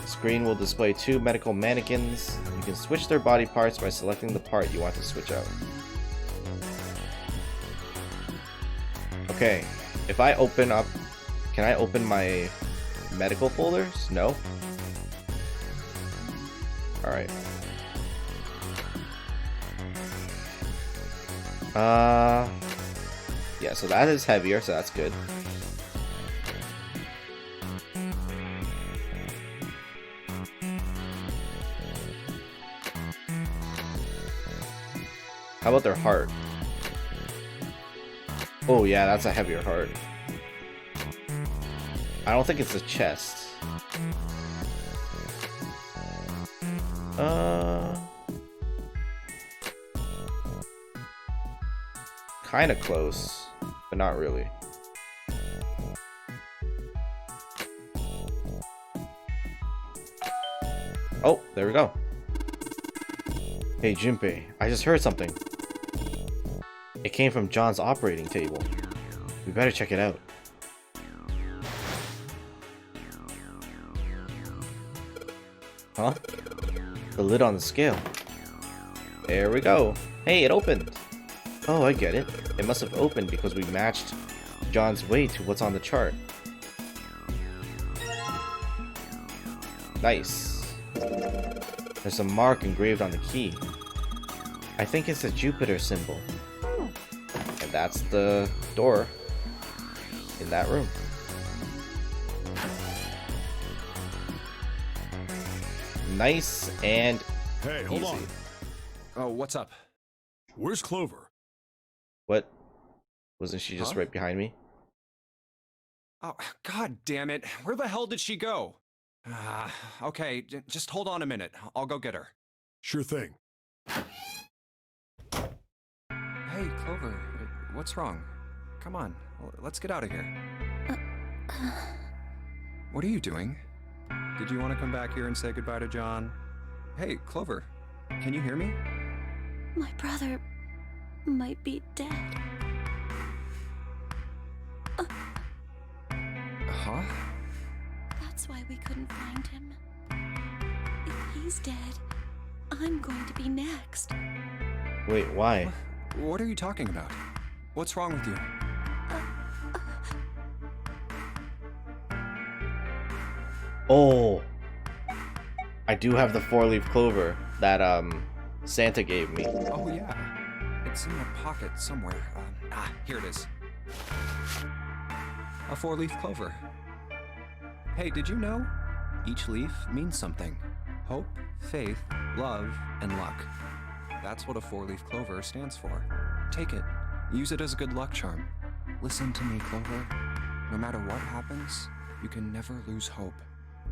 Screen will display 2 medical mannequins. You can switch their body parts by selecting the part you want to switch out. Okay. If I open up... Can I open my medical folders? No? Alright. Yeah, so that is heavier, so that's good. How about their heart? Oh yeah, that's a heavier heart. I don't think it's the chest. Kinda close, but not really. Oh, there we go. Hey Junpei, I just heard something. It came from John's operating table. We better check it out. Huh? The lid on the scale. There we go. Hey, it opened. Oh, I get it. It must have opened because we matched John's weight to what's on the chart. Nice. There's a mark engraved on the key. I think it's a Jupiter symbol. And that's the door in that room. Nice and Hey, hold easy. on. Oh, what's up? Where's Clover? What? Wasn't she just Huh? right behind me? Oh, god damn it. Where the hell did she go? Okay, just hold on a minute. I'll go get her. Sure thing. Hey, Clover, what's wrong? Come on, let's get out of here. What are you doing? Did you want to come back here and say goodbye to John? Hey, Clover, can you hear me? My brother might be dead. Huh? That's why we couldn't find him. If he's dead, I'm going to be next. Wait, why? What are you talking about? What's wrong with you? Oh, I do have the 4-leaf clover that Santa gave me. Oh yeah, it's in my pocket somewhere. Here it is. A 4-leaf clover. Hey, did you know? Each leaf means something. Hope, faith, love, and luck. That's what a 4-leaf clover stands for. Take it. Use it as a good luck charm. Listen to me, Clover. No matter what happens, you can never lose hope.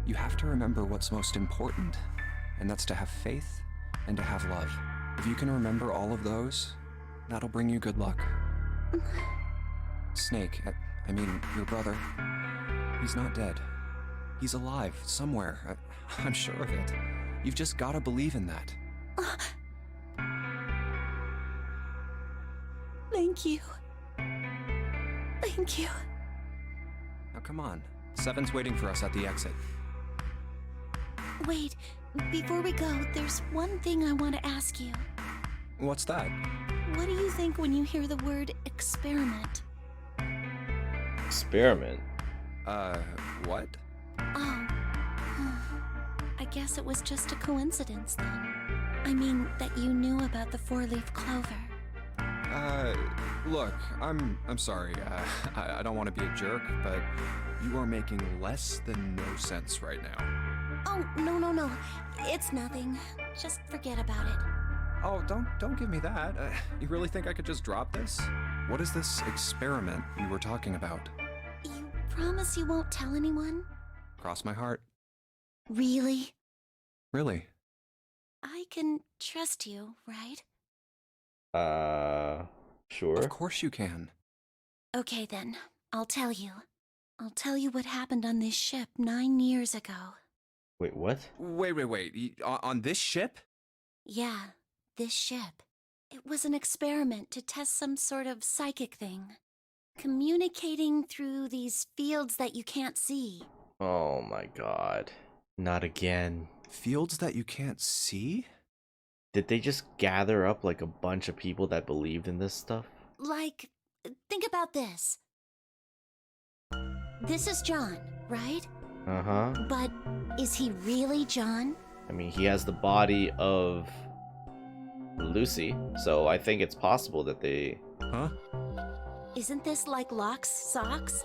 You have to remember what's most important, and that's to have faith and to have love. If you can remember all of those, that'll bring you good luck. Snake, I mean, your brother, he's not dead. He's alive, somewhere. I'm sure of it. You've just gotta believe in that. Thank you. Thank you. Now come on. Seven's waiting for us at the exit. Wait, before we go, there's one thing I want to ask you. What's that? What do you think when you hear the word experiment? Experiment? What? Oh. I guess it was just a coincidence then. I mean, that you knew about the 4-leaf clover. Look, I'm sorry. I don't want to be a jerk, but you are making less than no sense right now. Oh, no. It's nothing. Just forget about it. Oh, don't give me that. You really think I could just drop this? What is this experiment you were talking about? You promise you won't tell anyone? Cross my heart. Really? Really? I can trust you, right? Sure. Of course you can. Okay then, I'll tell you. I'll tell you what happened on this ship 9 years ago. Wait, what? Wait. On this ship? Yeah, this ship. It was an experiment to test some sort of psychic thing. Communicating through these fields that you can't see. Oh my god. Not again. Fields that you can't see? Did they just gather up like a bunch of people that believed in this stuff? Like, think about this. This is John, right? Uh-huh. But is he really John? I mean, he has the body of Lucy, so I think it's possible that they Huh? Isn't this like Locke's socks?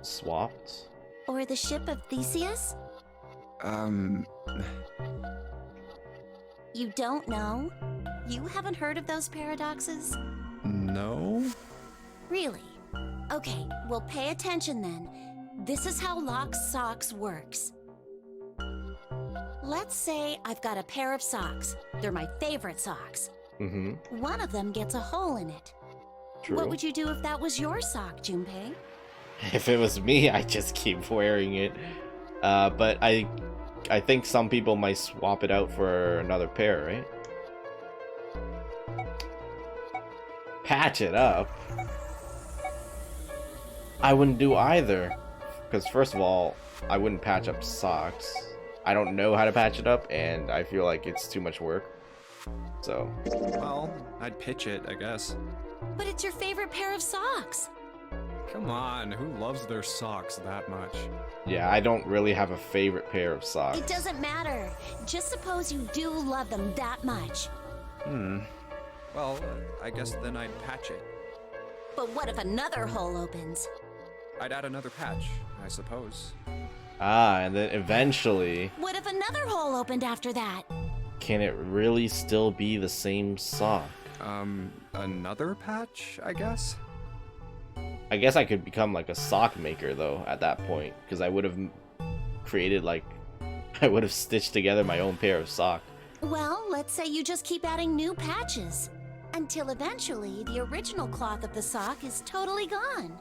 swapped. Or the ship of Theseus? You don't know? You haven't heard of those paradoxes? No? Really? Okay, well pay attention then. This is how Locke's socks works. Let's say I've got a pair of socks. They're my favorite socks. Mm-hmm. One of them gets a hole in it. True. What would you do if that was your sock, Junpei? If it was me, I'd just keep wearing it. But I think some people might swap it out for another pair, right? Patch it up. I wouldn't do either. Because first of all, I wouldn't patch up socks. I don't know how to patch it up, and I feel like it's too much work. So. Well, I'd pitch it, I guess. But it's your favorite pair of socks. Come on, who loves their socks that much? Yeah, I don't really have a favorite pair of socks. It doesn't matter. Just suppose you do love them that much. Well, I guess then I'd patch it. But what if another hole opens? I'd add another patch, I suppose. Ah, and then eventually, What if another hole opened after that? can it really still be the same sock? Another patch, I guess? I guess I could become like a sock maker though at that point, because I would have created like I would have stitched together my own pair of socks. Well, let's say you just keep adding new patches. Until eventually, the original cloth of the sock is totally gone.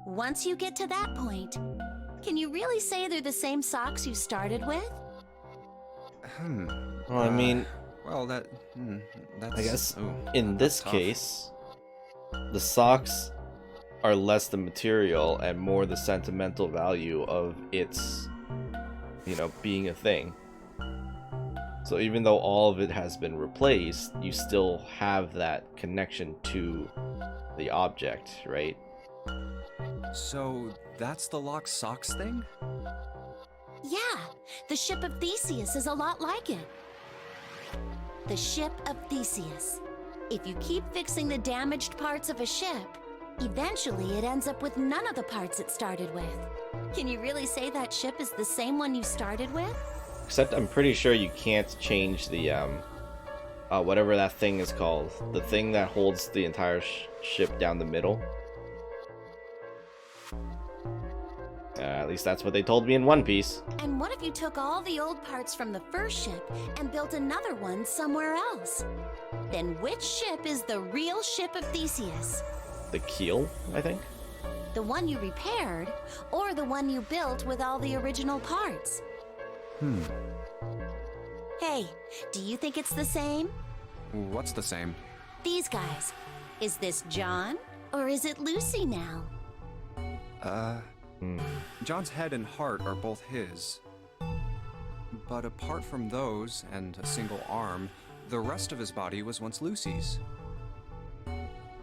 Once you get to that point, can you really say they're the same socks you started with? Well, I mean, Well, that's... I guess ooh, in this tough. case, the socks are less the material and more the sentimental value of its, you know, being a thing. So even though all of it has been replaced, you still have that connection to the object, right? So, that's the locked socks thing? Yeah, the ship of Theseus is a lot like it. The ship of Theseus. If you keep fixing the damaged parts of a ship, eventually it ends up with none of the parts it started with. Can you really say that ship is the same one you started with? Except I'm pretty sure you can't change the whatever that thing is called, the thing that holds the entire ship down the middle. At least that's what they told me in One Piece. And what if you took all the old parts from the first ship and built another one somewhere else? Then which ship is the real ship of Theseus? The keel, I think. The one you repaired, or the one you built with all the original parts? Hey, do you think it's the same? What's the same? These guys. Is this John, or is it Lucy now? John's head and heart are both his. But apart from those, and a single arm, the rest of his body was once Lucy's.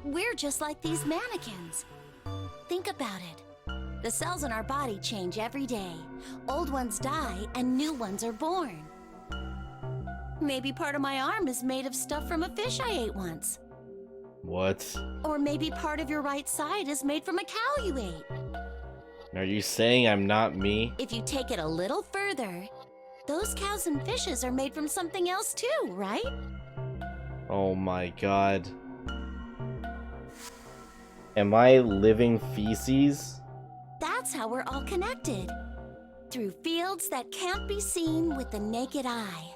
We're just like these mannequins. Think about it. The cells in our body change every day. Old ones die, and new ones are born. Maybe part of my arm is made of stuff from a fish I ate once. What? Or maybe part of your right side is made from a cow you ate. Are you saying I'm not me? If you take it a little further, those cows and fishes are made from something else too, right? Oh my god. Am I living feces? That's how we're all connected. Through fields that can't be seen with the naked eye.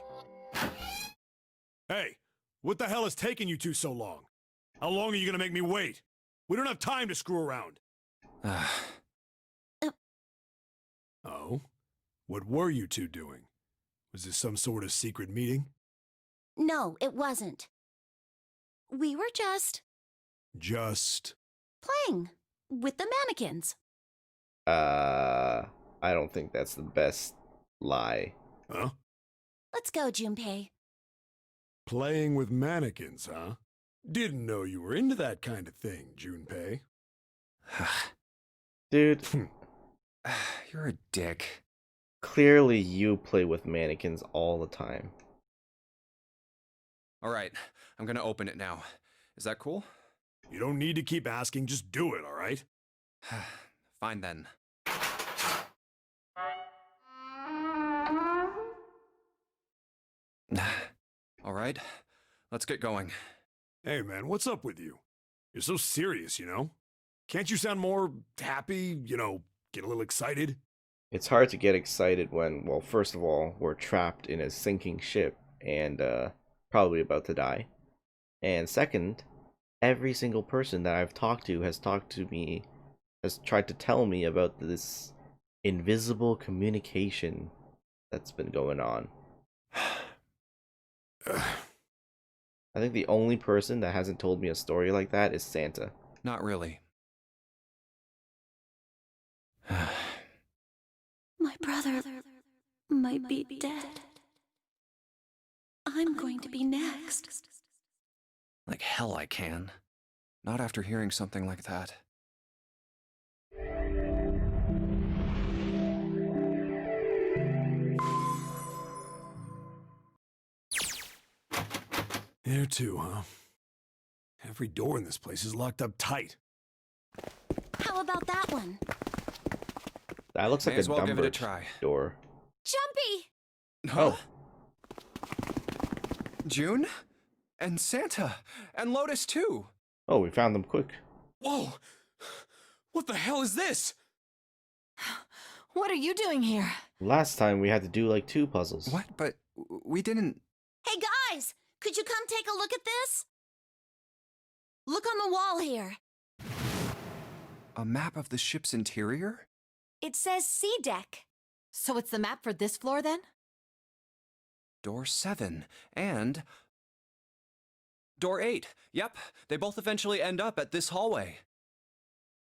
Hey, what the hell is taking you two so long? How long are you gonna make me wait? We don't have time to screw around. Oh? What were you two doing? Was this some sort of secret meeting? No, it wasn't. We were just Just... playing with the mannequins. I don't think that's the best lie. Huh? Let's go, Junpei. Playing with mannequins, huh? Didn't know you were into that kind of thing, Junpei. Dude, You're a dick. clearly you play with mannequins all the time. Alright, I'm gonna open it now. Is that cool? You don't need to keep asking, just do it, alright? Fine then. Alright, let's get going. Hey man, what's up with you? You're so serious, you know? Can't you sound more happy, you know, get a little excited? It's hard to get excited when, well, first of all, we're trapped in a sinking ship and probably about to die. And second, every single person that I've talked to has tried to tell me about this invisible communication that's been going on. I think the only person that hasn't told me a story like that is Santa. Not really. My brother might be dead. I'm going to be next. Like hell I can. Not after hearing something like that. There too, huh? Every door in this place is locked up tight. How about that one? That looks like May as a well give it a Dumbridge try. door. Jumpy! Oh. June? And Santa! And Lotus, too! Oh, we found them quick. Whoa! What the hell is this? What are you doing here? Last time we had to do like 2 puzzles. What? But we didn't... Hey guys, could you come take a look at this? Look on the wall here. A map of the ship's interior? It says C deck. So it's the map for this floor then? Door 7. And... Door 8. Yep, they both eventually end up at this hallway.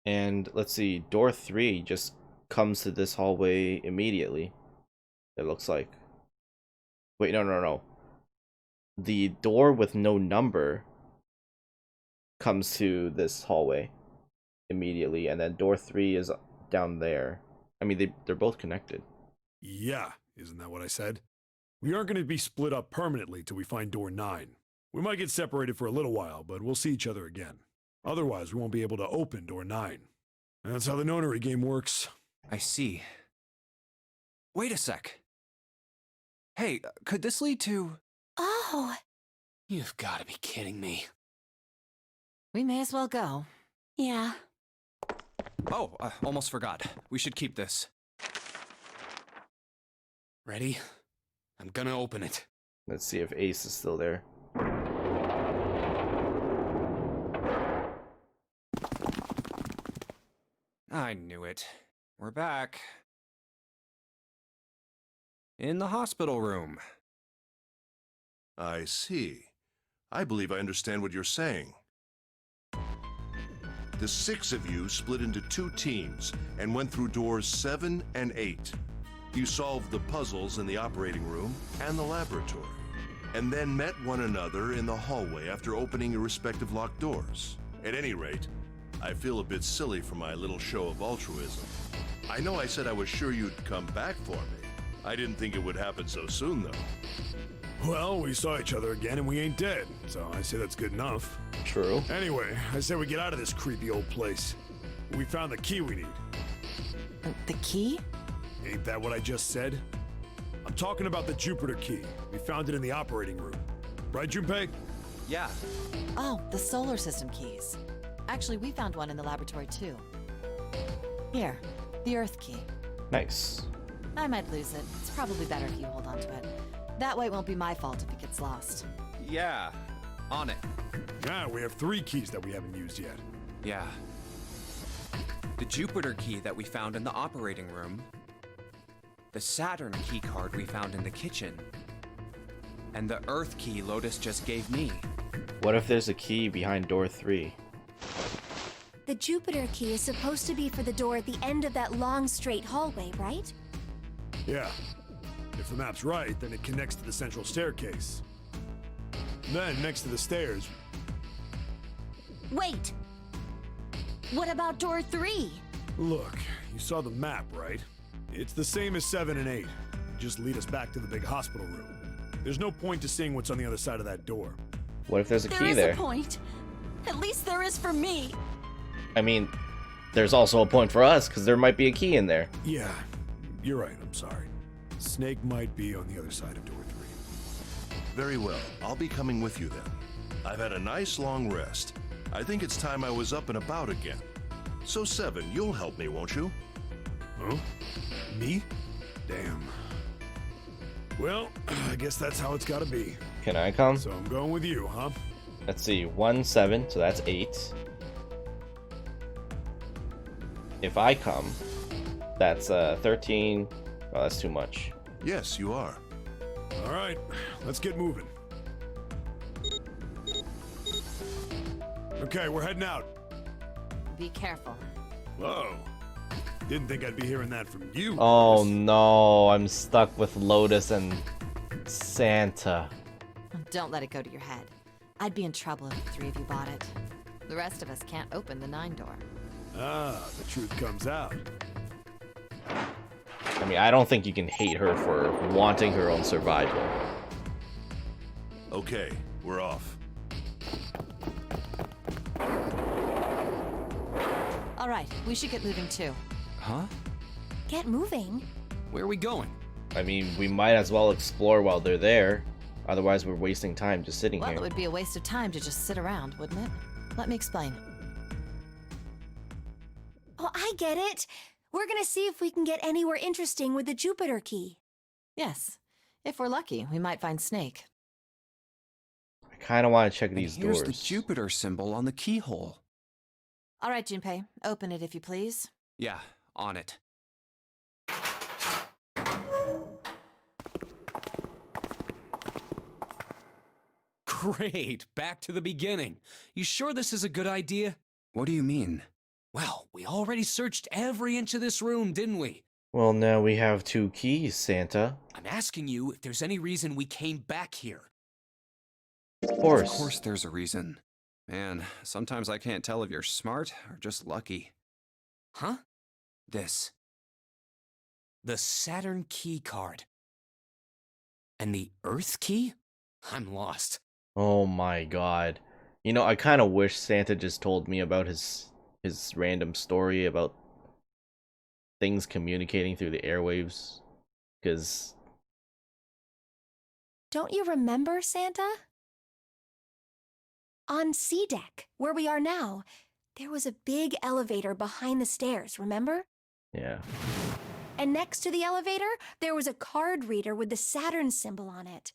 And let's see, door 3 just comes to this hallway immediately. It looks like. Wait, no. The door with no number comes to this hallway immediately, and then door 3 is down there. I mean, they're both connected. Yeah, isn't that what I said? We aren't going to be split up permanently till we find door 9. We might get separated for a little while, but we'll see each other again. Otherwise, we won't be able to open door 9. And that's how the Nonary game works. I see. Wait a sec. Hey, could this lead to... Oh, You've got to be kidding me. We may as well go. yeah. Oh, almost forgot. We should keep this. Ready? I'm gonna open it. Let's see if Ace is still there. I knew it. We're back. In the hospital room. I see. I believe I understand what you're saying. The 6 of you split into 2 teams and went through doors 7 and 8. You solved the puzzles in the operating room and the laboratory, and then met one another in the hallway after opening your respective locked doors. At any rate, I feel a bit silly for my little show of altruism. I know I said I was sure you'd come back for me. I didn't think it would happen so soon, though. Well, we saw each other again and we ain't dead, so I say that's good enough. True. Anyway, I say we get out of this creepy old place. We found the key we need. The key? Ain't that what I just said? I'm talking about the Jupiter key. We found it in the operating room. Right, Junpei? Yeah. Oh, the solar system keys. Actually, we found one in the laboratory too. Here, the Earth key. Nice. I might lose it. It's probably better if you hold on to it. That way it won't be my fault if it gets lost. Yeah. On it. Yeah, we have 3 keys that we haven't used yet. Yeah. The Jupiter key that we found in the operating room. The Saturn key card we found in the kitchen. And the Earth key Lotus just gave me. What if there's a key behind door 3? The Jupiter key is supposed to be for the door at the end of that long, straight hallway, right? Yeah. If the map's right, then it connects to the central staircase. Then, next to the stairs... Wait. What about door 3? Look, you saw the map, right? It's the same as 7 and 8. Just lead us back to the big hospital room. There's no point to seeing what's on the other side of that door. What if there's a There key is there? a point. At least there is for me. I mean, there's also a point for us, because there might be a key in there. Yeah, you're right, I'm sorry. Snake might be on the other side of door 3. Very well. I'll be coming with you then. I've had a nice long rest. I think it's time I was up and about again. So 7, you'll help me, won't you? Huh? Me? Damn. Well, I guess that's how it's gotta be. Can I come? So I'm going with you, huh? Let's see, 1, 7, so that's 8. If I come, that's 13. Oh, that's too much. Yes, you are. All right, let's get moving. Okay, we're heading out. Be careful. Whoa. Didn't think I'd be hearing that from you. Oh Lotus. no, I'm stuck with Lotus and Santa. Don't let it go to your head. I'd be in trouble if the 3 of you bought it. The rest of us can't open the 9 door. Ah, the truth comes out. I mean, I don't think you can hate her for wanting her own survival. Okay, we're off. All right, we should get moving too. Huh? Get moving. Where are we going? I mean, we might as well explore while they're there. Otherwise, we're wasting time just sitting Well, here. it would be a waste of time to just sit around, wouldn't it? Let me explain. Oh, I get it. We're gonna see if we can get anywhere interesting with the Jupiter key. Yes. If we're lucky, we might find Snake. I kind of want to check And these here's doors. the Jupiter symbol on the keyhole. All right, Junpei, open it if you please. Yeah, on it. Great, back to the beginning. You sure this is a good idea? What do you mean? Well, we already searched every inch of this room, didn't we? Well, now we have 2 keys, Santa. I'm asking you if there's any reason we came back here. Of Of course. course there's a reason. Man, sometimes I can't tell if you're smart or just lucky. Huh? This. The Saturn key card. And the Earth key? I'm lost. Oh my god. You know, I kind of wish Santa just told me about his random story about things communicating through the airwaves. Because... Don't you remember, Santa? On C deck, where we are now, there was a big elevator behind the stairs, remember? yeah. And next to the elevator, there was a card reader with the Saturn symbol on it.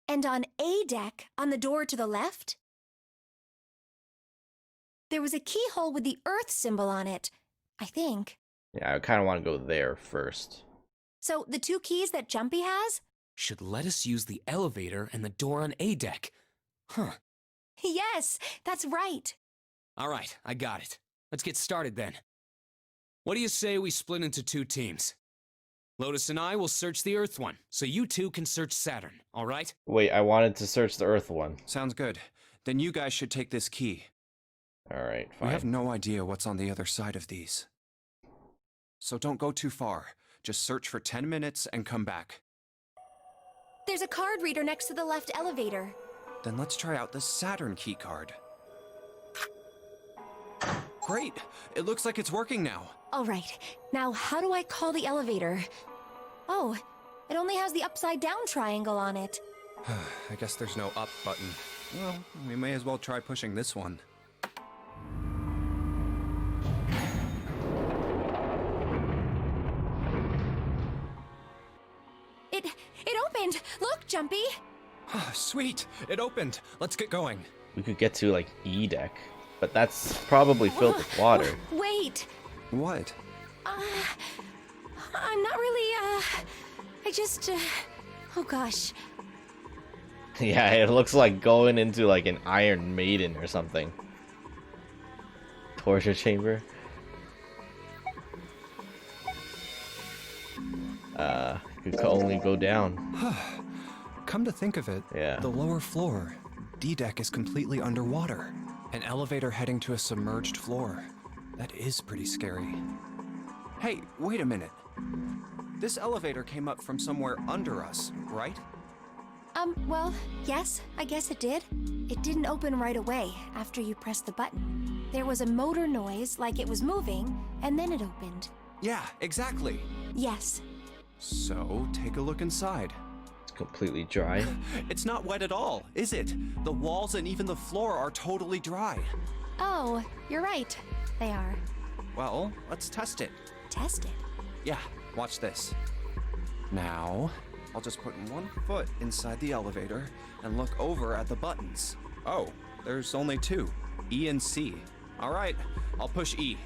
And on A deck, on the door to the left, there was a keyhole with the Earth symbol on it, I think. Yeah, I kind of want to go there first. So the 2 keys that Jumpy has? Should let us use the elevator and the door on A deck. Huh. Yes, that's right. All right, I got it. Let's get started then. What do you say we split into 2 teams? Lotus and I will search the Earth one, so you 2 can search Saturn, all right? Wait, I wanted to search the Earth one. Sounds good. Then you guys should take this key. Alright, We have fine. no idea what's on the other side of these. So don't go too far. Just search for 10 minutes and come back. There's a card reader next to the left elevator. Then let's try out the Saturn key card. Great! It looks like it's working now. All right, now how do I call the elevator? Oh, it only has the upside down triangle on it. I guess there's no up button. Well, we may as well try pushing this one. It opened! Look, Jumpy! Sweet! It opened! Let's get going. We could get to, like, E deck. But that's probably filled with water. Wait! What? I'm not really, I just, oh gosh. Yeah, it looks like going into, like, an Iron Maiden or something. Torture chamber. Could only go down. Come to think of it, Yeah. the lower floor, D deck, is completely underwater. An elevator heading to a submerged floor. That is pretty scary. Hey, wait a minute. This elevator came up from somewhere under us, right? Well, yes, I guess it did. It didn't open right away after you pressed the button. There was a motor noise like it was moving, and then it opened. Yeah, exactly. Yes. So, take a look inside. It's completely dry. It's not wet at all, is it? The walls and even the floor are totally dry. Oh, you're right. They are. Well, let's test it. Tested. Yeah, watch this. Now, I'll just put one foot inside the elevator and look over at the buttons. Oh, there's only 2, E and C. All right, I'll push E.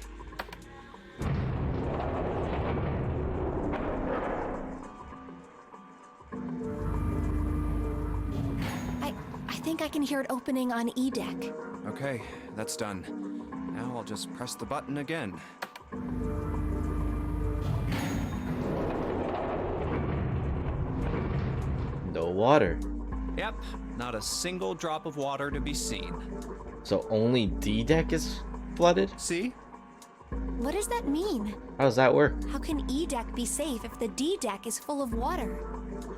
I think I can hear it opening on E deck. Okay, that's done. Now I'll just press the button again. No water. Yep, not a single drop of water to be seen. So only D deck is flooded? See? What does that mean? How does that work? How can E deck be safe if the D deck is full of water?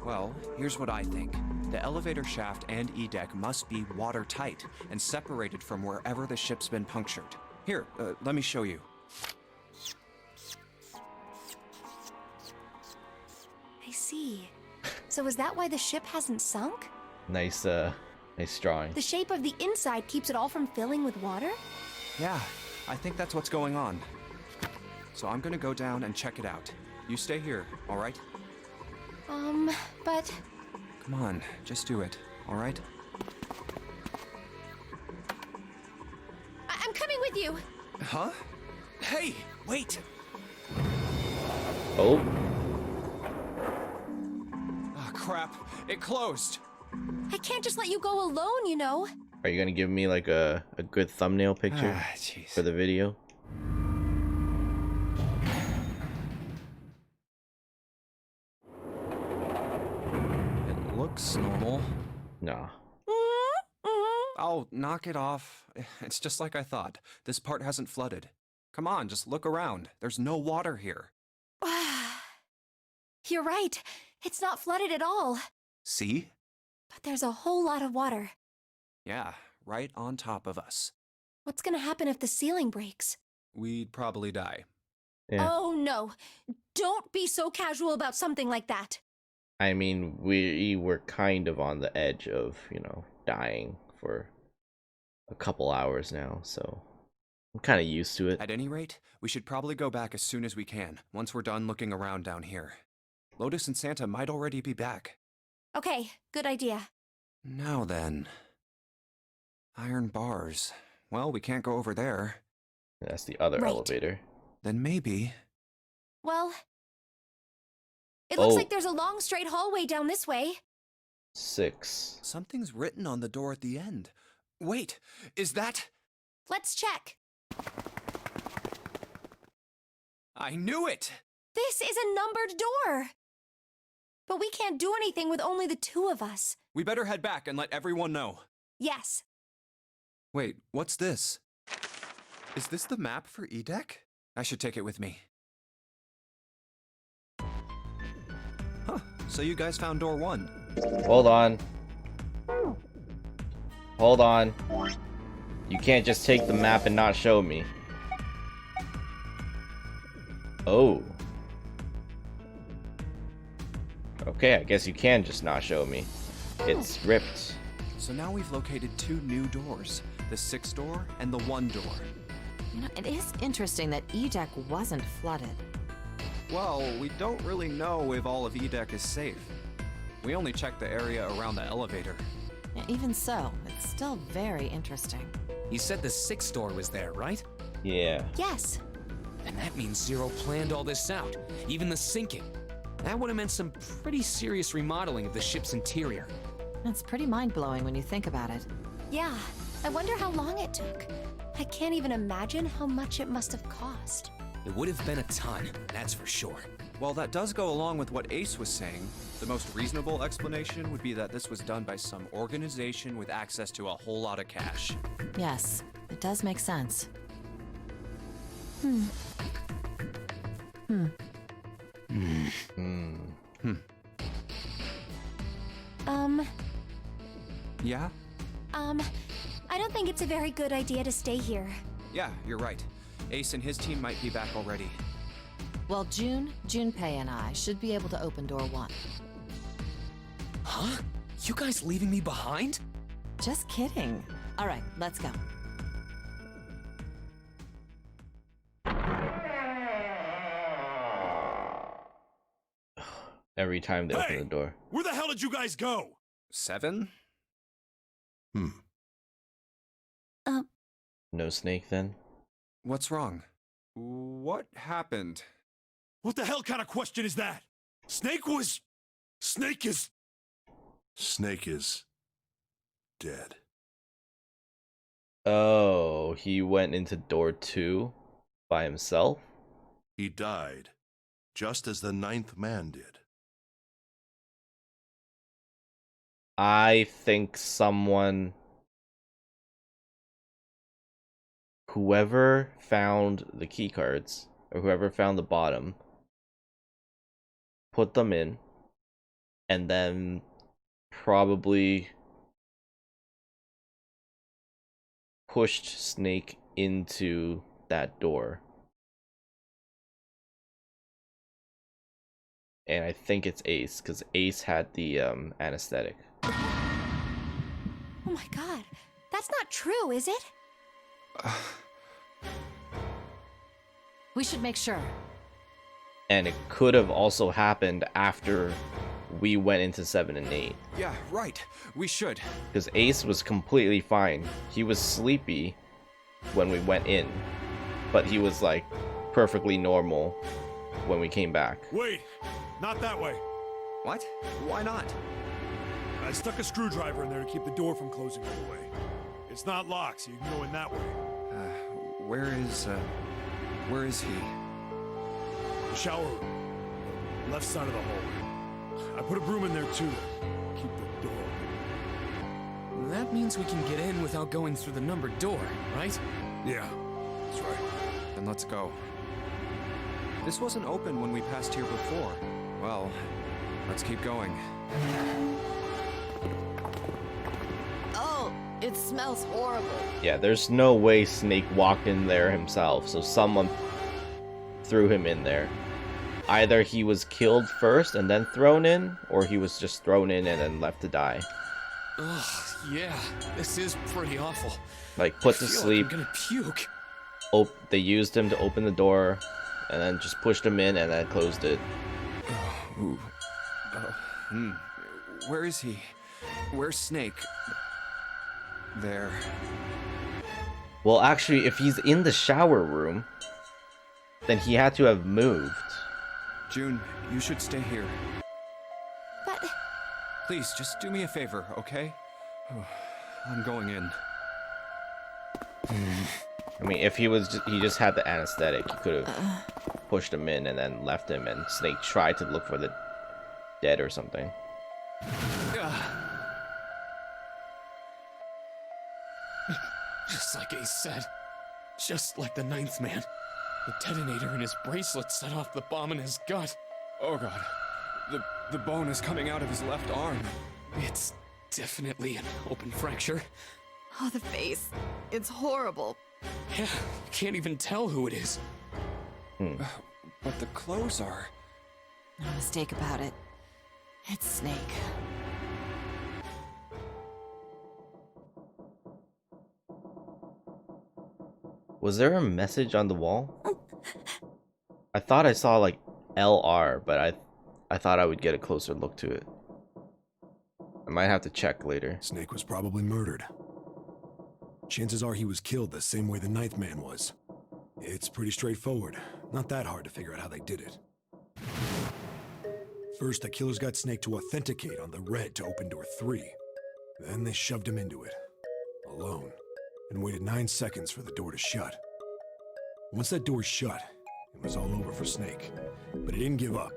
Well, here's what I think. The elevator shaft and E deck must be watertight and separated from wherever the ship's been punctured. Here, let me show you. I see. So is that why the ship hasn't sunk? Nice, nice drawing. The shape of the inside keeps it all from filling with water? Yeah, I think that's what's going on. So I'm gonna go down and check it out. You stay here, alright? But... Come on, just do it, alright? I'm coming with you! Huh? Hey, wait! Oh, Ah, crap. It closed. I can't just let you go alone, you know. are you gonna give me like a good thumbnail picture Ah, jeez. for the video? It looks normal. Nah. Oh, knock it off. It's just like I thought. This part hasn't flooded. Come on, just look around. There's no water here. You're right. It's not flooded at all. See? But there's a whole lot of water. Yeah, right on top of us. What's gonna happen if the ceiling breaks? We'd probably die. Yeah. Oh no. Don't be so casual about something like that. I mean, we were kind of on the edge of, you know, dying for a couple hours now, so I'm kind of used to it. At any rate, we should probably go back as soon as we can, once we're done looking around down here. Lotus and Santa might already be back. Okay, good idea. Now then. Iron bars. Well, we can't go over there. That's the other Right. elevator. Then maybe... Well, it looks Oh. like there's a long straight hallway down this way. 6. Something's written on the door at the end. Wait, is that... Let's check. I knew it! This is a numbered door. But we can't do anything with only the two of us. We better head back and let everyone know. Yes. Wait, what's this? Is this the map for Edek? I should take it with me. Huh, so you guys found door 1. Hold on. Hold on. You can't just take the map and not show me. Oh. Okay, I guess you can just not show me. It's ripped. So now we've located 2 new doors. The 6th door and the 1 door. You know, it is interesting that Edek wasn't flooded. Well, we don't really know if all of Edek is safe. We only checked the area around the elevator. Yeah, even so, it's still very interesting. You said the 6th door was there, right? Yeah. Yes. And that means Zero planned all this out, even the sinking. That would have meant some pretty serious remodeling of the ship's interior. It's pretty mind-blowing when you think about it. Yeah. I wonder how long it took. I can't even imagine how much it must have cost. It would have been a ton, that's for sure. Well, that does go along with what Ace was saying. The most reasonable explanation would be that this was done by some organization with access to a whole lot of cash. Yes, it does make sense. Hmm. Yeah? I don't think it's a very good idea to stay here. Yeah, you're right. Ace and his team might be back already. Well, Junpei and I should be able to open door 1. Huh? You guys leaving me behind? Just kidding. All right, let's go. Every time they open Hey! the door. Where the hell did you guys go? 7? No snake then? What's wrong? What happened? What the hell kind of question is that? Snake is... Snake is dead. Oh, he went into door 2 by himself? He died, just as the 9th man did. I think whoever found the key cards, or whoever found the bottom, put them in, and then probably pushed Snake into that door. and I think it's Ace, because Ace had the anesthetic. Oh my god. That's not true, is it? We should make sure. And it could have also happened after we went into 7 and 8. Yeah, right. We should. Because Ace was completely fine. He was sleepy when we went in, but he was like perfectly normal when we came back. Wait! Not that way! What? Why not? I stuck a screwdriver in there to keep the door from closing all the way. It's not locked, so you can go in that way. Where is he? The shower room. The left side of the hallway. I put a broom in there too, to keep the door open. That means we can get in without going through the numbered door, right? Yeah, that's right. Then let's go. This wasn't open when we passed here before. Well, let's keep going. Oh, it smells horrible. Yeah, there's no way Snake walked in there himself, so someone threw him in there. Either he was killed first and then thrown in, or he was just thrown in and then left to die. Ugh, yeah, this is pretty awful. Like, put to I feel sleep. like I'm gonna puke. They used him to open the door, and then just pushed him in and then closed it. Ooh. Where is he? Where's Snake? There. Well, actually, if he's in the shower room, then he had to have moved. June, you should stay here. But Please, just do me a favor, okay? I'm going in. I mean, if he just had the anesthetic, he could have pushed him in and then left him, and Snake tried to look for the dead or something. Just like Ace said. Just like the ninth man. The detonator in his bracelet set off the bomb in his gut. Oh god. The bone is coming out of his left arm. It's definitely an open fracture. Oh, the face. It's horrible. Yeah, can't even tell who it is. But the clothes are... No mistake about it. It's Snake. Was there a message on the wall? I thought I saw like LR, but I thought I would get a closer look to it. I might have to check later. Snake was probably murdered. Chances are he was killed the same way the ninth man was. It's pretty straightforward. Not that hard to figure out how they did it. First, the killers got Snake to authenticate on the red to open door 3. Then they shoved him into it, alone, and waited 9 seconds for the door to shut. Once that door shut, it was all over for Snake. But he didn't give up.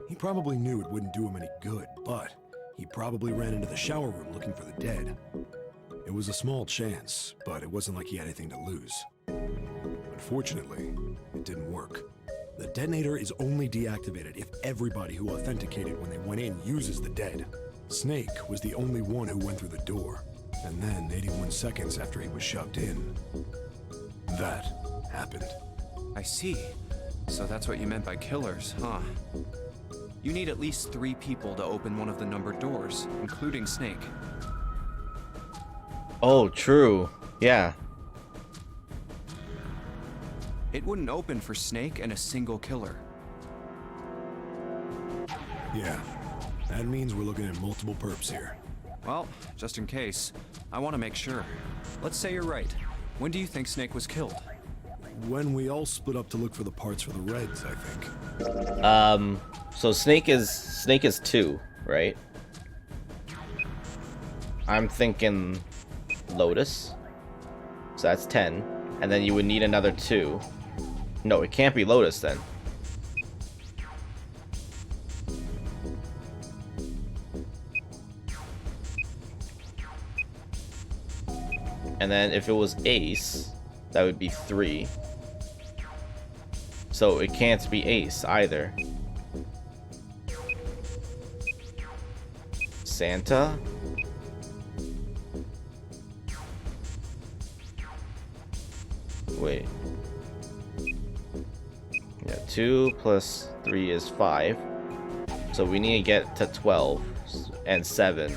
He probably knew it wouldn't do him any good, but he probably ran into the shower room looking for the dead. It was a small chance, but it wasn't like he had anything to lose. Unfortunately, it didn't work. The detonator is only deactivated if everybody who authenticated when they went in uses the dead. Snake was the only one who went through the door, and then 81 seconds after he was shoved in, that happened. I see. So that's what you meant by killers, huh? You need at least 3 people to open one of the numbered doors, including Snake. Oh, true. Yeah. It wouldn't open for Snake and a single killer. Yeah, that means we're looking at multiple perps here. Well, just in case, I want to make sure. Let's say you're right. When do you think Snake was killed? When we all split up to look for the parts for the Reds, I think. So Snake is 2, right? I'm thinking Lotus. So that's 10. And then you would need another 2. No, it can't be Lotus then. And then if it was Ace, that would be 3. So it can't be Ace either. Santa? Wait. Yeah, 2 plus 3 is 5. So we need to get to 12 and 7.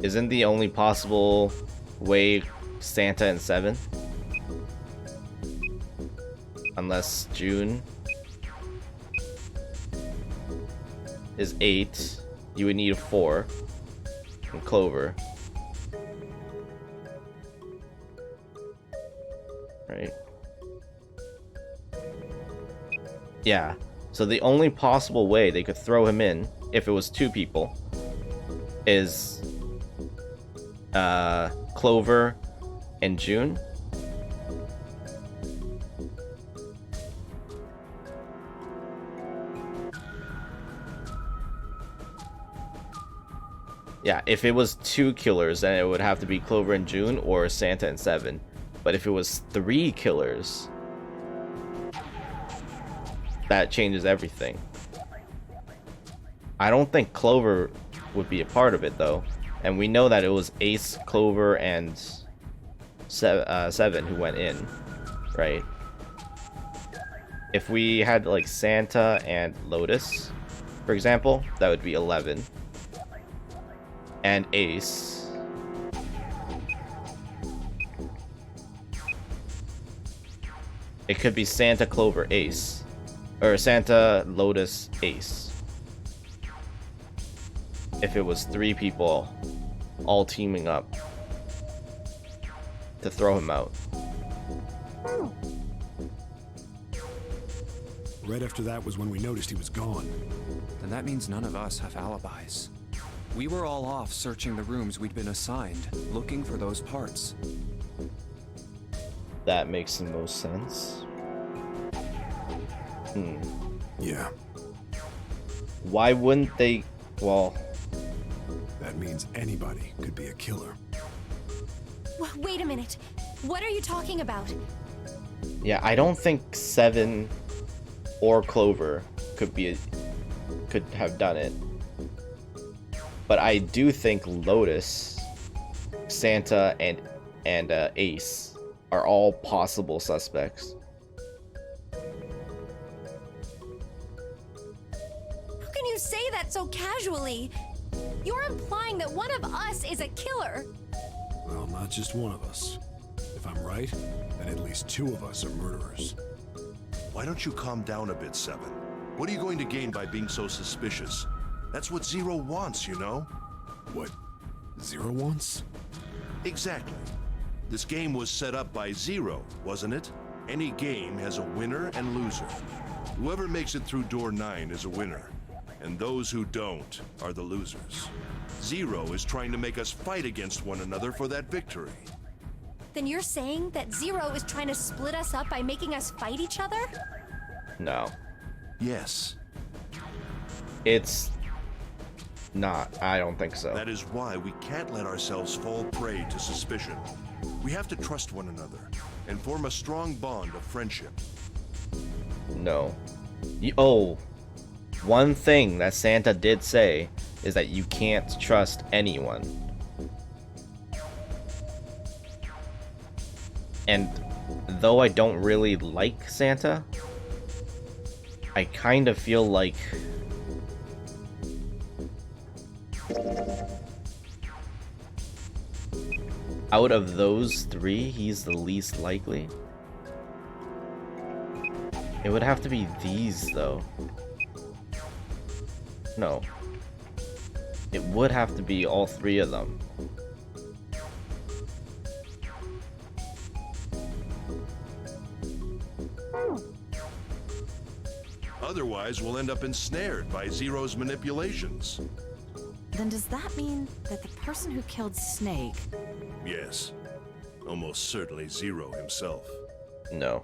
Isn't the only possible way Santa and 7? Unless June is 8, you would need a 4 from Clover. Right? Yeah. So the only possible way they could throw him in, if it was 2 people, is Clover and June. Yeah, if it was 2 killers, then it would have to be Clover and June or Santa and 7. But if it was 3 killers, that changes everything. I don't think Clover would be a part of it though, and we know that it was Ace, Clover, and 7 who went in, right? If we had like Santa and Lotus, for example, that would be 11. And Ace. It could be Santa, Clover, Ace. Or Santa, Lotus, Ace. If it was 3 people all teaming up to throw him out. Right after that was when we noticed he was gone. Then that means none of us have alibis. We were all off searching the rooms we'd been assigned, looking for those parts. That makes the most sense. Yeah, Why wouldn't they? Well, that means anybody could be a killer. Wait a minute. What are you talking about? yeah, I don't think 7 or Clover could have done it. But I do think Lotus, Santa, and Ace are all possible suspects. How can you say that so casually? You're implying that one of us is a killer. Well, not just one of us. If I'm right, then at least 2 of us are murderers. Why don't you calm down a bit, 7? What are you going to gain by being so suspicious? That's what Zero wants, you know? What Zero wants? Exactly. This game was set up by Zero, wasn't it? Any game has a winner and loser. Whoever makes it through door 9 is a winner, and those who don't are the losers. Zero is trying to make us fight against one another for that victory. Then you're saying that Zero is trying to split us up by making us fight each other? No, Yes, it's not. I don't think so. that is why we can't let ourselves fall prey to suspicion. We have to trust one another and form a strong bond of friendship. No. Oh, one thing that Santa did say is that you can't trust anyone. And though I don't really like Santa, I kind of feel like out of those 3, he's the least likely. It would have to be these, though. No. It would have to be all 3 of them. Otherwise, we'll end up ensnared by Zero's manipulations. Then does that mean that the person who killed Snake... Yes, almost certainly Zero himself. No.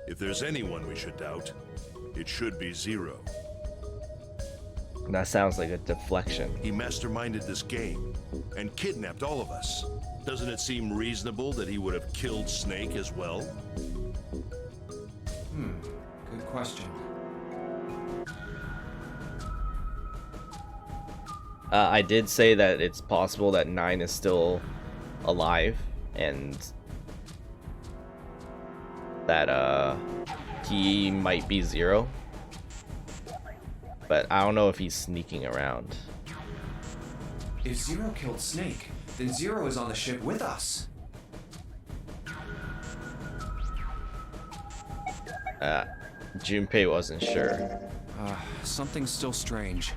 If there's anyone we should doubt, it should be Zero. That sounds like a deflection. He masterminded this game and kidnapped all of us. Doesn't it seem reasonable that he would have killed Snake as well? Good question. I did say that it's possible that 9 is still alive, and that he might be Zero. But I don't know if he's sneaking around. If Zero killed Snake, then Zero is on the ship with us. Junpei wasn't sure. Something's still strange.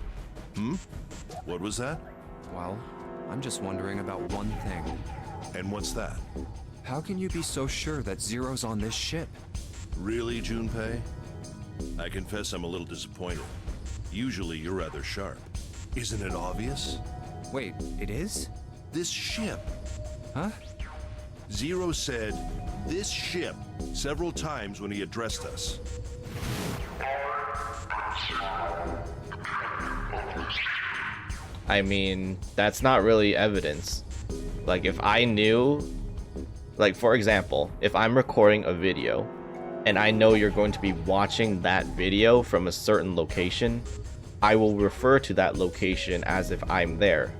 What was that? Well, I'm just wondering about one thing. And what's that? How can you be so sure that Zero's on this ship? Really, Junpei? I confess I'm a little disappointed. Usually you're rather sharp. Isn't it obvious? Wait, it is? This ship. Huh? Zero said, "this ship," several times when he addressed us. I mean, that's not really evidence. Like, if I knew, like, for example, if I'm recording a video and I know you're going to be watching that video from a certain location, I will refer to that location as if I'm there.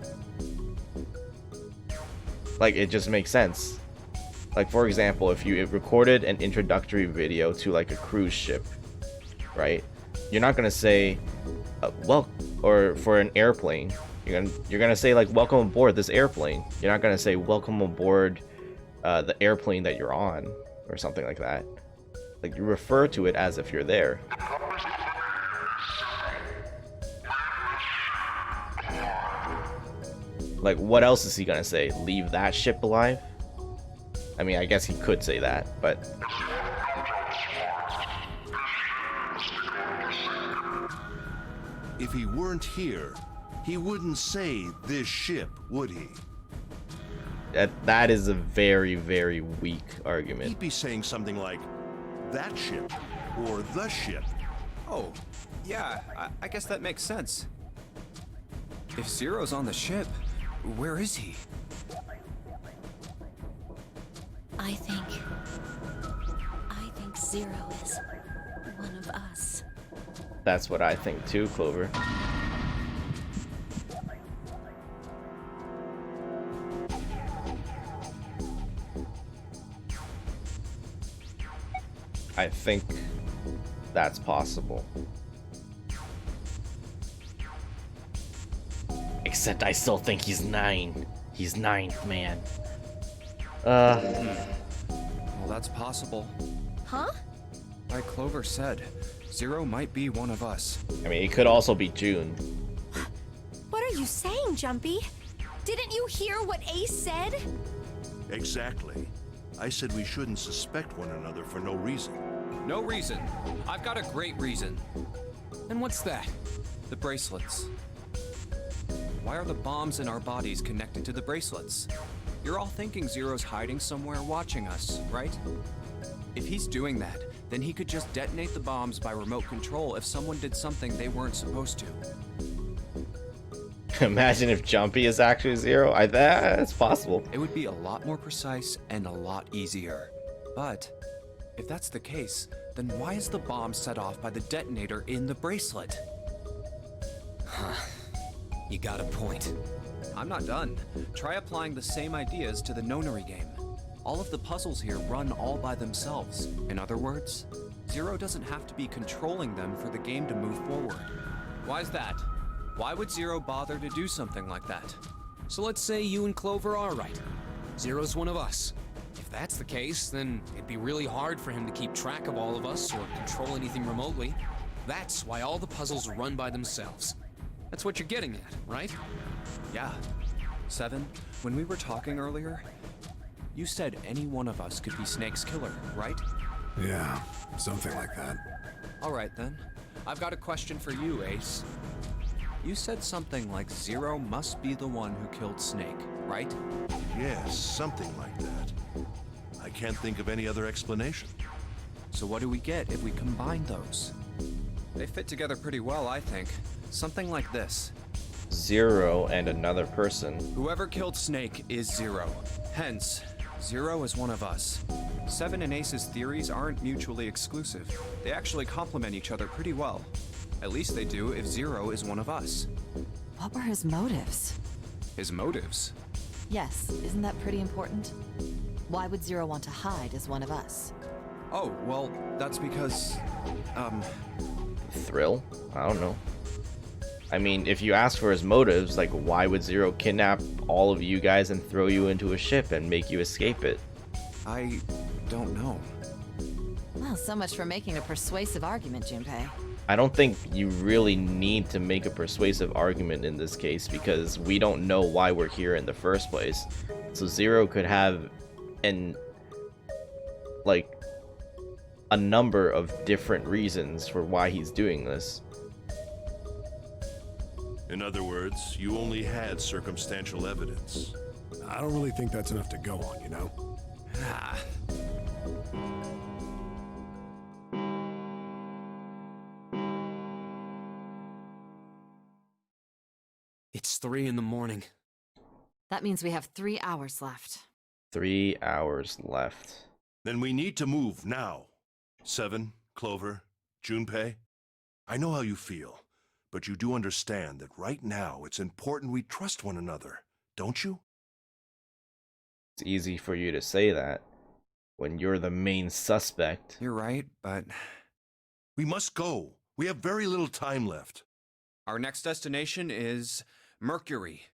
Like, it just makes sense. Like, for example, if you recorded an introductory video to like a cruise ship, right? You're not gonna say, well, or for an airplane, you're gonna say like, welcome aboard this airplane. You're not gonna say welcome aboard the airplane that you're on, or something like that. Like, you refer to it as if you're there. Like, what else is he gonna say? Leave that ship alive? I mean, I guess he could say that, but... If he weren't here, he wouldn't say this ship, would he? That is a very, very weak argument. He'd be saying something like, that ship, or the ship. Oh, yeah, I guess that makes sense. If Zero's on the ship, where is he? I think Zero is one of us. That's what I think too, Clover. I think that's possible. Except I still think he's 9. He's 9th man. Well, that's possible. Huh? Like Clover said, Zero might be one of us. I mean, it could also be June. What are you saying, Jumpy? Didn't you hear what Ace said? Exactly. I said we shouldn't suspect one another for no reason. No reason. I've got a great reason. And what's that? The bracelets. Why are the bombs in our bodies connected to the bracelets? You're all thinking Zero's hiding somewhere watching us, right? If he's doing that, then he could just detonate the bombs by remote control if someone did something they weren't supposed to. Imagine if Jumpy is actually Zero. That's possible. It would be a lot more precise and a lot easier. But if that's the case, then why is the bomb set off by the detonator in the bracelet? You got a point. I'm not done. Try applying the same ideas to the Nonary Game. All of the puzzles here run all by themselves. In other words, Zero doesn't have to be controlling them for the game to move forward. Why's that? Why would Zero bother to do something like that? So let's say you and Clover are right. Zero's one of us. If that's the case, then it'd be really hard for him to keep track of all of us or control anything remotely. That's why all the puzzles run by themselves. That's what you're getting at, right? Yeah. 7, when we were talking earlier, you said any one of us could be Snake's killer, right? Yeah, something like that. All right then. I've got a question for you, Ace. You said something like Zero must be the one who killed Snake, right? Yes, something like that. I can't think of any other explanation. So what do we get if we combine those? They fit together pretty well, I think. Something like this. Zero and another person. Whoever killed Snake is Zero. Hence, Zero is one of us. 7 and Ace's theories aren't mutually exclusive. They actually complement each other pretty well. At least they do if Zero is one of us. What were his motives? His motives? Yes, isn't that pretty important? Why would Zero want to hide as one of us? Oh, well, that's because, Thrill? I don't know. I mean, if you ask for his motives, like, why would Zero kidnap all of you guys and throw you into a ship and make you escape it? I don't know. Well, so much for making a persuasive argument, Junpei. I don't think you really need to make a persuasive argument in this case because we don't know why we're here in the first place. So Zero could have a number of different reasons for why he's doing this. In other words, you only had circumstantial evidence. I don't really think that's enough to go on, you know? Ah. It's 3 in the morning. That means we have 3 hours left. 3 hours left. Then we need to move now. Seven, Clover, Junpei, I know how you feel, but you do understand that right now it's important we trust one another, don't you? It's easy for you to say that when you're the main suspect. You're right, but We must go. We have very little time left. our next destination is Mercury.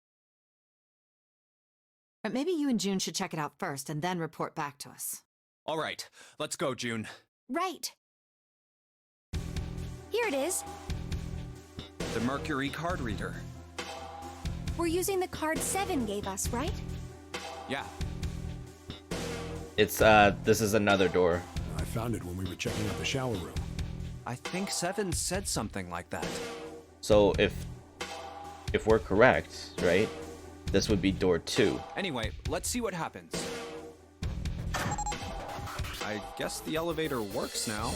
But maybe you and June should check it out first and then report back to us. All right, let's go, June. Right. Here it is. The Mercury card reader. We're using the card 7 gave us, right? Yeah. It's this is another door. I found it when we were checking out the shower room. I think 7 said something like that. So if we're correct, right? This would be door 2. Anyway, let's see what happens. I guess the elevator works now.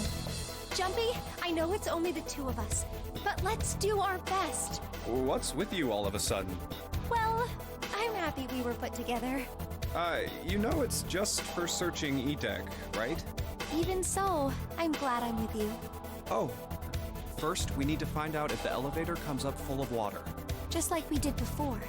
Jumpy, I know it's only the 2 of us, but let's do our best. What's with you all of a sudden? Well, I'm happy we were put together. You know it's just for searching E-Deck, right? Even so, I'm glad I'm with you. Oh. First, we need to find out if the elevator comes up full of water. Just like we did before.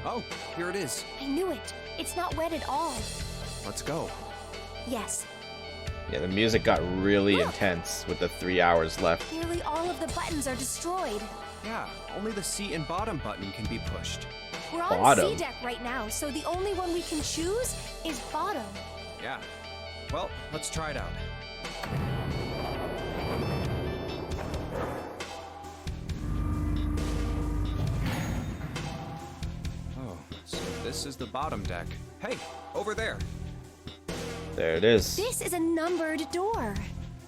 Oh, here it is. I knew it. It's not wet at all. Let's go. Yes, Yeah, the music got really Look! intense with the 3 hours left. nearly all of the buttons are destroyed. Yeah, only the seat and bottom button can be pushed. We're on Bottom. C deck right now, so the only one we can choose is bottom. Yeah. Well, let's try it out. Oh, so this is the bottom deck. Hey, over there. There it is. This is a numbered door.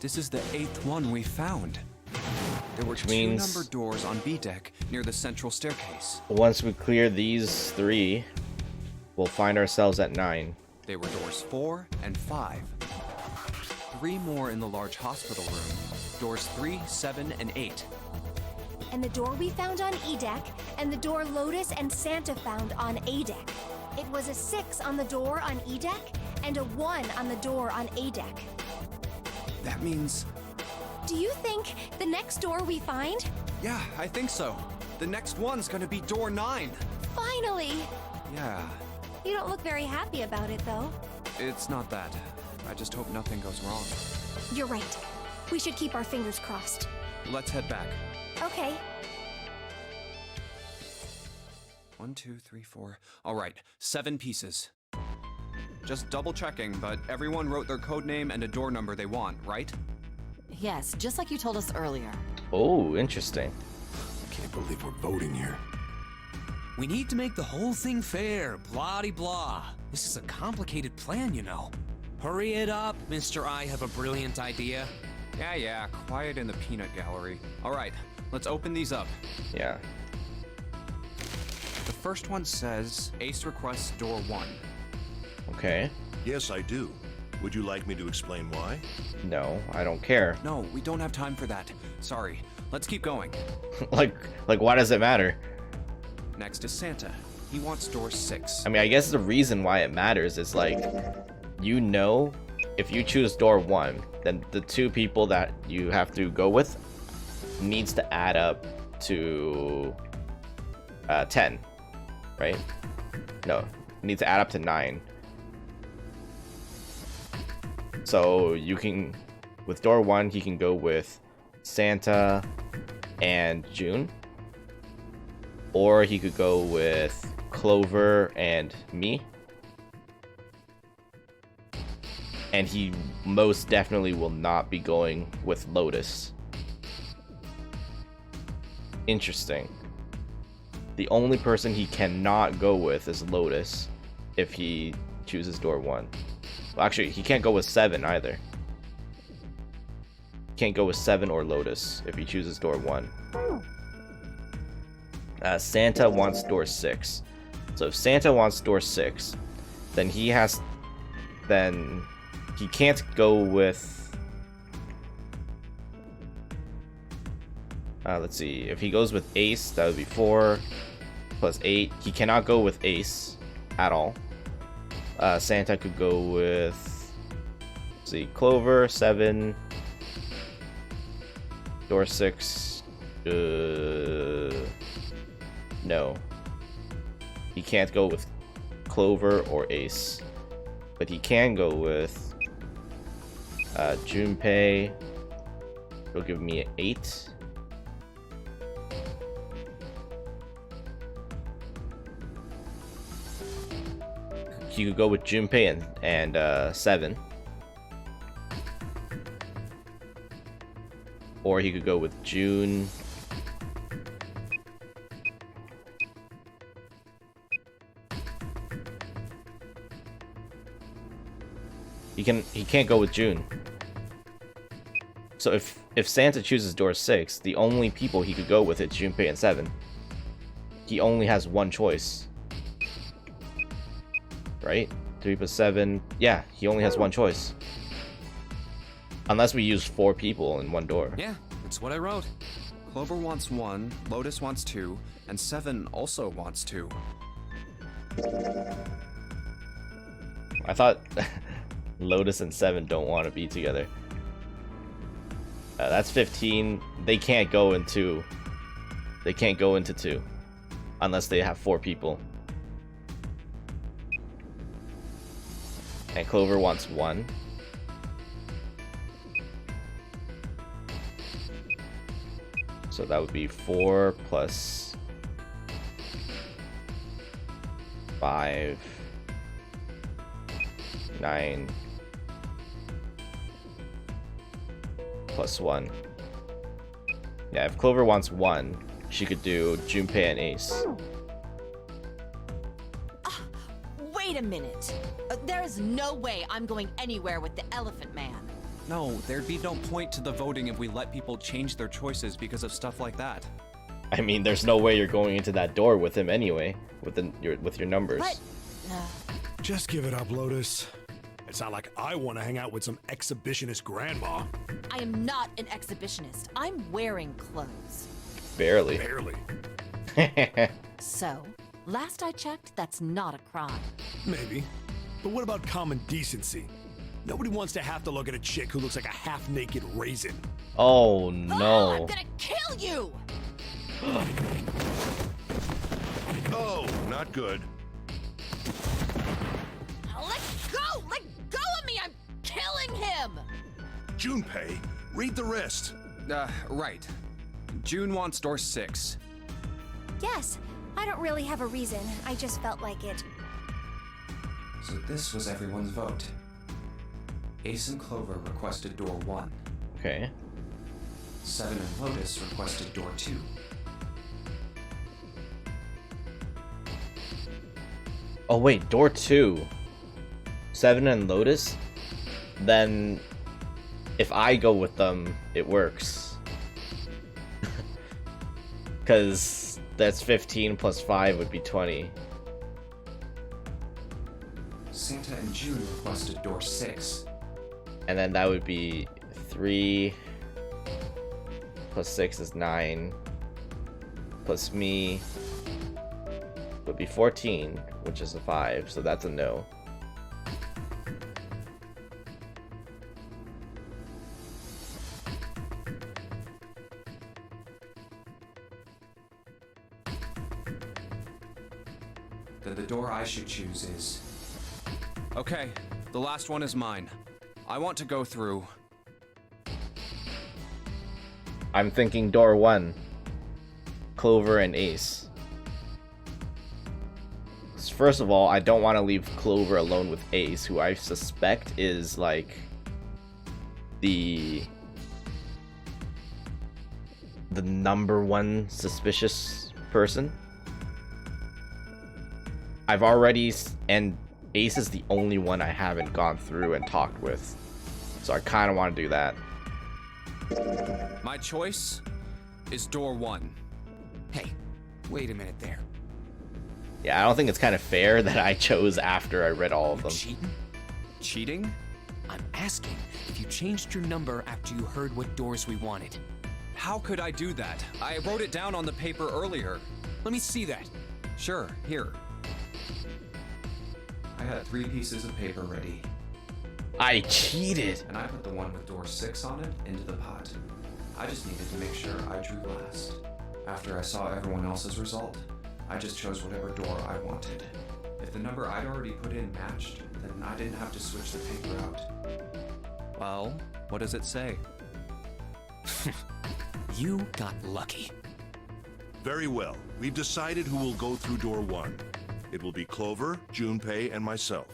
This is the 8th one we found. There were Which 2 means- numbered doors on B deck near the central staircase. Once we clear these 3, we'll find ourselves at 9. They were doors 4 and 5. 3 more in the large hospital room. Doors 3, 7, and 8. And the door we found on E deck, and the door Lotus and Santa found on A deck. It was a 6 on the door on E deck, and a 1 on the door on A deck. That means... Do you think the next door we find? Yeah, I think so. The next one's gonna be door 9. Finally! Yeah, You don't look very happy about it, though. it's not that. I just hope nothing goes wrong. You're right. We should keep our fingers crossed. Let's head back. Okay. 1, 2, 3, 4. All right, 7 pieces. Just double checking, but everyone wrote their code name and a door number they want, right? Yes, just like you told us earlier. Oh, interesting. Can't believe we're voting here. We need to make the whole thing fair, blah-de-blah. This is a complicated plan, you know. Hurry it up, Mr. I have a brilliant idea. Yeah, quiet in the peanut gallery. All right, let's open these up. Yeah. The first one says, Ace requests door 1. Okay. Yes, I do. Would you like me to explain why? No, I don't care. No, we don't have time for that. Sorry. Let's keep going. like why does it matter? Next is Santa. He wants door 6. I mean, I guess the reason why it matters is like, you know, if you choose door 1, then the 2 people that you have to go with needs to add up to 10, right? No, it needs to add up to 9. So you can, with door 1, he can go with Santa and June, or he could go with Clover and me, and he most definitely will not be going with Lotus. Interesting. The only person he cannot go with is Lotus if he chooses door 1. Well, actually, he can't go with 7 either. Can't go with 7 or Lotus if he chooses door 1. Santa wants door 6. So if Santa wants door 6, then he can't go with... let's see. If he goes with Ace, that would be 4 plus 8. He cannot go with Ace at all. Santa could go with... Let's see. Clover, 7. Door 6. No. He can't go with Clover or Ace. But he can go with Junpei. He'll give me an 8. He could go with Junpei and 7. Or he could go with June. He can't go with June. So if Santa chooses door 6, the only people he could go with is Junpei and 7. He only has one choice. Right? 3 plus 7. Yeah, he only has one choice. Unless we use 4 people in one door. Yeah, that's what I wrote. Clover wants 1, Lotus wants 2, and 7 also wants 2. I thought Lotus and 7 don't want to be together. That's 15. They can't go into... They can't go into 2. Unless they have 4 people. And Clover wants 1. So that would be 4 plus 5, 9 plus 1. Yeah, if Clover wants 1, she could do Junpei and Ace. Wait a minute. There is no way I'm going anywhere with the Elephant Man. No, there'd be no point to the voting if we let people change their choices because of stuff like that. I mean, there's no way you're going into that door with him anyway, with your numbers. But... Just give it up, Lotus. It's not like I want to hang out with some exhibitionist grandma. I am not an exhibitionist. I'm wearing clothes. Barely. Barely. So, last I checked, that's not a crime. Maybe. But what about common decency? Nobody wants to have to look at a chick who looks like a half-naked raisin. Oh Oh, no. I'm gonna kill you! Oh, not good. Let go! Let go of me! I'm killing him! Junpei, read the rest. Right. June wants door 6. Yes, I don't really have a reason. I just felt like it. So this was everyone's vote. Ace and Clover requested door 1. Okay. 7 and Lotus requested door 2. Oh wait, door 2. 7 and Lotus? Then if I go with them, it works. Because that's 15 plus 5 would be 20. Santa and June requested door 6. And then that would be 3 plus 6 is 9. Plus me would be 14, which is a 5, so that's a no. then the door I should choose is... Okay, the last one is mine. I want to go through... I'm thinking door 1. Clover and Ace. First of all, I don't want to leave Clover alone with Ace, who I suspect is like the number one suspicious person. I've already, and Ace is the only one I haven't gone through and talked with, so I kind of want to do that. My choice is door 1. Hey, wait a minute there. Yeah, I don't think it's kind of fair that I chose after I read all of them. Cheating? Cheating? I'm asking if you changed your number after you heard what doors we wanted. How could I do that? I wrote it down on the paper earlier. Let me see that. Sure, here. I had 3 pieces of paper ready, I cheated. and I put the one with door 6 on it into the pot. I just needed to make sure I drew last. After I saw everyone else's result, I just chose whatever door I wanted. If the number I'd already put in matched, then I didn't have to switch the paper out. Well, what does it say? You got lucky. Very well. We've decided who will go through door 1. It will be Clover, Junpei, and myself.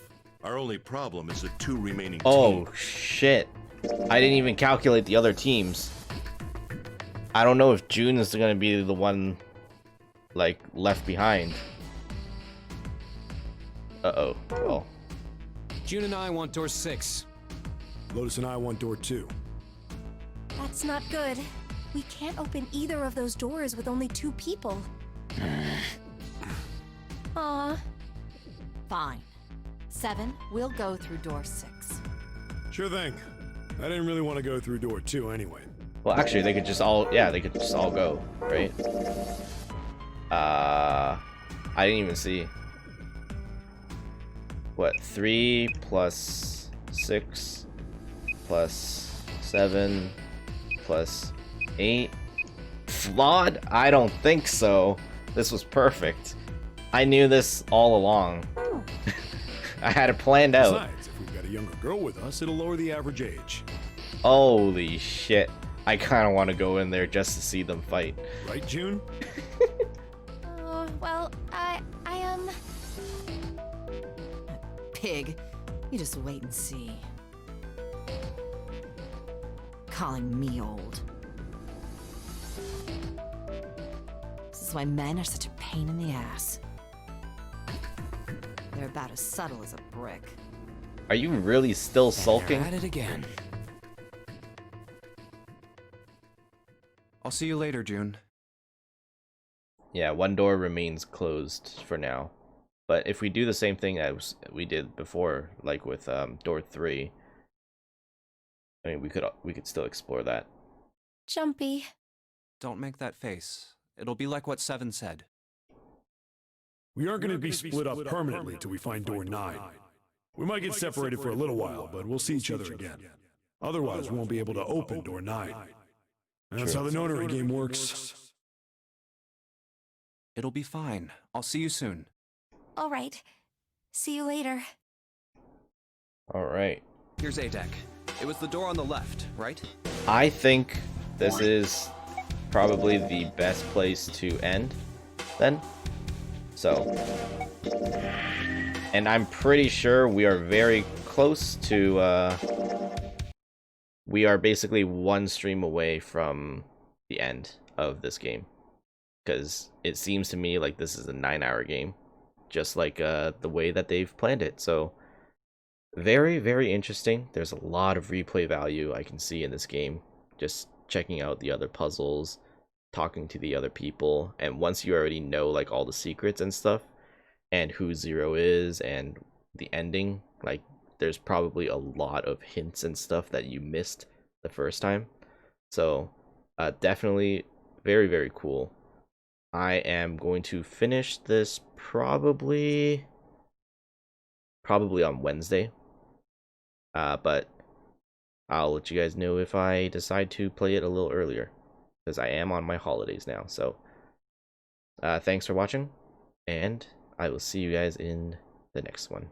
Our only problem is the 2 remaining Oh, teams. shit. I didn't even calculate the other teams. I don't know if June is going to be the one, like, left behind. Uh-oh. Well, June and I want door 6. Lotus and I want door 2. That's not good. We can't open either of those doors with only 2 people. Aw. Fine. 7, we'll go through door 6. Sure thing. I didn't really want to go through door 2 anyway. well, actually, they could just all, yeah, they could just all go, right? I didn't even see. What, 3 plus 6 plus 7 plus 8? Flawed? I don't think so. This was perfect. I knew this all along. I had it planned out. Besides, if we've got a younger girl with us, it'll lower the average age. Holy shit. I kind of want to go in there just to see them fight. Right, June? Well, I Pig, you just wait and see. Calling me old. This is why men are such a pain in the ass. They're about as subtle as a brick. Are you really still sulking? They're at it again. I'll see you later, June. Yeah, one door remains closed for now. But if we do the same thing as we did before, like with door 3, I mean, we could still explore that. Jumpy. Don't make that face. It'll be like what 7 said. We aren't going to be split up permanently till we find door 9. We might get separated for a little while, but we'll see each other again. Otherwise, we won't be able to open door 9. That's how the Nonary game works. It'll be fine. I'll see you soon. All right. See you later. Alright. Here's A deck. It was the door on the left, right? I think this is probably the best place to end, then. So. And I'm pretty sure we are very close to, we are basically one stream away from the end of this game. Because it seems to me like this is a 9-hour game. Just like the way that they've planned it. So, very, very interesting. There's a lot of replay value I can see in this game. Just checking out the other puzzles, talking to the other people. And once you already know like all the secrets and stuff, and who Zero is, and the ending, like there's probably a lot of hints and stuff that you missed the first time. So, definitely very, very cool. I am going to finish this probably on Wednesday. But I'll let you guys know if I decide to play it a little earlier, because I am on my holidays now. So thanks for watching, and I will see you guys in the next one.